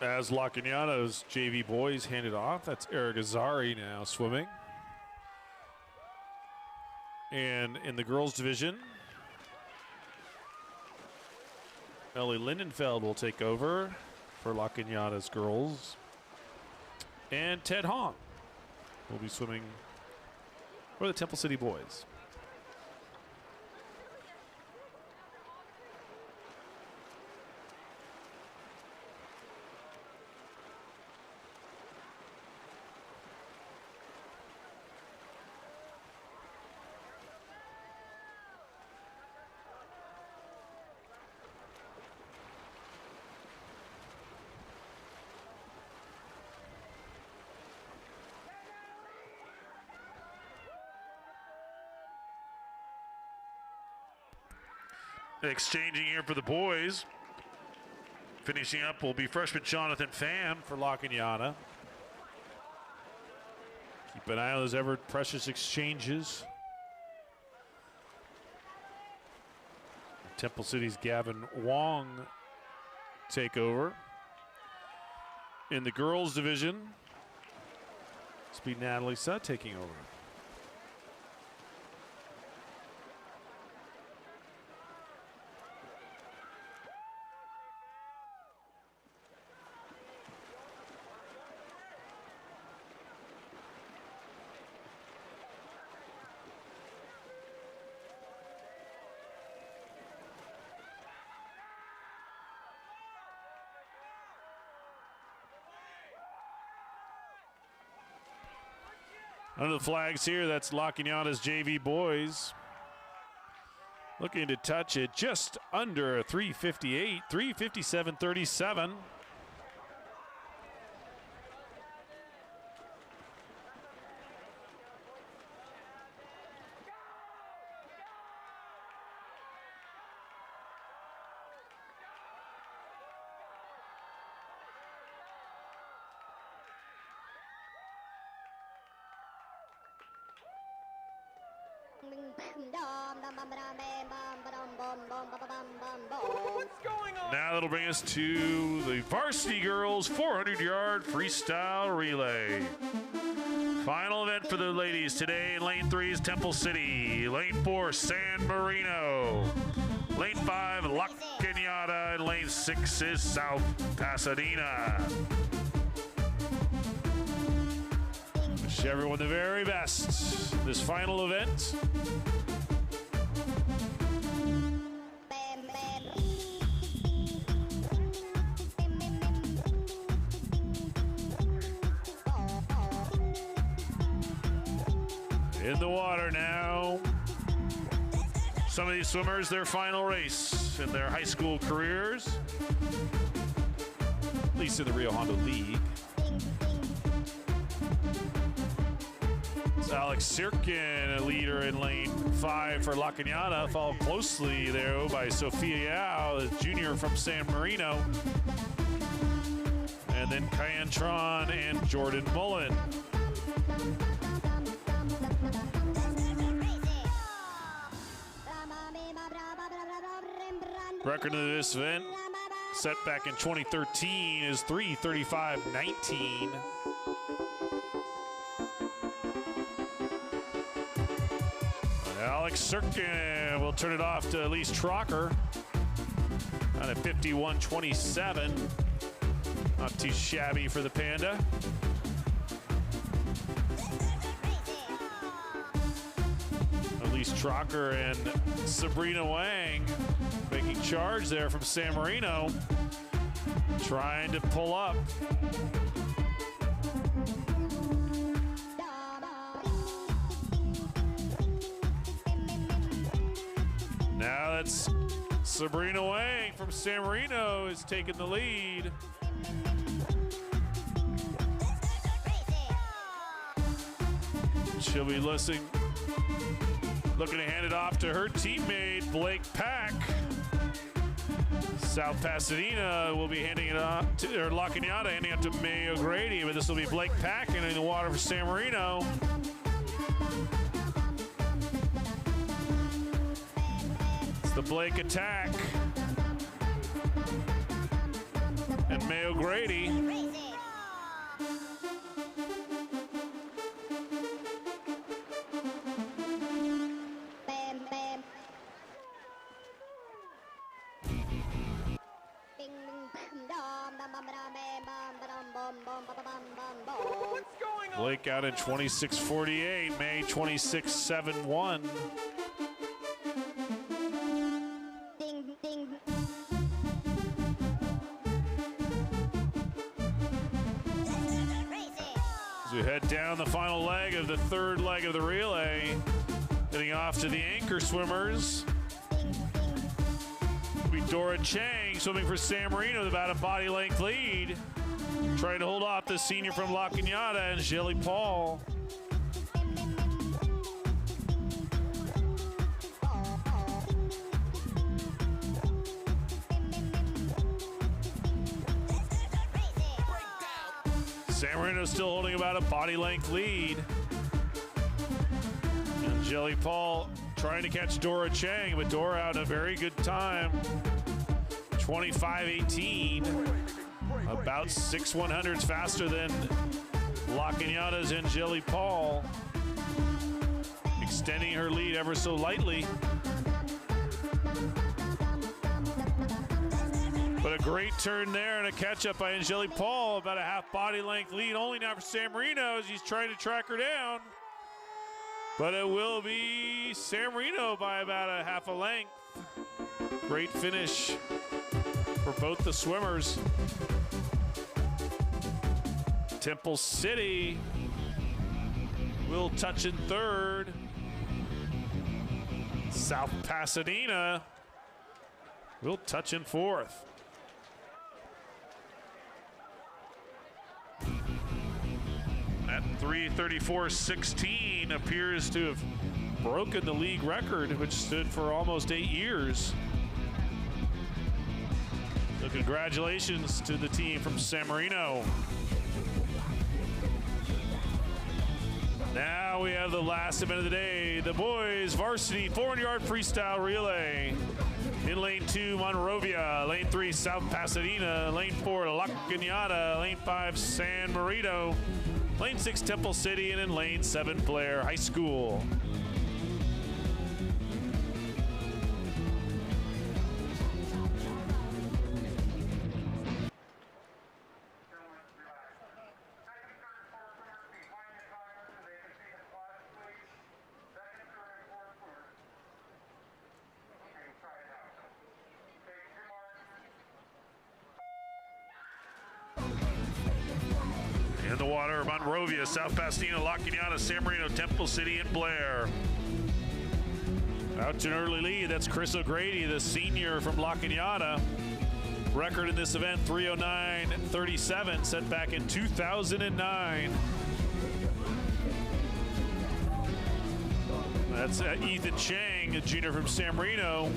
As La Cañada's JV boys hand it off, that's Eric Azari now swimming. And in the girls division, Ellie Lindenfeld will take over for La Cañada's girls. And Ted Hong will be swimming for the Temple City boys. exchanging here for the boys. Finishing up will be freshman Jonathan Pham for La Cañada. Keep an eye on those ever precious exchanges. Temple City's Gavin Wong take over. In the girls division, it's be Natalie Sutt taking over. Under the flags here, that's La Cañada's JV boys. Looking to touch it just under 358, 357.37. Now that'll bring us to the Varsity Girls 400-yard freestyle relay. Final event for the ladies today in lane 3 is Temple City. Lane 4, San Marino. Lane 5, La Cañada. And lane 6 is South Pasadena. Wish everyone the very best. This final event. In the water now. Some of these swimmers, their final race in their high school careers, at least in the Rio Hondo League. It's Alex Sirkin, a leader in lane 5 for La Cañada, followed closely there by Sophia Yao, a junior from San Marino. And then Kyan Tron and Jordan Mullen. Record of this event, set back in 2013, is 3:35.19. Alex Sirkin will turn it off to Elise Trocker on a 51.27. Not too shabby for the Panda. Elise Trocker and Sabrina Wang making charge there from San Marino, trying to pull up. Now that's Sabrina Wang from San Marino is taking the lead. She'll be looking to hand it off to her teammate, Blake Pack. South Pasadena will be handing it off to, or La Cañada handing it to May O'Grady, but this will be Blake Pack in the water for San Marino. It's the Blake attack. And May O'Grady. Blake out in 26.48, May 26.71. As we head down the final leg of the third leg of the relay, heading off to the anchor swimmers. It'll be Dora Chang swimming for San Marino with about a body length lead. Trying to hold off the senior from La Cañada and Shelly Paul. San Marino still holding about a body length lead. And Jelly Paul trying to catch Dora Chang, but Dora out a very good time. 25-18. About 6/100ths faster than La Cañada's and Jelly Paul. Extending her lead ever so lightly. But a great turn there and a catch-up by Angeli Paul. About a half body length lead only now for San Marino as he's trying to track her down. But it will be San Marino by about a half a length. Great finish for both the swimmers. Temple City will touch in third. South Pasadena will touch in fourth. At 3:34.16 appears to have broken the league record, which stood for almost 8 years. So congratulations to the team from San Marino. Now we have the last event of the day, the boys varsity 400-yard freestyle relay. In lane 2, Monrovia. Lane 3, South Pasadena. Lane 4, La Cañada. Lane 5, San Marino. Lane 6, Temple City. And in lane 7, Blair High School. In the water, Monrovia, South Pasadena, La Cañada, San Marino, Temple City, and Blair. Out to an early lead, that's Chris O'Grady, the senior from La Cañada. Record in this event, 3:09.37, set back in 2009. That's Ethan Chang, a junior from San Marino.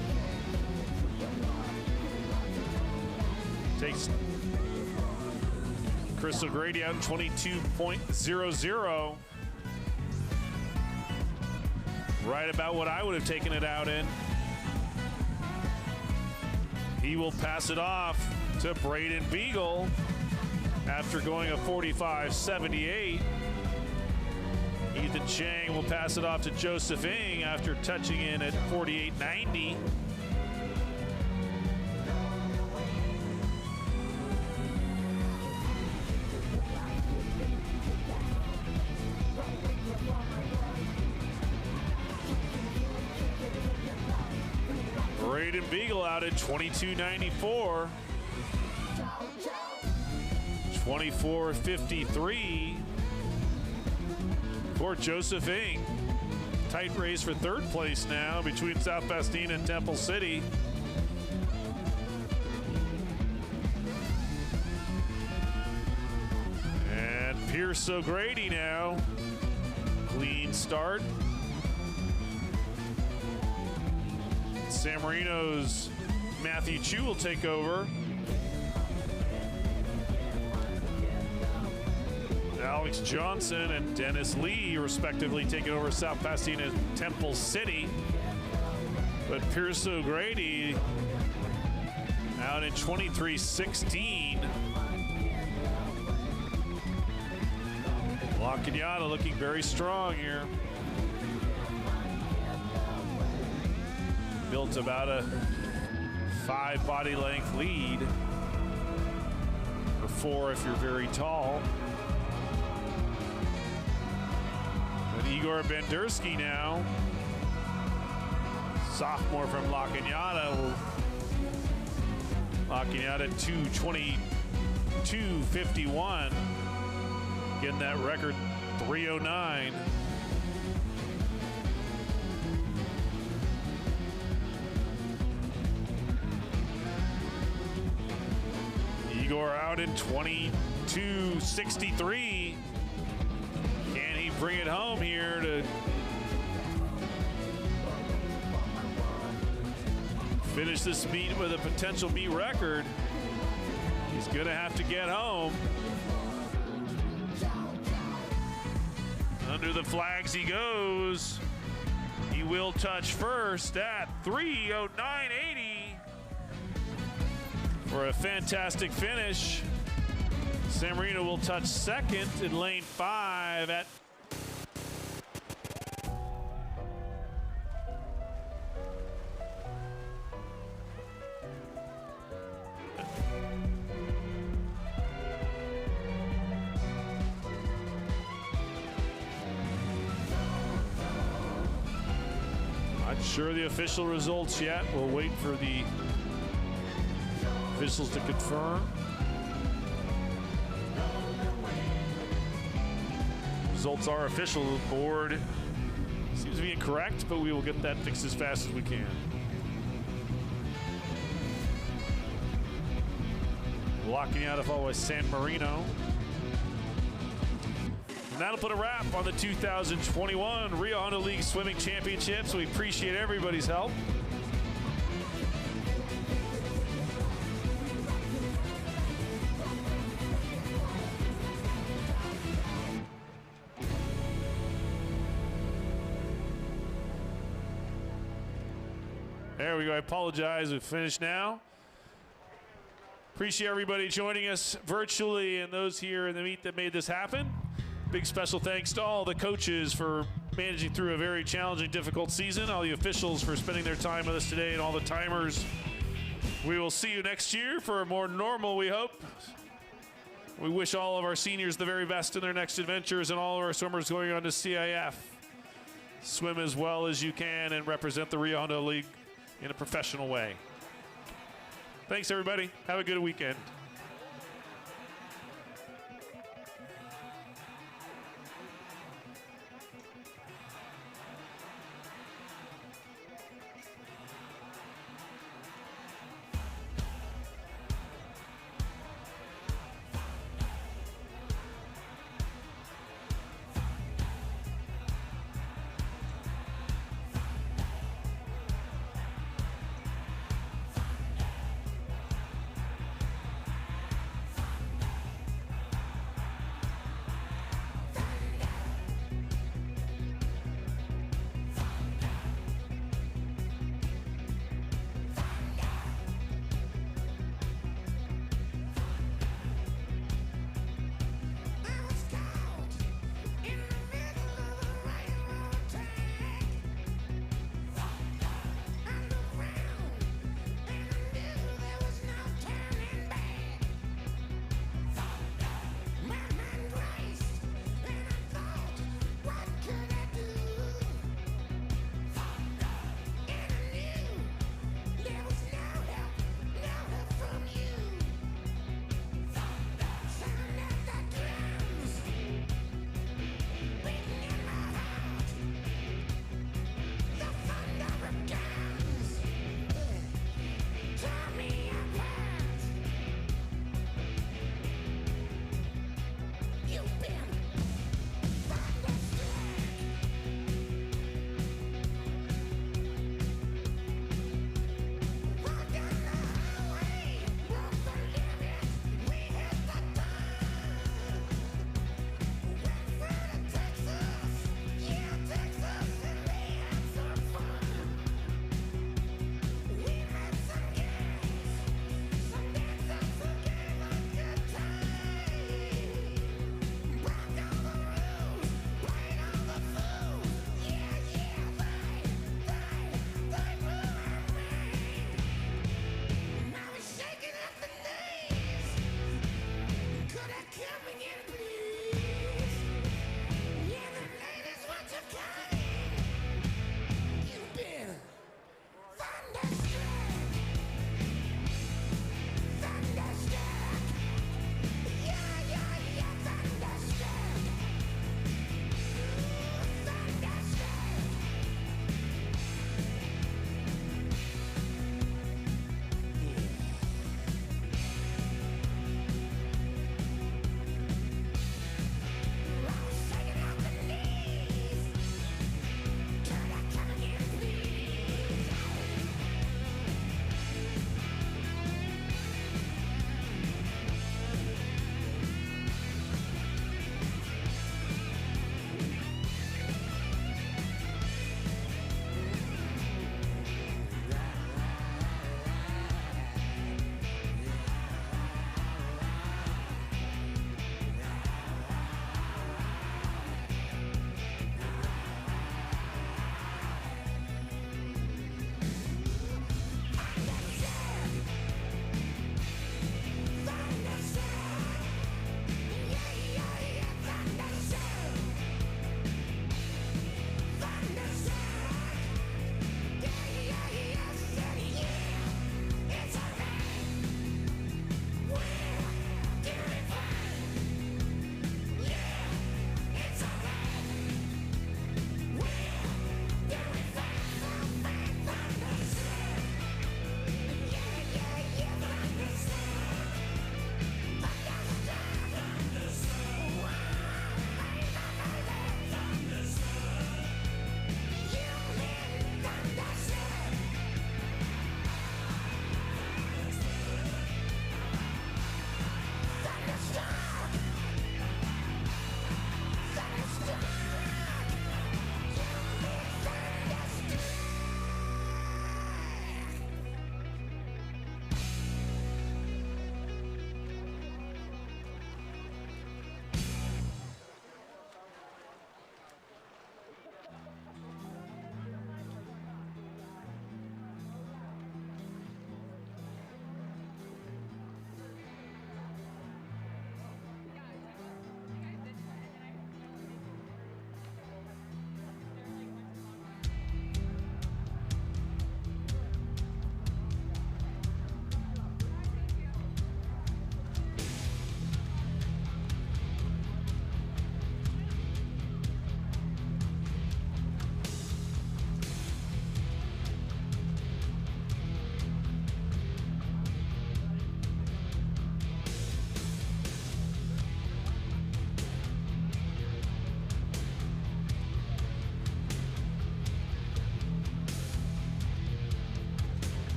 Takes Chris O'Grady out in 22.00. Right about what I would have taken it out in. He will pass it off to Braden Beagle after going a 45.78. Ethan Chang will pass it off to Joseph Ng after touching in at 48.90. Braden Beagle out at 22.94. 24.53 for Joseph Ng. Tight race for third place now between South Pasadena and Temple City. And Pierce O'Grady now. Clean start. San Marino's Matthew Chu will take over. Alex Johnson and Dennis Lee, respectively, taking over South Pasadena Temple City. But Pierce O'Grady out in 23.16. La Cañada looking very strong here. Built about a 5 body length lead, or 4 if you're very tall. But Igor Bendersky now, sophomore from La Cañada. La Cañada 2:22.51, getting that record 3:09. Igor out in 22.63. Can he bring it home here to finish this meet with a potential meet record? He's gonna have to get home. Under the flags he goes. He will touch first at 3:09.80 for a fantastic finish. San Marino will touch second in lane 5 at not sure the official results yet. We'll wait for the officials to confirm. Results are official. The board seems to be incorrect, but we will get that fixed as fast as we can. Locking out of always San Marino. And that'll put a wrap on the 2021 Rio Hondo League Swimming Championships. We appreciate everybody's help. There we go. I apologize. We've finished now. Appreciate everybody joining us virtually and those here in the meet that made this happen. Big special thanks to all the coaches for managing through a very challenging, difficult season, all the officials for spending their time with us today, and all the timers. We will see you next year for a more normal, we hope. We wish all of our seniors the very best in their next adventures, and all of our swimmers going on to CIF. Swim as well as you can and represent the Rio Hondo League in a professional way. Thanks, everybody. Have a good weekend.